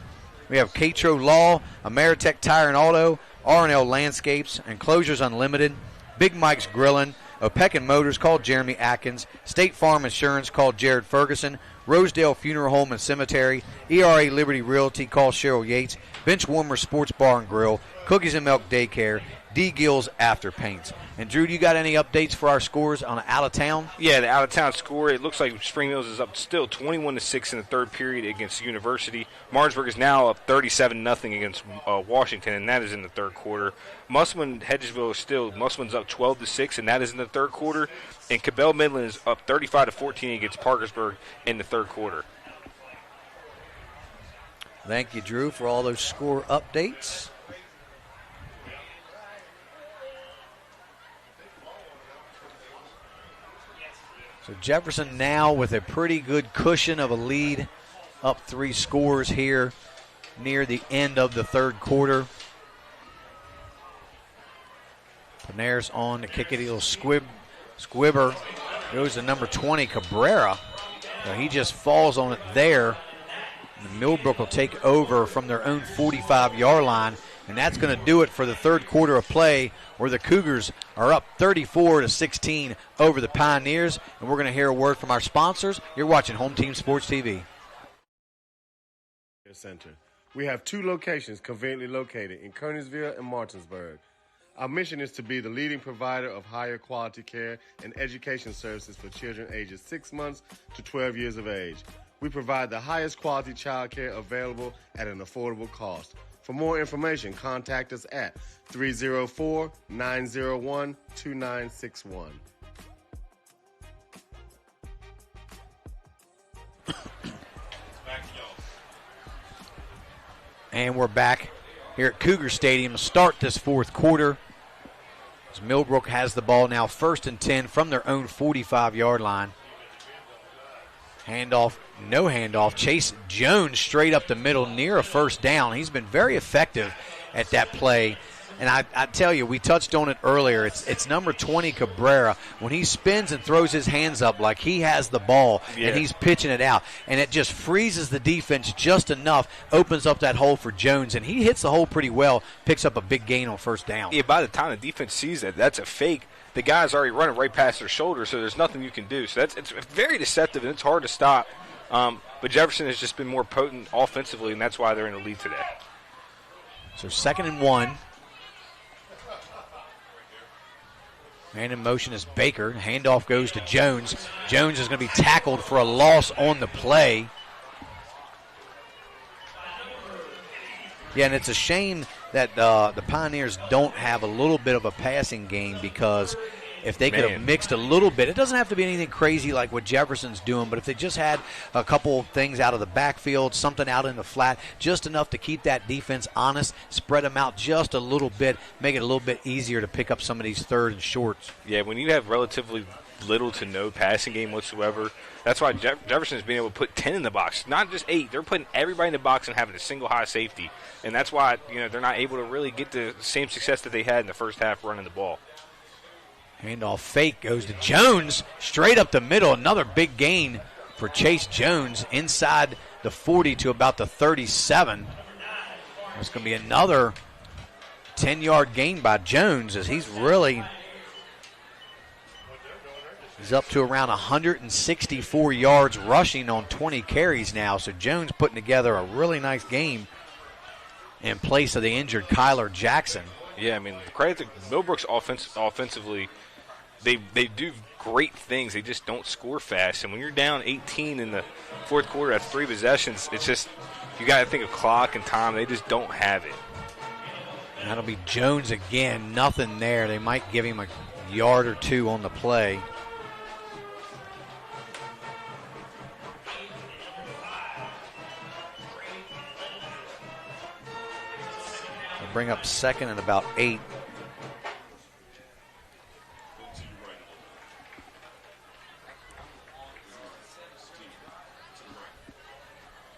We have Catrow Law, Ameritech Tire and Auto, RNL Landscapes, Enclosures Unlimited, Big Mike's Grillin', Opequon Motors, called Jeremy Atkins, State Farm Insurance, called Jared Ferguson, Rosedale Funeral Home and Cemetery, ERA Liberty Realty, called Cheryl Yates, Benchwarmer Sports Bar and Grill, Cookies and Milk Daycare, D. Gill's After Paints. And, Drew, do you got any updates for our scores on out of town? Yeah, the out-of-town score, it looks like Spring Mills is up still 21-6 in the third period against University. Martinsburg is now up 37-0 against Washington, and that is in the third quarter. Hedgesville is still, Musselman's up 12-6, and that is in the third quarter. And Cabell Midland is up 35-14 against Parkersburg in the third quarter. Thank you, Drew, for all those score updates. So Jefferson now with a pretty good cushion of a lead, up 3 scores here near the end of the third quarter. Panairs on to kick it. He'll squibber. Goes to number 20, Cabrera. Well, he just falls on it there. And Millbrook will take over from their own 45-yard line. And that's going to do it for the third quarter of play, where the Cougars are up 34-16 over the Pioneers. And we're going to hear a word from our sponsors. You're watching Home Team Sports TV. Center. We have 2 locations conveniently located in Kernersville and Martinsburg. Our mission is to be the leading provider of higher quality care and education services for children ages 6 months to 12 years of age. We provide the highest quality child care available at an affordable cost. For more information, contact us at 304-901-2961. And we're back here at Cougar Stadium to start this fourth quarter. As Millbrook has the ball now, 1st and 10 from their own 45-yard line. Handoff, no handoff. Chase Jones straight up the middle near a first down. He's been very effective at that play. And I tell you, we touched on it earlier. It's number 20, Cabrera. When he spins and throws his hands up like he has the ball and he's pitching it out, and it just freezes the defense just enough, opens up that hole for Jones, and he hits the hole pretty well, picks up a big gain on first down. Yeah, by the time the defense sees that, that's a fake. The guy's already running right past their shoulder, so there's nothing you can do. So it's very deceptive, and it's hard to stop. But Jefferson has just been more potent offensively, and that's why they're in the lead today. So 2nd and 1. Man in motion is Baker. Handoff goes to Jones. Jones is going to be tackled for a loss on the play. Yeah, and it's a shame that the Pioneers don't have a little bit of a passing game, because if they could have mixed a little bit, it doesn't have to be anything crazy like what Jefferson's doing, but if they just had a couple things out of the backfield, something out in the flat, just enough to keep that defense honest, spread them out just a little bit, make it a little bit easier to pick up some of these 3rd and shorts. Yeah, when you have relatively little to no passing game whatsoever, that's why Jefferson has been able to put 10 in the box, not just 8. They're putting everybody in the box and having a single high safety, and that's why they're not able to really get the same success that they had in the first half running the ball. Handoff fake goes to Jones, straight up the middle. Another big gain for Chase Jones inside the 40 to about the 37. It's going to be another 10-yard gain by Jones, as he's up to around 164 yards rushing on 20 carries now. So Jones putting together a really nice game in place of the injured Kyler Jackson. Yeah, I mean, credit to Millbrook's offensively. They do great things. They just don't score fast. And when you're down 18 in the fourth quarter after 3 possessions, it's just you got to think of clock and time. They just don't have it. And that'll be Jones again. Nothing there. They might give him a yard or 2 on the play. They'll bring up 2nd and about 8.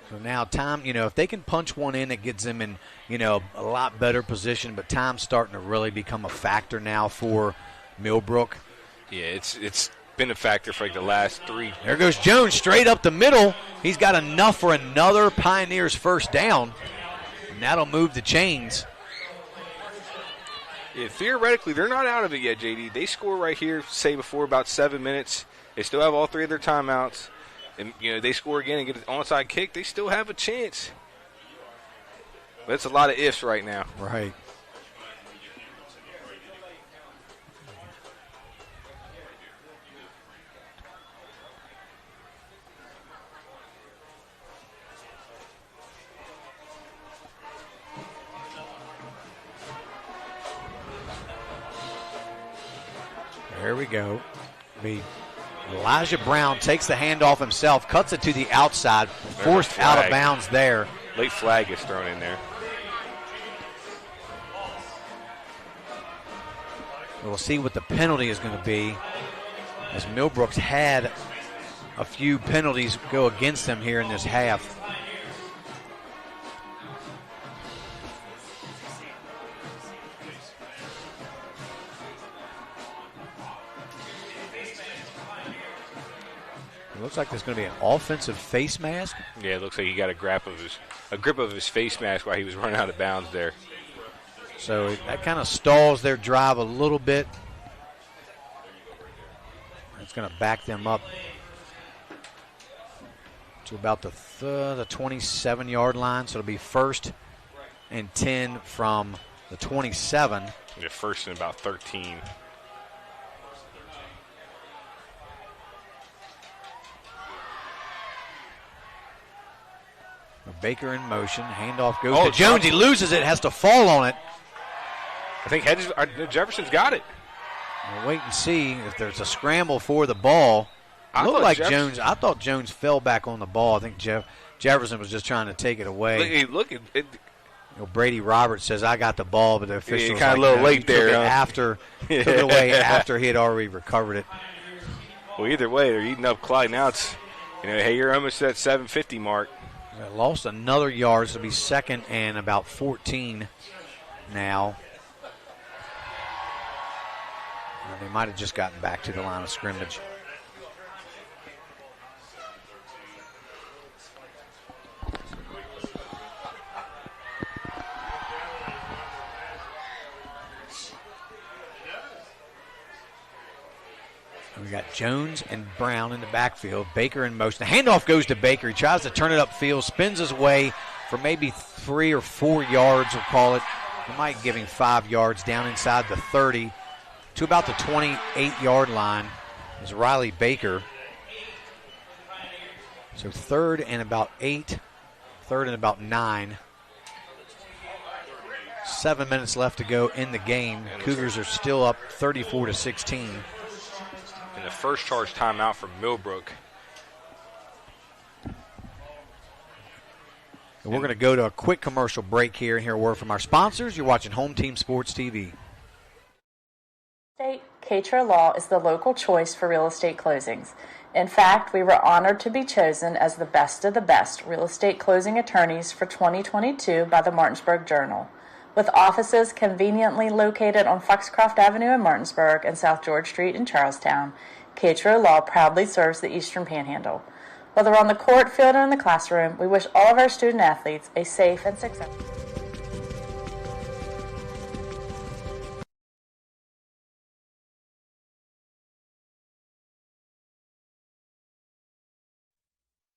So now time, if they can punch one in, it gets them in, a lot better position. But time's starting to really become a factor now for Millbrook. Yeah, it's been a factor for the last 3. There goes Jones straight up the middle. He's got enough for another Pioneers first down. And that'll move the chains. Yeah, theoretically, they're not out of it yet, JD. They score right here, say before about 7 minutes. They still have all 3 of their timeouts. And, they score again and get an onside kick, they still have a chance. But it's a lot of ifs right now. Right. There we go. Elijah Brown takes the handoff himself, cuts it to the outside, forced out of bounds there. Late flag is thrown in there. We'll see what the penalty is going to be as Millbrook's had a few penalties go against them here in this half. It looks like there's going to be an offensive face mask. Yeah, it looks like he got a grip of his face mask while he was running out of bounds there. So that kind of stalls their drive a little bit. It's going to back them up to about the 27-yard line. So it'll be 1st and 10 from the 27. Yeah, 1st and about 13. Baker in motion. Handoff goes to Jones. He loses it. Has to fall on it. I think Jefferson's got it. We'll wait and see if there's a scramble for the ball. I thought Jones fell back on the ball. I think Jefferson was just trying to take it away. Look Brady Roberts says, "I got the ball," but the official was kind of a little late there. Took it away after he had already recovered it. Well, either way, they're eating up Clyde. Now it's, hey, you're almost at 750 mark. Lost another yard, so it'll be 2nd and about 14 now. They might have just gotten back to the line of scrimmage. We got Jones and Brown in the backfield. Baker in motion. The handoff goes to Baker. He tries to turn it upfield, spins his way for maybe 3 or 4 yards, we'll call it. We might give him 5 yards down inside the 30 to about the 28-yard line is Riley Baker. So 3rd and about 8, 3rd and about 9. 7 minutes left to go in the game. Cougars are still up 34-16. And the first charge timeout from Millbrook. And we're going to go to a quick commercial break here and hear a word from our sponsors. You're watching Home Team Sports TV. Catrow Law is the local choice for real estate closings. In fact, we were honored to be chosen as the best of the best real estate closing attorneys for 2022 by the Martinsburg Journal. With offices conveniently located on Foxcroft Avenue in Martinsburg and South George Street in Charlestown, Catrow Law proudly serves the Eastern Panhandle. Whether on the court, field, or in the classroom, we wish all of our student athletes a safe and successful.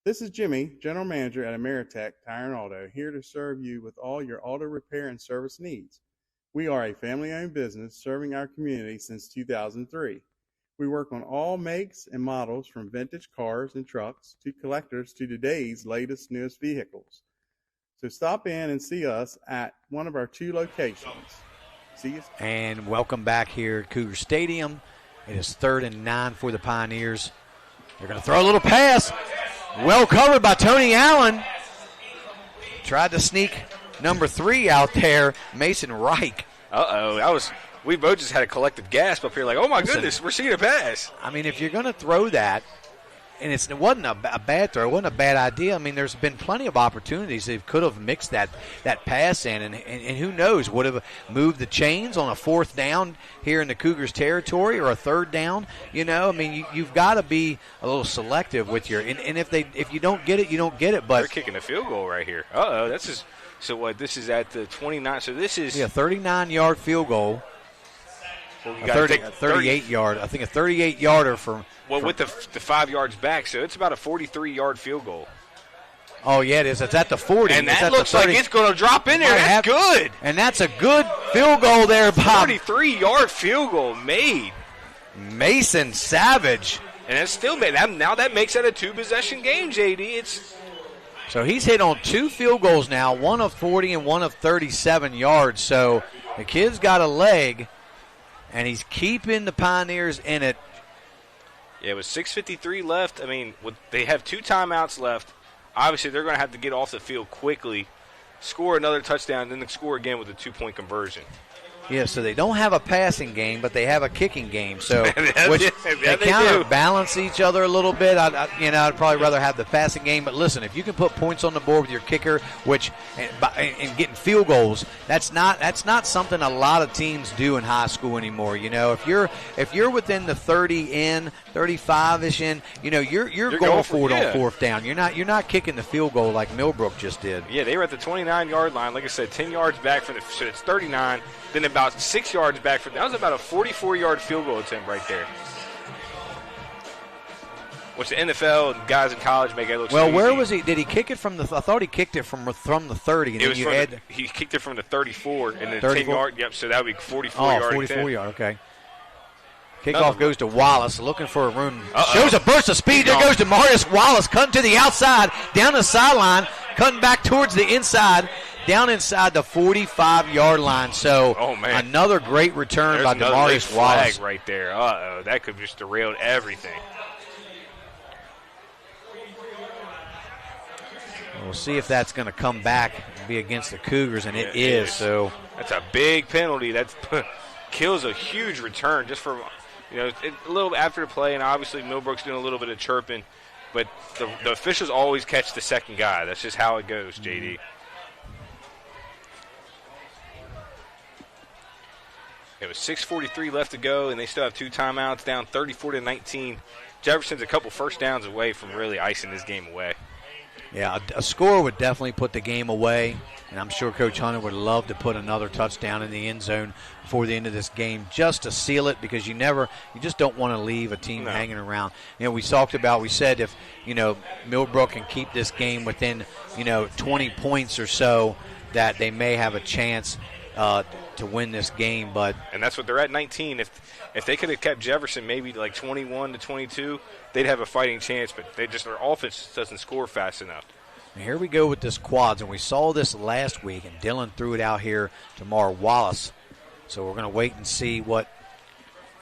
This is Jimmy, General Manager at Ameritech Tire and Auto, here to serve you with all your auto repair and service needs. We are a family-owned business serving our community since 2003. We work on all makes and models from vintage cars and trucks to collectors to today's latest, newest vehicles. So stop in and see us at one of our 2 locations. See you. And welcome back here at Cougar Stadium. It is 3rd and 9 for the Pioneers. They're going to throw a little pass. Well covered by Tony Allen. Tried to sneak number 3 out there, Mason Reich. We both just had a collective gasp up here like, oh, my goodness, we're seeing a pass. I mean, if you're going to throw that, and it wasn't a bad throw, it wasn't a bad idea. I mean, there's been plenty of opportunities they could have mixed that pass in, and who knows, would have moved the chains on a 4th down here in the Cougars' territory or a 3rd down. I mean, you've got to be a little selective with your, and if you don't get it, you don't get it. But they're kicking a field goal right here. So what? This is at the 29. So this is 39-yard field goal. Well, a 38-yard. I think a 38-yarder from. Well, with the 5 yards back, so it's about a 43-yard field goal. Oh, yeah, it is. It's at the 40. And that looks like it's going to drop in there. That's good. And that's a good field goal there, Bob. 43-yard field goal made. Mason Savage. And it's still made. Now that makes it a 2-possession game, JD. So he's hit on 2 field goals now, one of 40 and one of 37 yards. So the kid's got a leg, and he's keeping the Pioneers in it. Yeah, with 6:53 left, I mean, they have 2 timeouts left. Obviously, they're going to have to get off the field quickly, score another touchdown, and then score again with a 2-point conversion. Yeah, so they don't have a passing game, but they have a kicking game. So which they counterbalance each other a little bit. I'd probably rather have the passing game. But listen, if you can put points on the board with your kicker, and getting field goals, that's not something a lot of teams do in high school anymore. If you're within the 35-ish in, you're going for it on fourth down. You're not kicking the field goal like Millbrook just did. Yeah, they were at the 29-yard line. Like I said, 10 yards back from so it's 39. Then about 6 yards back from that was about a 44-yard field goal attempt right there. Which the NFL and guys in college make it look so easy. Where was he? Did he kick it from the? I thought he kicked it from the 30. And he kicked it from the 34 and then 10 yard. Yep. So that would be 44 yard. 44 yard. Okay. Kickoff goes to Wallace, looking for a room. Shows a burst of speed. There goes to Marius Wallace, cutting to the outside, down the sideline, cutting back towards the inside, down inside the 45-yard line. So another great return by Demarius Wallace. Flag right there. That could have just derailed everything. We'll see if that's going to come back and be against the Cougars, and it is. So that's a big penalty. That kills a huge return just from, a little after the play, and obviously Millbrook's doing a little bit of chirping, but the officials always catch the second guy. That's just how it goes, JD. It was 6:43 left to go, and they still have 2 timeouts, down 34-19. Jefferson's a couple first downs away from really icing this game away. Yeah, a score would definitely put the game away, and I'm sure Coach Hunter would love to put another touchdown in the end zone before the end of this game just to seal it, because you just don't want to leave a team hanging around. We said if, Millbrook can keep this game within, 20 points or so, that they may have a chance to win this game. And that's what they're at 19. If they could have kept Jefferson maybe like 21-22, they'd have a fighting chance, but their offense doesn't score fast enough. And here we go with this quads, and we saw this last week, and Dylan threw it out here to Mar Wallace. So we're going to wait and see if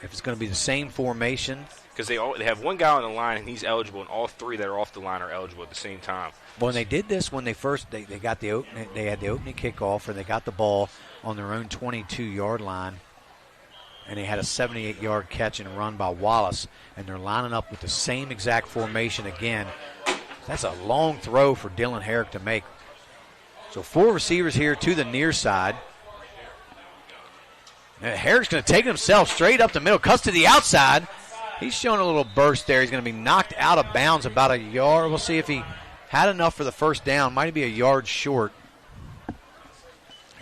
it's going to be the same formation. Because they have one guy on the line, and he's eligible, and all 3 that are off the line are eligible at the same time. Well, and they did this when they got the opening. They had the opening kickoff, or they got the ball on their own 22-yard line, and they had a 78-yard catch and run by Wallace, and they're lining up with the same exact formation again. That's a long throw for Dylan Herrick to make. So 4 receivers here to the near side. Now Herrick's going to take it himself straight up the middle, cuts to the outside. He's showing a little burst there. He's going to be knocked out of bounds about a yard. We'll see if he had enough for the first down. Might be a yard short.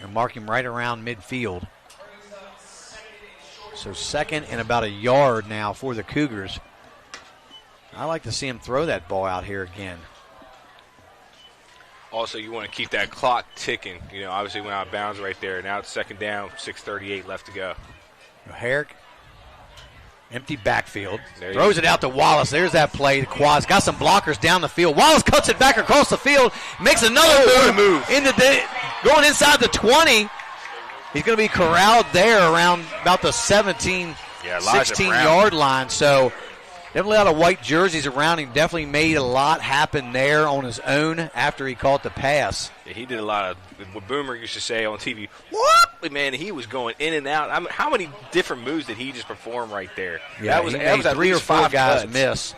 And mark him right around midfield. So second and about a yard now for the Cougars. I like to see him throw that ball out here again. Also, you want to keep that clock ticking. Obviously went out of bounds right there. Now it's second down, 6:38 left to go. Herrick, empty backfield. Throws it out to Wallace. There's that play. The quads got some blockers down the field. Wallace cuts it back across the field. Makes another move. Going inside the 20. He's going to be corralled there around about the 16-yard line. So definitely a lot of white jerseys around him. Definitely made a lot happen there on his own after he caught the pass. Yeah, he did a lot of what Boomer used to say on TV. What? Man, he was going in and out. How many different moves did he just perform right there? Yeah, that was 3 or 4 guys miss.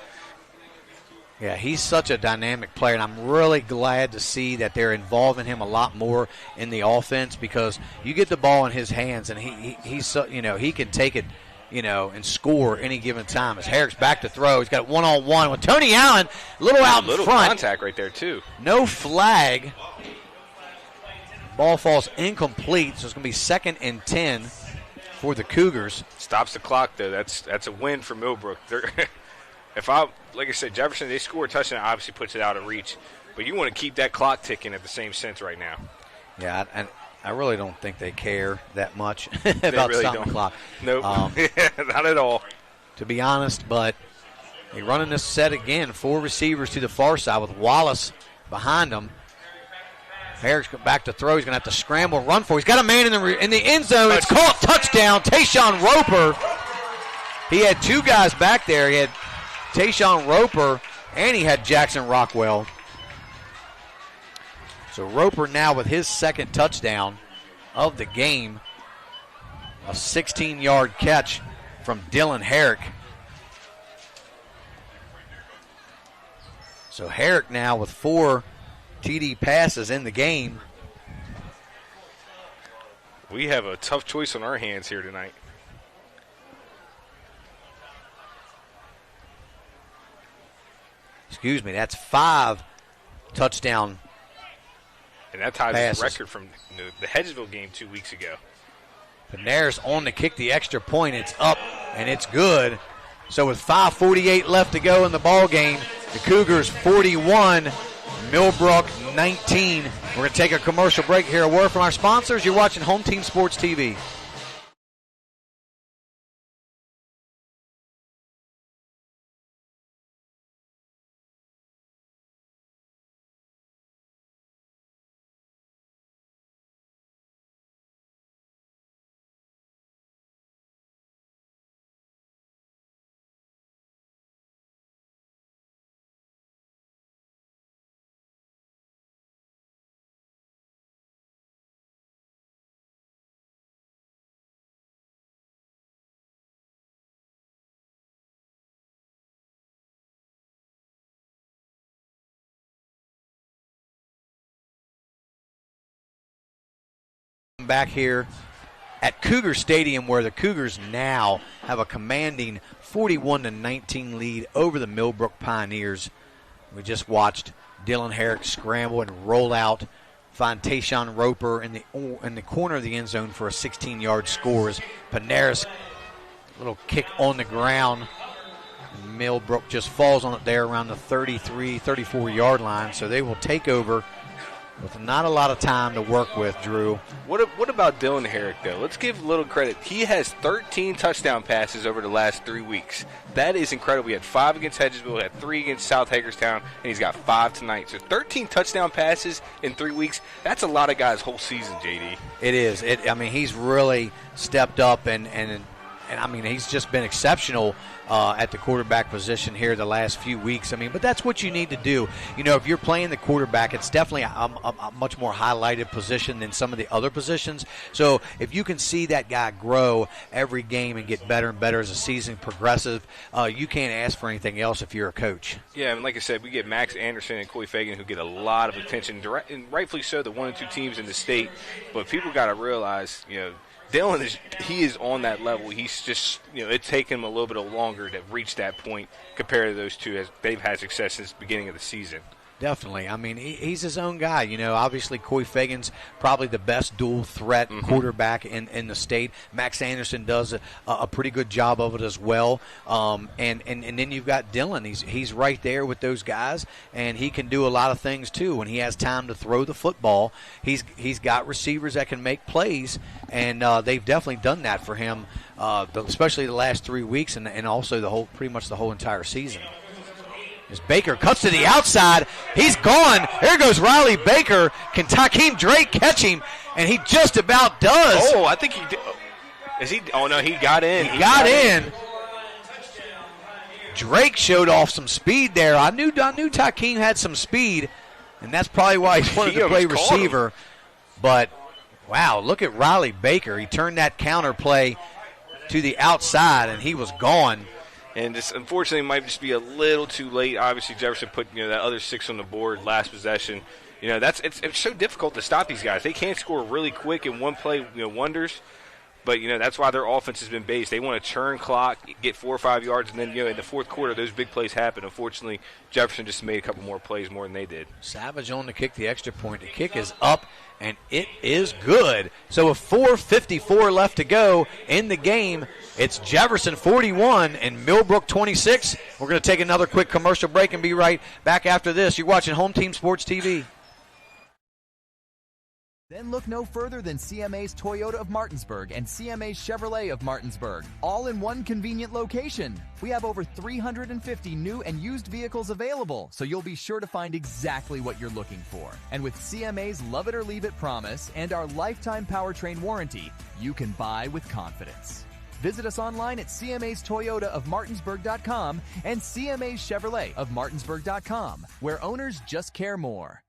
Yeah, he's such a dynamic player, and I'm really glad to see that they're involving him a lot more in the offense, because you get the ball in his hands, and he can take it, and score any given time. As Herrick's back to throw, he's got one-on-one with Tony Allen, a little out in front. Contact right there too. No flag. Ball falls incomplete, so it's going to be 2nd and 10 for the Cougars. Stops the clock though. That's a win for Millbrook. Like I said, Jefferson, they score a touchdown, obviously puts it out of reach. But you want to keep that clock ticking at the same sense right now. Yeah, and I really don't think they care that much about really stopping the clock. Nope, not at all. To be honest, but they're running this set again. 4 receivers to the far side with Wallace behind them. Herrick's back to throw. He's going to have to scramble, run for it. He's got a man in the end zone. It's caught. Touchdown, Tayshawn Roper. He had 2 guys back there. He had Tayshawn Roper, and he had Jackson Rockwell. So Roper now with his 2nd touchdown of the game. A 16-yard catch from Dylan Herrick. So Herrick now with 4 TD passes in the game. We have a tough choice on our hands here tonight. Excuse me, that's 5 touchdown and that ties passes. the record from the Hedgesville game 2 weeks ago. Panaris on to kick the extra point. It's up, and it's good. So with 5:48 left to go in the ball game, the Cougars 41, Millbrook 19. We're going to take a commercial break here. A word from our sponsors. You're watching Home Team Sports TV. Back here at Cougar Stadium, where the Cougars now have a commanding 41-19 lead over the Millbrook Pioneers. We just watched Dylan Herrick scramble and roll out, find Tayshawn Roper in the corner of the end zone for a 16-yard score. As Panaris, little kick on the ground. Millbrook just falls on it there around the 33, 34-yard line, so they will take over with not a lot of time to work with, Drew. What about Dylan Herrick, though? Let's give a little credit. He has 13 touchdown passes over the last 3 weeks. That is incredible. He had 5 against Hedgesville, he had 3 against South Hagerstown, and he's got 5 tonight. So 13 touchdown passes in 3 weeks, that's a lot of guys' whole season, JD. It is. I mean, he's really stepped up, and I mean, he's just been exceptional at the quarterback position here the last few weeks. I mean, but that's what you need to do. You know, if you're playing the quarterback, it's definitely a much more highlighted position than some of the other positions. So if you can see that guy grow every game and get better and better as the season progresses, you can't ask for anything else if you're a coach. Yeah, and like I said, we get Max Anderson and Coy Fagan, who get a lot of attention, and rightfully so, the 1 and 2 teams in the state. But people got to realize, you know, Dylan is on that level. He's just, you know, it's taken him a little bit longer to reach that point compared to those two, as they've had success since the beginning of the season. Definitely. I mean, he's his own guy. You know, obviously Coy Fagan's probably the best dual threat quarterback in the state. Max Anderson does a pretty good job of it as well. And then you've got Dylan. He's right there with those guys, and he can do a lot of things too. When he has time to throw the football, he's got receivers that can make plays, and they've definitely done that for him, especially the last 3 weeks, and also pretty much the whole entire season. As Baker cuts to the outside, he's gone. There goes Riley Baker. Can Takeem Drake catch him? And he just about does. Oh, I think he did. Is he? Oh, no, he got in. He got in. Drake showed off some speed there. I knew Takeem had some speed, and that's probably why he wanted to play receiver. But, wow, look at Riley Baker. He turned that counter play to the outside, and he was gone. And this, unfortunately, might just be a little too late. Obviously, Jefferson put that other 6 on the board last possession. You know, it's so difficult to stop these guys. They can't score really quick in one play, wonders. But that's why their offense has been based. They want to churn clock, get 4 or 5 yards, and then in the fourth quarter, those big plays happen. Unfortunately, Jefferson just made a couple more plays more than they did. Savage on to kick the extra point. The kick is up, and it is good. So with 4:54 left to go in the game, it's Jefferson 41 and Millbrook 26. We're going to take another quick commercial break and be right back after this. You're watching Home Team Sports TV. Then look no further than CMA's Toyota of Martinsburg and CMA's Chevrolet of Martinsburg, all in one convenient location. We have over 350 new and used vehicles available, so you'll be sure to find exactly what you're looking for. And with CMA's Love It or Leave It promise and our lifetime powertrain warranty, you can buy with confidence. Visit us online at CMA's Toyota of Martinsburg.com and CMA's Chevrolet of Martinsburg.com, where owners just care more.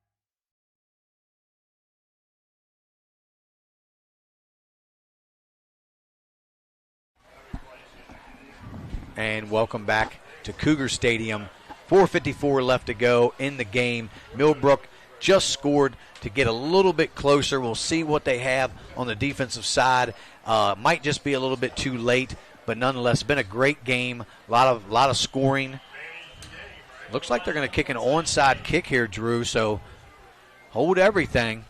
And welcome back to Cougar Stadium. 4:54 left to go in the game. Millbrook just scored to get a little bit closer. We'll see what they have on the defensive side. Might just be a little bit too late, but nonetheless, it's been a great game. A lot of scoring. Looks like they're going to kick an onside kick here, Drew, so hold everything.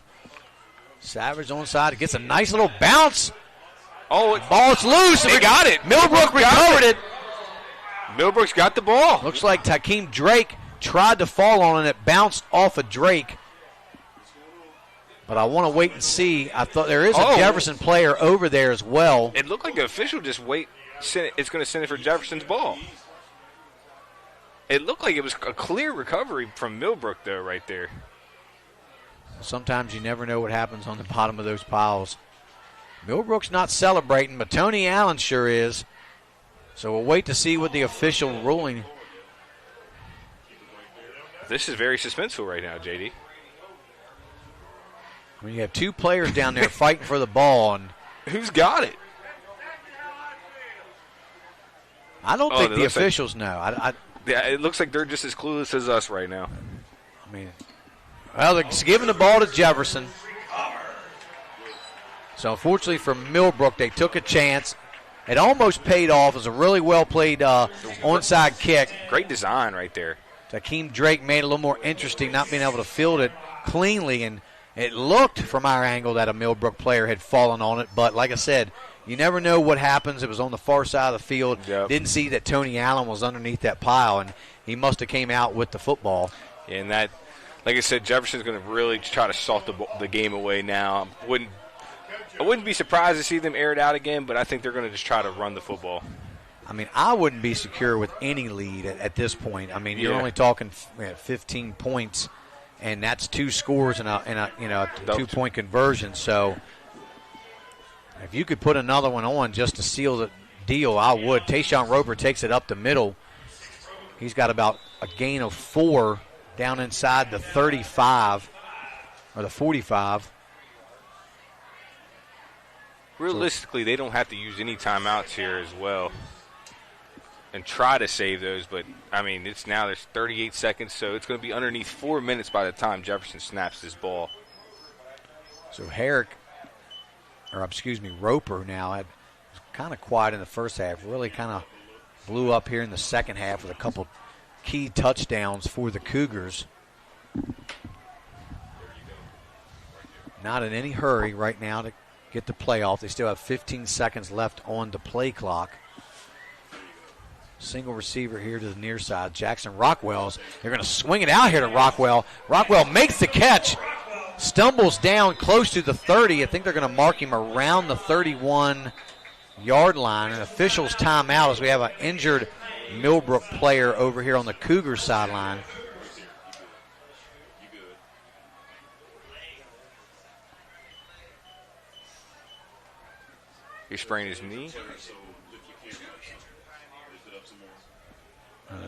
Savage onside. Gets a nice little bounce. Oh, ball's loose. They got it. Millbrook recovered it. Millbrook's got the ball. Looks like Takeem Drake tried to fall on it. It bounced off of Drake. But I want to wait and see. I thought there is a Jefferson player over there as well. It looked like the official just it's going to send it for Jefferson's ball. It looked like it was a clear recovery from Millbrook, though, right there. Sometimes you never know what happens on the bottom of those piles. Millbrook's not celebrating, but Tony Allen sure is. So we'll wait to see what the official ruling. This is very suspenseful right now, JD. When you have two players down there fighting for the ball, and who's got it? I don't think the officials know. Yeah, it looks like they're just as clueless as us right now. I mean, well, they're giving the ball to Jefferson. So unfortunately for Millbrook, they took a chance. It almost paid off. It was a really well-played onside kick. Great design right there. Takeem Drake made it a little more interesting, not being able to field it cleanly, and it looked from our angle that a Millbrook player had fallen on it. But like I said, you never know what happens. It was on the far side of the field. Yep. Didn't see that Tony Allen was underneath that pile, and he must have came out with the football. Yeah, and that, like I said, Jefferson's going to really try to salt the game away now. I wouldn't be surprised to see them air it out again, but I think they're going to just try to run the football. I mean, I wouldn't be secure with any lead at this point. I mean, you're only talking 15 points, and that's two scores and a 2-point conversion. So if you could put another one on just to seal the deal, I would. Tayshawn Roper takes it up the middle. He's got about a gain of 4 down inside the 35 or the 45. Realistically, they don't have to use any timeouts here as well and try to save those. But, I mean, there's 38 seconds, so it's going to be underneath 4 minutes by the time Jefferson snaps this ball. So Roper now was kind of quiet in the first half. Really kind of blew up here in the second half with a couple key touchdowns for the Cougars. Not in any hurry right now to get the playoff. They still have 15 seconds left on the play clock. Single receiver here to the near side. Jackson Rockwell's. They're going to swing it out here to Rockwell. Rockwell makes the catch. Stumbles down close to the 30. I think they're going to mark him around the 31-yard line. An official's timeout as we have an injured Millbrook player over here on the Cougar sideline. He sprained his knee.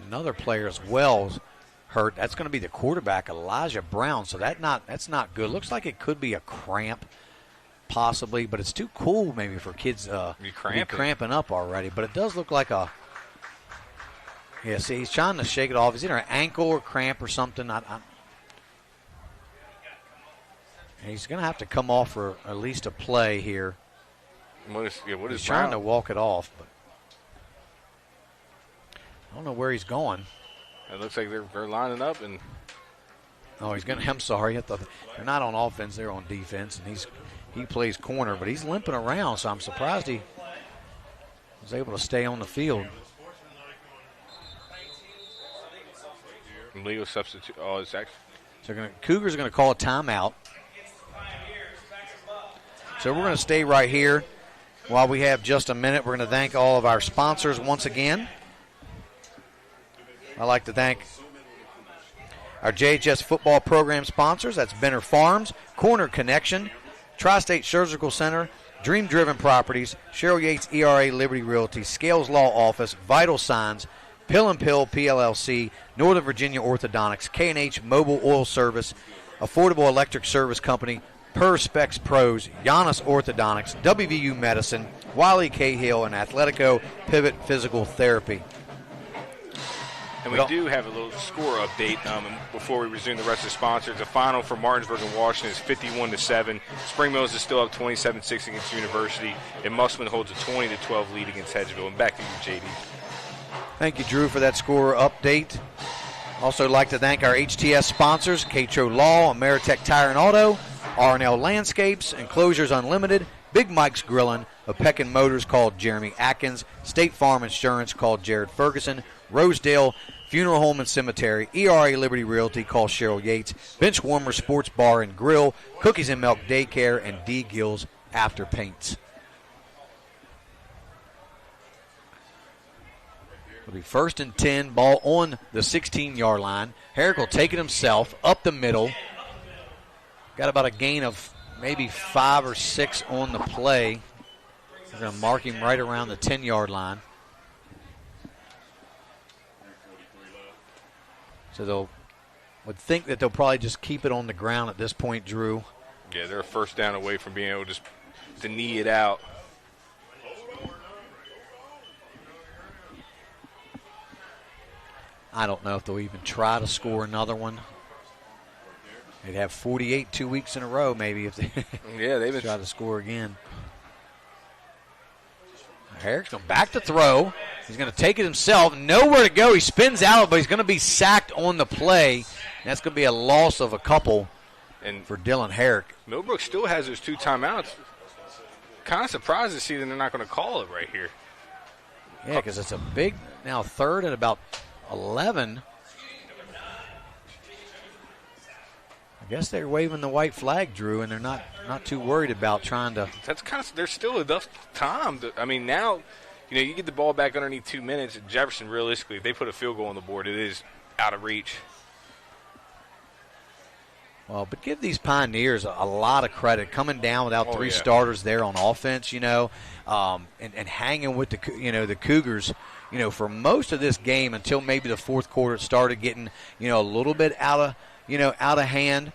Another player as well is hurt. That's going to be the quarterback, Elijah Brown. So that's not good. Looks like it could be a cramp, possibly, but it's too cool maybe for kids to be cramping up already. But it does look like a. Yeah, see, he's trying to shake it off. Is it an ankle or cramp or something? He's going to have to come off for at least a play here. He's trying to walk it off, but I don't know where he's going. It looks like they're lining up, and he's going to. I'm sorry, they're not on offense; they're on defense, and he plays corner, but he's limping around. So I'm surprised he was able to stay on the field. Legal substitute. Oh, it's actually. So Cougars are going to call a timeout. So we're going to stay right here. While we have just a minute, we're going to thank all of our sponsors once again. I'd like to thank our JHS football program sponsors. That's Benner Farms, Corner Connection, Tri-State Surgical Center, Dream Driven Properties, Cheryl Yates ERA Liberty Realty, Scales Law Office, Vital Signs, Pill and Pill PLLC, Northern Virginia Orthodontics, K&H Mobile Oil Service, Affordable Electric Service Company, Per Specs Pros, Giannis Orthodontics, WVU Medicine, Wiley Cahill, and Athletico Pivot Physical Therapy. And we do have a little score update before we resume the rest of the sponsors. The final for Martinsburg and Washington is 51-7. Spring Mills is still up 27-6 against University, and Musselman holds a 20-12 lead against Hedgeville. And back to you, JD. Thank you, Drew, for that score update. Also like to thank our HTS sponsors, Catrow Law, Ameritech Tire and Auto, RNL Landscapes, Enclosures Unlimited, Big Mike's Grillin', Opequon Motors called Jeremy Atkins, State Farm Insurance called Jared Ferguson, Rosedale Funeral Home and Cemetery, ERA Liberty Realty called Cheryl Yates, Benchwarmer Sports Bar and Grill, Cookies and Milk Daycare, and D. Gill's After Paints. It'll be 1st and 10, ball on the 16-yard line. Herrick will take it himself up the middle. Got about a gain of maybe 5 or 6 on the play. They're going to mark him right around the 10-yard line. So would think that they'll probably just keep it on the ground at this point, Drew. Yeah, they're a first down away from being able to knee it out. I don't know if they'll even try to score another one. They'd have 48 2 weeks in a row maybe if they they've try to score again. Herrick's going back to throw. He's going to take it himself. Nowhere to go. He spins out, but he's going to be sacked on the play. That's going to be a loss of a couple for Dylan Herrick. Millbrook still has those 2 timeouts. Kind of surprised to see that they're not going to call it right here. Yeah, because it's a big, now 3rd and about 11. I guess they're waving the white flag, Drew, and they're not too worried about trying to. There's still enough time. Now, you get the ball back underneath 2 minutes. And Jefferson, realistically, if they put a field goal on the board, it is out of reach. Well, but give these Pioneers a lot of credit coming down without 3 starters there on offense, and hanging with the Cougars, for most of this game until maybe the 4th quarter. It started getting, a little bit out of hand.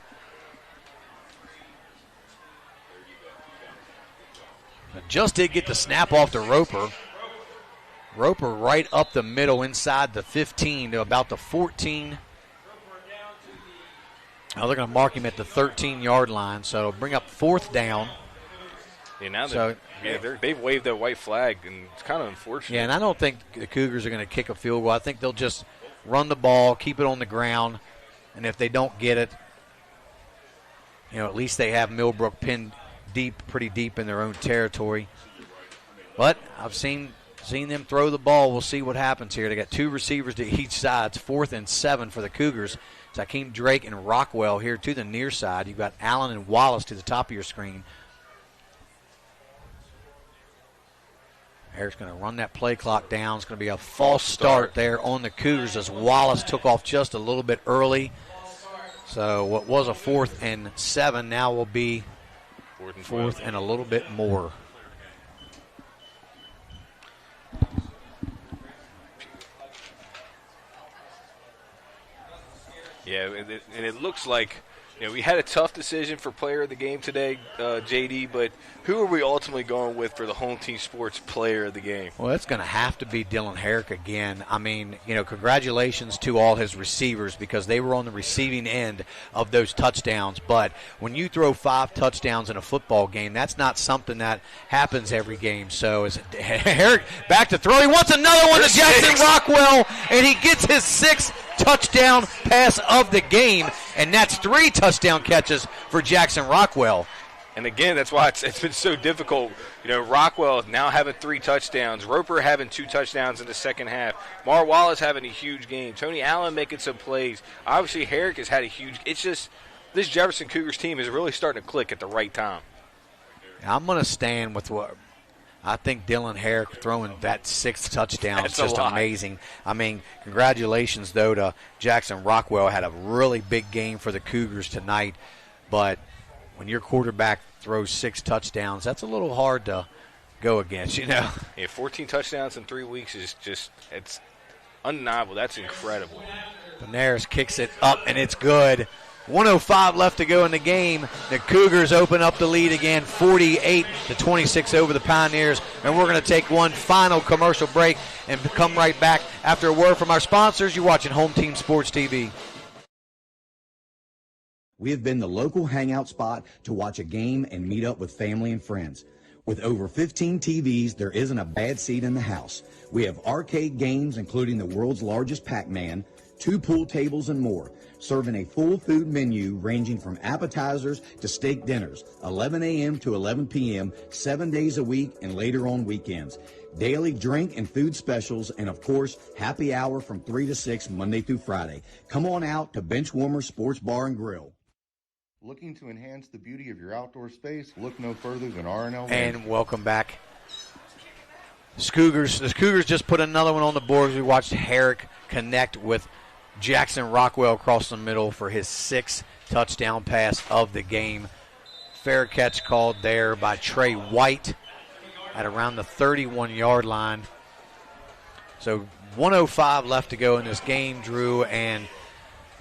Just did get the snap off to Roper. Roper right up the middle inside the 15 to about the 14. Now they're going to mark him at the 13-yard line, so it'll bring up 4th down. Yeah, now they've waved that white flag, and it's kind of unfortunate. Yeah, and I don't think the Cougars are going to kick a field goal. I think they'll just run the ball, keep it on the ground, and if they don't get it, at least they have Millbrook pinned pretty deep in their own territory. But I've seen them throw the ball. We'll see what happens here. They got 2 receivers to each side. It's 4th and 7 for the Cougars. It's Akeem Drake and Rockwell here to the near side. You've got Allen and Wallace to the top of your screen. Eric's going to run that play clock down. It's going to be a false start there on the Cougars as Wallace took off just a little bit early. So what was a 4th and 7 now will be 4th and a little bit more. Yeah, and it looks like, we had a tough decision for player of the game today, JD, but who are we ultimately going with for the home team sports player of the game? Well, it's going to have to be Dylan Herrick again. I mean, congratulations to all his receivers because they were on the receiving end of those touchdowns. But when you throw 5 touchdowns in a football game, that's not something that happens every game. So is Herrick back to throw. He wants another one to Jackson Rockwell, and he gets his 6th touchdown pass of the game, and that's 3 touchdown catches for Jackson Rockwell. And again, that's why it's been so difficult. Rockwell now having 3 touchdowns, Roper having 2 touchdowns in the second half, Mar Wallace having a huge game, Tony Allen making some plays. Obviously, Herrick has had a huge. It's just this Jefferson Cougars team is really starting to click at the right time. I'm going to stand with what. I think Dylan Herrick throwing that 6th touchdown is just amazing. I mean, congratulations, though, to Jackson Rockwell. Had a really big game for the Cougars tonight. But when your quarterback throws 6 touchdowns, that's a little hard to go against, Yeah, 14 touchdowns in 3 weeks is just – it's undeniable. That's incredible. Benares kicks it up, and it's good. 1:05 left to go in the game. The Cougars open up the lead again, 48-26 over the Pioneers. And we're going to take one final commercial break and come right back after a word from our sponsors. You're watching Home Team Sports TV. We have been the local hangout spot to watch a game and meet up with family and friends. With over 15 TVs, there isn't a bad seat in the house. We have arcade games, including the world's largest Pac-Man, 2 pool tables, and more, serving a full food menu ranging from appetizers to steak dinners, 11 a.m. to 11 p.m., 7 days a week, and later on weekends. Daily drink and food specials, and of course, happy hour from 3 to 6, Monday through Friday. Come on out to Benchwarmer Sports Bar and Grill. Looking to enhance the beauty of your outdoor space? Look no further than RNL. And welcome back. The Cougars just put another one on the board as we watched Herrick connect with Jackson Rockwell across the middle for his 6th touchdown pass of the game. Fair catch called there by Trey White at around the 31-yard line. So 1:05 left to go in this game, Drew, and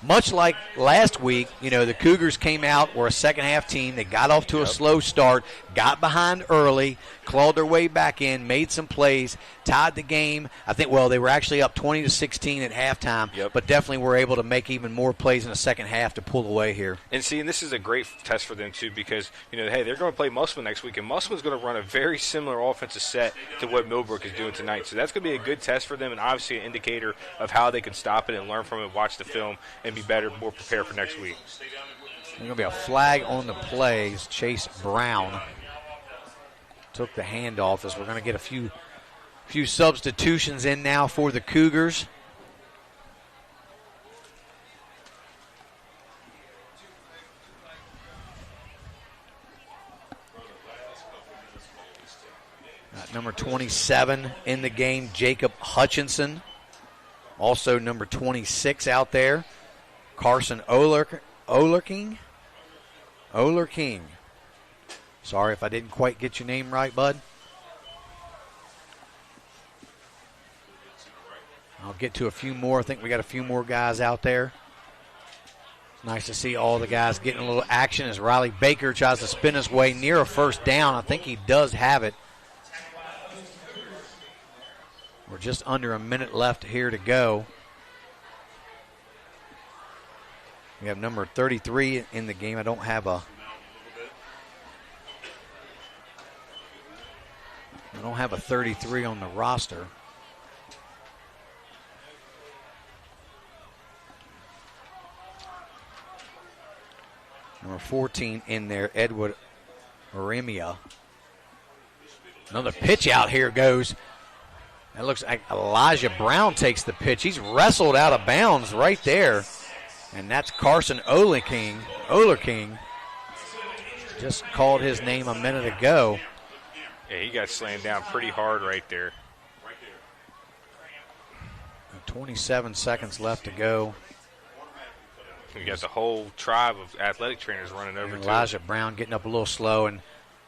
much like last week, the Cougars came out, were a second-half team. They got off to a slow start, got behind early, clawed their way back in, made some plays, tied the game. I think, they were actually up 20-16 at halftime, but definitely were able to make even more plays in the second half to pull away here. And this is a great test for them, too, because, hey, they're going to play Musselman next week, and Musselman's going to run a very similar offensive set to what Millbrook is doing tonight. So that's going to be a good test for them and obviously an indicator of how they can stop it and learn from it, watch the film, and be better, more prepared for next week. There's going to be a flag on the plays. Chase Brown took the handoff as we're going to get a few substitutions in now for the Cougars. Number 27 in the game, Jacob Hutchinson. Also number 26 out there, Carson Olerking. Sorry if I didn't quite get your name right, bud. I'll get to a few more. I think we got a few more guys out there. Nice to see all the guys getting a little action as Riley Baker tries to spin his way near a first down. I think he does have it. We're just under a minute left here to go. We have number 33 in the game. I don't have a 33 on the roster. Number 14 in there, Edward Arimia. Another pitch out here goes. It looks like Elijah Brown takes the pitch. He's wrestled out of bounds right there. And that's Carson Olerking. Just called his name a minute ago. Yeah, he got slammed down pretty hard right there. 27 seconds left to go. We got the whole tribe of athletic trainers running over. Elijah Brown getting up a little slow, and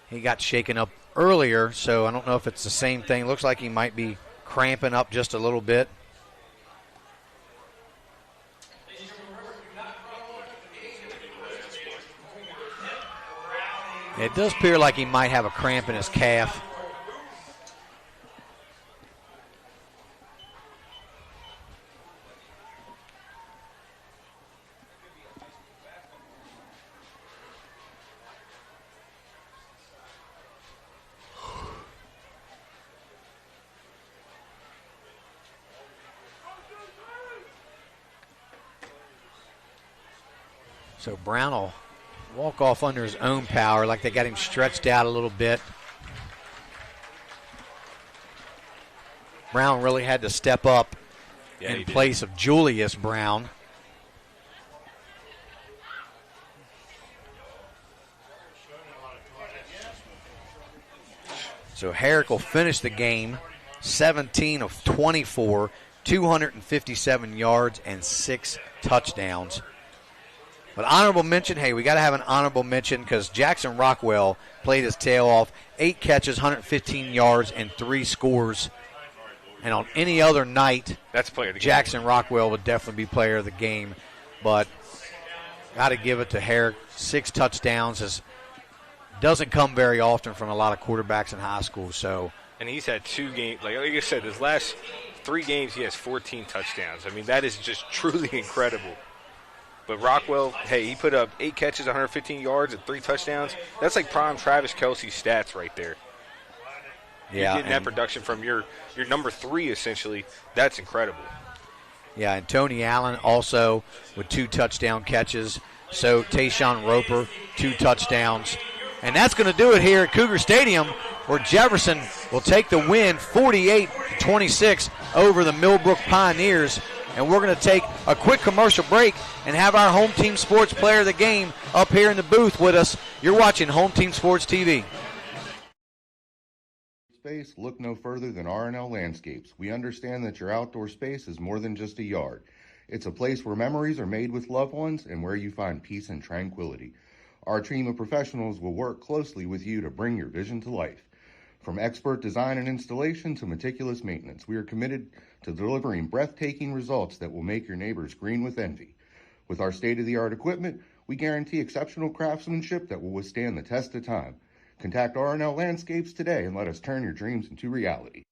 he got shaken up earlier, so I don't know if it's the same thing. Looks like he might be cramping up just a little bit. It does appear like he might have a cramp in his calf. So Brown will walk off under his own power, like they got him stretched out a little bit. Brown really had to step up in place of Julius Brown. So Herrick will finish the game 17 of 24, 257 yards and 6 touchdowns. But honorable mention, hey, we got to have an honorable mention because Jackson Rockwell played his tail off. 8 catches, 115 yards, and 3 scores. And on any other night, that's player of the Jackson Rockwell would definitely be player of the game. But got to give it to Herrick. 6 touchdowns doesn't come very often from a lot of quarterbacks in high school. So, and he's had 2 games. Like I said, his last 3 games, he has 14 touchdowns. I mean, that is just truly incredible. But Rockwell, hey, he put up 8 catches, 115 yards, and 3 touchdowns. That's like prime Travis Kelce stats right there. Yeah, you're getting that production from your number 3, essentially. That's incredible. Yeah, and Tony Allen also with 2 touchdown catches. So Tayshawn Roper, 2 touchdowns. And that's going to do it here at Cougar Stadium, where Jefferson will take the win 48-26 over the Millbrook Pioneers. And we're going to take a quick commercial break and have our Home Team Sports Player of the Game up here in the booth with us. You're watching Home Team Sports TV. Space, look no further than RNL Landscapes. We understand that your outdoor space is more than just a yard. It's a place where memories are made with loved ones and where you find peace and tranquility. Our team of professionals will work closely with you to bring your vision to life. From expert design and installation to meticulous maintenance, we are committed to delivering breathtaking results that will make your neighbors green with envy. With our state-of-the-art equipment, we guarantee exceptional craftsmanship that will withstand the test of time. Contact RNL Landscapes today and let us turn your dreams into reality.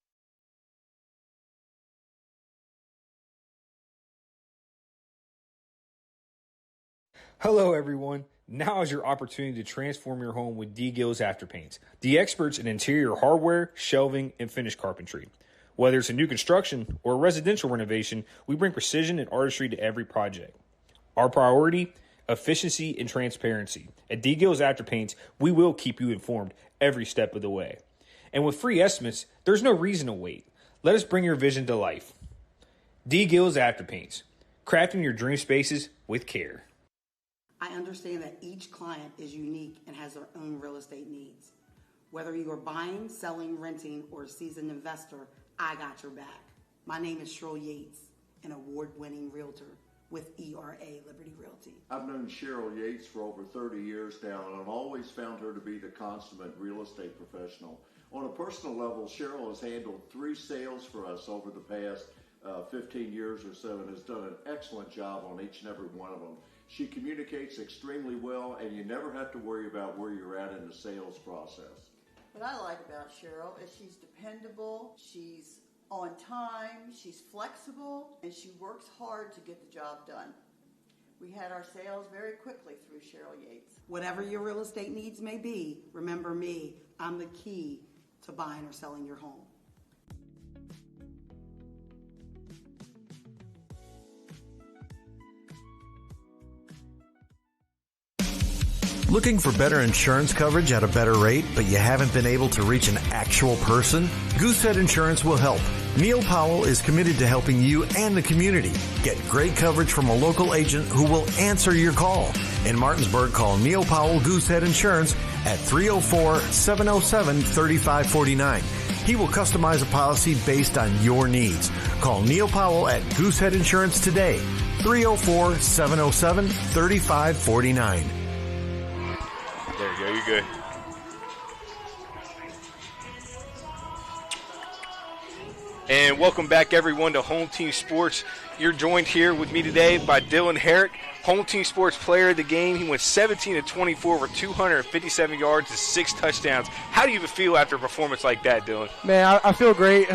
Hello, everyone. Now is your opportunity to transform your home with D. Gill's Afterpaints, the experts in interior hardware, shelving, and finish carpentry. Whether it's a new construction or a residential renovation, we bring precision and artistry to every project. Our priority, efficiency and transparency. At D. Gill's Afterpaints, we will keep you informed every step of the way. And with free estimates, there's no reason to wait. Let us bring your vision to life. D. Gill's Afterpaints, crafting your dream spaces with care. I understand that each client is unique and has their own real estate needs. Whether you are buying, selling, renting, or a seasoned investor, I got your back. My name is Cheryl Yates, an award-winning realtor with ERA Liberty Realty. I've known Cheryl Yates for over 30 years now, and I've always found her to be the consummate real estate professional. On a personal level, Cheryl has handled 3 sales for us over the past 15 years or so and has done an excellent job on each and every one of them. She communicates extremely well, and you never have to worry about where you're at in the sales process. What I like about Cheryl is she's dependable, she's on time, she's flexible, and she works hard to get the job done. We had our sales very quickly through Cheryl Yates. Whatever your real estate needs may be, remember me. I'm the key to buying or selling your home. Looking for better insurance coverage at a better rate, but you haven't been able to reach an actual person? Goosehead Insurance will help. Neil Powell is committed to helping you and the community get great coverage from a local agent who will answer your call. In Martinsburg, call Neil Powell Goosehead Insurance at 304-707-3549. He will customize a policy based on your needs. Call Neil Powell at Goosehead Insurance today, 304-707-3549. There you go, you're good. And welcome back, everyone, to Home Team Sports. You're joined here with me today by Dylan Herrick, Home Team Sports Player of the Game. He went 17-24 for 257 yards and 6 touchdowns. How do you feel after a performance like that, Dylan? Man, I feel great.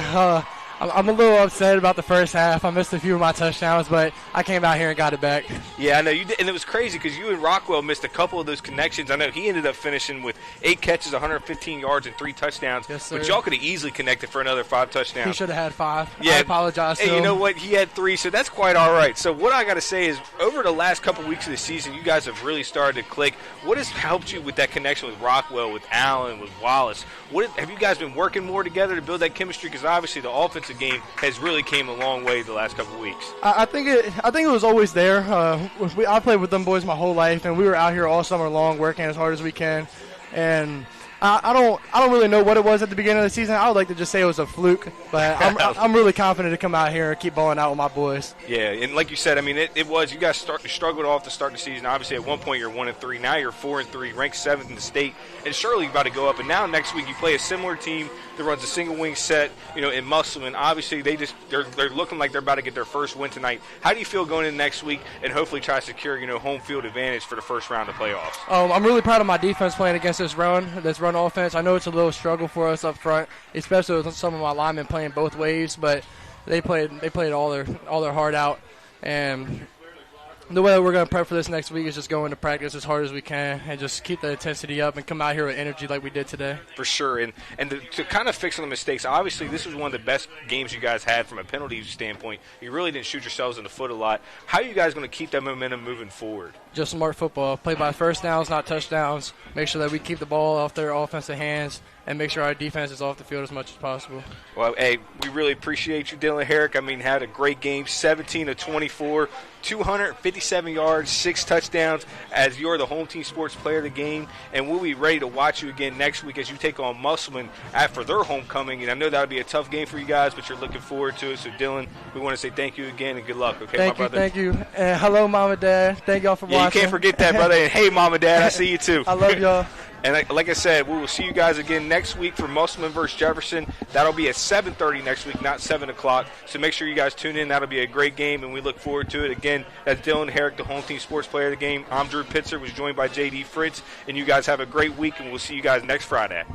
I'm a little upset about the first half. I missed a few of my touchdowns, but I came out here and got it back. Yeah, I know you did, and it was crazy because you and Rockwell missed a couple of those connections. I know he ended up finishing with 8 catches, 115 yards, and 3 touchdowns. Yes, sir. But y'all could have easily connected for another 5 touchdowns. He should have had 5. Yeah, I apologize to and him. you know what? He had 3, so that's quite all right. So what I got to say is, over the last couple weeks of the season, you guys have really started to click. What has helped you with that connection with Rockwell, with Allen, with Wallace? Have you guys been working more together to build that chemistry? Because obviously the offensive game has really came a long way the last couple of weeks. I think it was always there. I played with them boys my whole life, and we were out here all summer long working as hard as we can. And I don't really know what it was at the beginning of the season. I would like to just say it was a fluke, but I'm really confident to come out here and keep balling out with my boys. Yeah, and like you said, I mean, it was. You guys struggled off to start the season. Obviously, at one point you're 1-3. Now you're 4-3, ranked 7th in the state, and surely you're about to go up. And now next week you play a similar team that runs a single wing set, in Musselman. Obviously, they're looking like they're about to get their first win tonight. How do you feel going into next week and hopefully try to secure home field advantage for the first round of playoffs? I'm really proud of my defense playing against this run offense. I know it's a little struggle for us up front, especially with some of my linemen playing both ways, but they played all their heart out. And the way that we're going to prep for this next week is just go into practice as hard as we can and just keep the intensity up and come out here with energy like we did today. For sure. And to kind of fix some of the mistakes, obviously this was one of the best games you guys had from a penalty standpoint. You really didn't shoot yourselves in the foot a lot. How are you guys going to keep that momentum moving forward? Just smart football. Play by first downs, not touchdowns. Make sure that we keep the ball off their offensive hands and make sure our defense is off the field as much as possible. Well, hey, we really appreciate you, Dylan Herrick. I mean, had a great game, 17-24, 257 yards, 6 touchdowns, as you're the home team sports player of the game. And we'll be ready to watch you again next week as you take on Musselman after their homecoming. And I know that would be a tough game for you guys, but you're looking forward to it. So, Dylan, we want to say thank you again and good luck, okay, my brother? Thank you. And hello, Mom and Dad. Thank y'all for watching. You can't forget that, brother. And hey, Mom and Dad, I see you too. I love y'all. And like I said, we will see you guys again next week for Musselman versus Jefferson. That'll be at 7:30 next week, not 7 o'clock. So make sure you guys tune in. That'll be a great game, and we look forward to it. Again, that's Dylan Herrick, the home team sports player of the game. I'm Drew Pitzer, was joined by J.D. Fritz. And you guys have a great week, and we'll see you guys next Friday.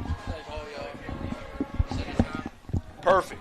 Perfect.